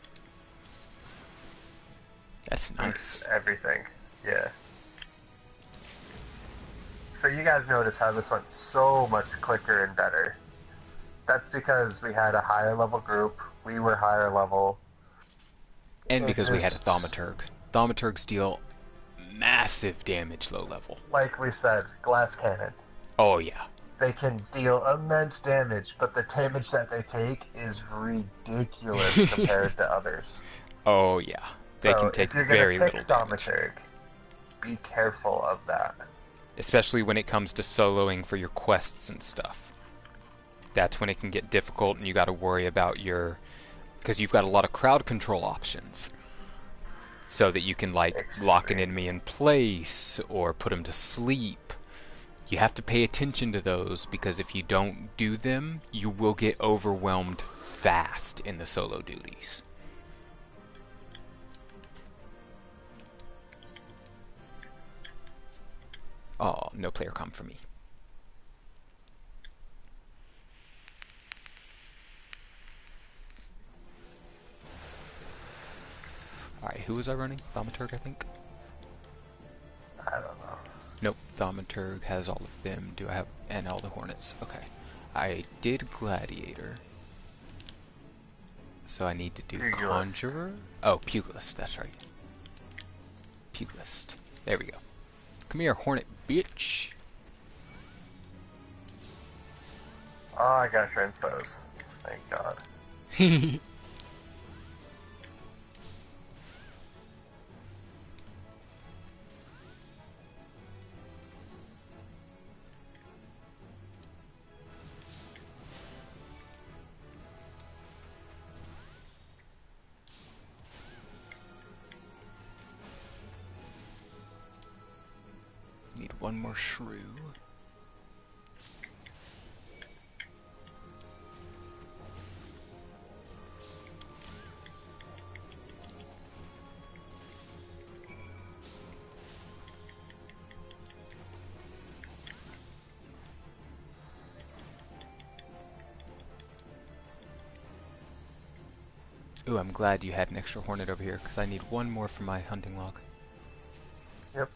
That's boosts nice. everything. Yeah. So you guys notice how this went so much quicker and better. That's because we had a higher level group, we were higher level. And It because we had a just, Thaumaturg. Thaumaturgs deal massive damage low level. like we said, glass cannon. Oh yeah. They can deal immense damage, but the damage that they take is ridiculous compared to others. Oh yeah. They So can take if you're gonna very pick little damage. Thaumaturg, be careful of that. Especially when it comes to soloing for your quests and stuff. That's when it can get difficult and you gotta worry about because you've got a lot of crowd control options. So that you can like lock an enemy in place or put them to sleep. You have to pay attention to those because if you don't do them, you will get overwhelmed fast in the solo duties. Oh, no player come for me. Alright, who was I running? Thaumaturg, I think? I don't know. Nope, Thaumaturg has all of them. Do I have... and all the Hornets. Okay. I did Gladiator. So I need to do Pugilist. Conjurer? Oh, Pugilist, that's right. Pugilist. There we go. Come here, Hornet bitch. Oh, I got transpose. Thank God. Need one more shrew. Ooh, I'm glad you had an extra hornet over here, because I need one more for my hunting log. Yep.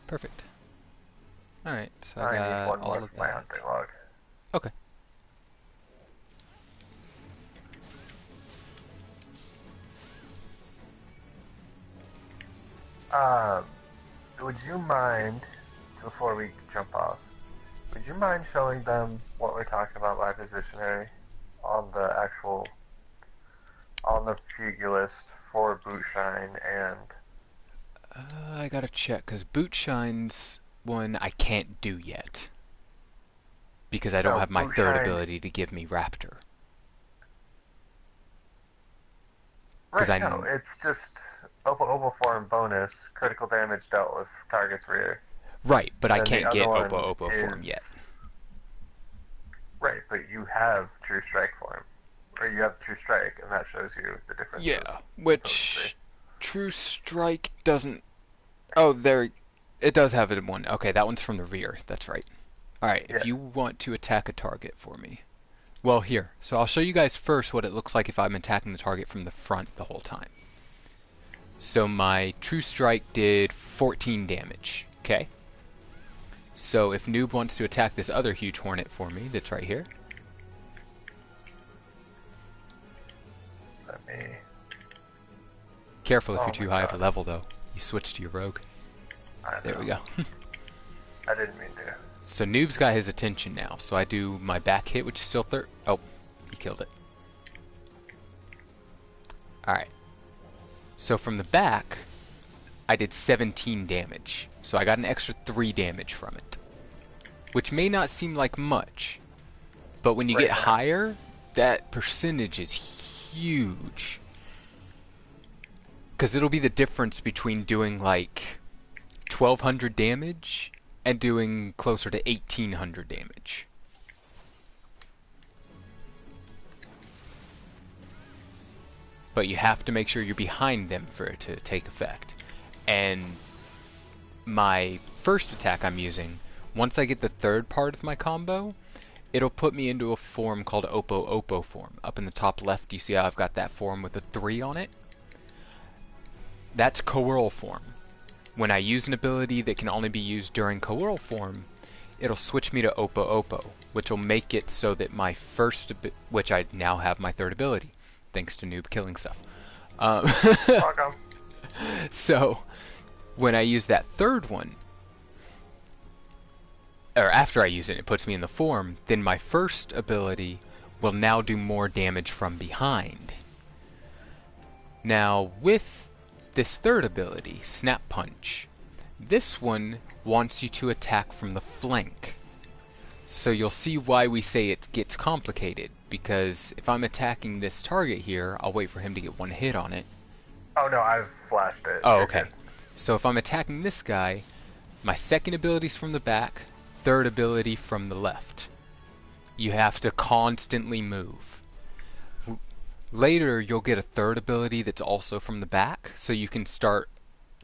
Perfect. Alright, so I I need got one all more of for my that. hunting log. Okay. Would you mind, before we jump off, would you mind showing them what we're talking about by positionary on the actual, on the pugilist for boot shine and... I gotta check, because boot shine's one I can't do yet. Because I don't No, have my boot third shine... ability to give me Raptor. Right, I no, it's just Opo form bonus, critical damage dealt with target's rear. Right, but I And the can't other get one Opo is... form yet. Right, but you have True Strike form. Or you have True Strike, and that shows you the differences. Yeah, which True Strike doesn't... Oh, there... It does have it in one. Okay, that one's from the rear. That's right. Alright, if you want to attack a target for me... Well, here. So I'll show you guys first what it looks like if I'm attacking the target from the front the whole time. So my True Strike did 14 damage. Okay? So if Noob wants to attack this other huge hornet for me, that's right here. Let me... Careful if you're too high of a level, though. You switch to your rogue. There we go. I didn't mean to. So Noob's got his attention now. So I do my back hit, which is still Oh, he killed it. Alright. So from the back, I did 17 damage. So I got an extra 3 damage from it. Which may not seem like much. But when you get higher, that percentage is huge. Because it'll be the difference between doing like 1200 damage and doing closer to 1800 damage. But you have to make sure you're behind them for it to take effect. And my first attack I'm using, once I get the third part of my combo, it'll put me into a form called Opo form. Up in the top left, you see how I've got that form with a 3 on it? That's Coeurl form. When I use an ability that can only be used during Coeurl form, it'll switch me to Opo, which will make it so that my first, which I now have my third ability, thanks to Noob killing stuff. So, when I use that third one, or after I use it, it puts me in the form, then my first ability will now do more damage from behind. Now, with this third ability, Snap Punch, this one wants you to attack from the flank. So you'll see why we say it gets complicated, because if I'm attacking this target here, I'll wait for him to get one hit on it. Oh no, I've flashed it. Oh, okay. So if I'm attacking this guy, my second ability's from the back, third ability from the left. You have to constantly move. Later, you'll get a third ability that's also from the back, so you can start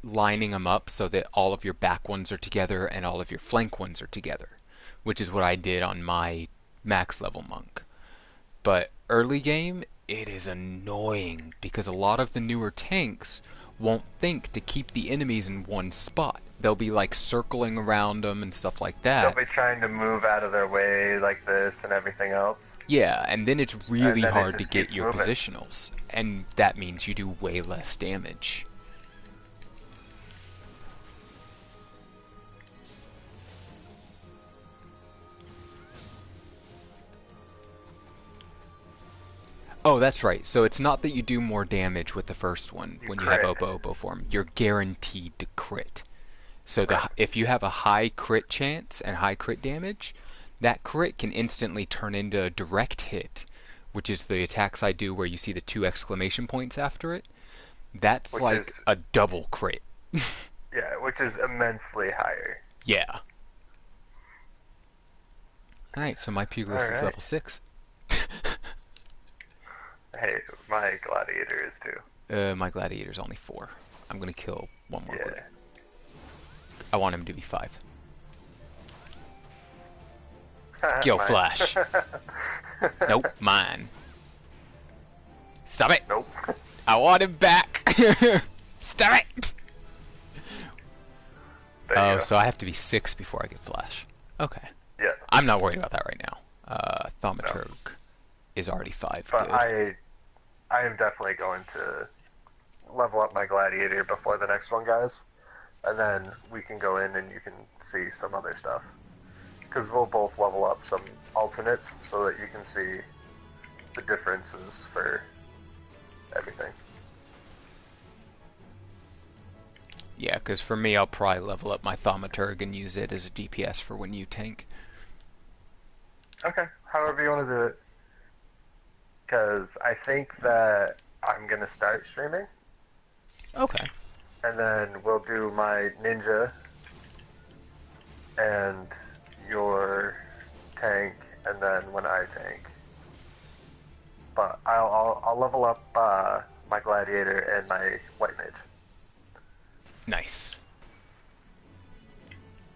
lining them up so that all of your back ones are together and all of your flank ones are together, which is what I did on my max level monk. But early game, it is annoying because a lot of the newer tanks won't think to keep the enemies in one spot. They'll be like circling around them and stuff like that. They'll be trying to move out of their way like this and everything else. Yeah, and then it's really then hard it to just get keeps your moving. positionals, and that means you do way less damage. Oh, that's right. So it's not that you do more damage with the first one when you have Opo form. You're guaranteed to crit. So if you have a high crit chance and high crit damage, that crit can instantly turn into a direct hit, which is the attacks I do where you see the 2 exclamation points after it. That's which like a double crit. Yeah, which is immensely higher. Yeah. Alright, so my pugilist is level 6. Hey, my gladiator is too. My gladiator's only 4. I'm gonna kill one more gladiator. I want him to be 5. Kill Flash. Nope, mine. Stop it! Nope. I want him back! Stop it! There you Oh, go. so I have to be 6 before I get flash. Okay. Yeah. I'm not worried about that right now. No. Thaumaturg is already 5. But Good. I am definitely going to level up my gladiator before the next one, guys. And then we can go in and you can see some other stuff. Because we'll both level up some alternates so that you can see the differences for everything. Yeah, because for me, I'll probably level up my Thaumaturg and use it as a DPS for when you tank. Okay, however you want to do it. Because I think that I'm going to start streaming. Okay. And then we'll do my ninja and your tank, and then when I tank. But I'll level up my gladiator and my white mage. Nice.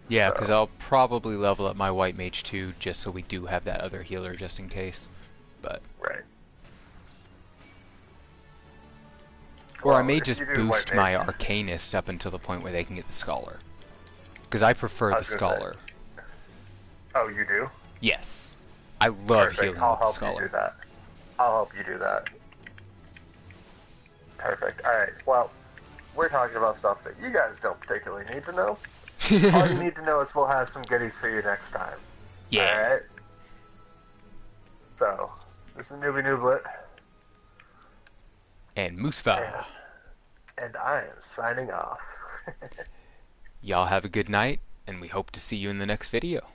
Yeah, So- because I'll probably level up my white mage too, just so we do have that other healer just in case. But Right. or I Well, may if just you do boost white my mage- arcanist up until the point where they can get the scholar. Because I prefer I the was gonna say. scholar. Oh, you do? Yes. I love Perfect. healing I'll with the help you do scholar. that. I'll help you do that. Perfect. Alright, well, we're talking about stuff that you guys don't particularly need to know. All you need to know is we'll have some goodies for you next time. Yeah. Alright? So, this is Newbie Nooblet, And Muusvaa. and I am signing off. Y'all have a good night, and we hope to see you in the next video.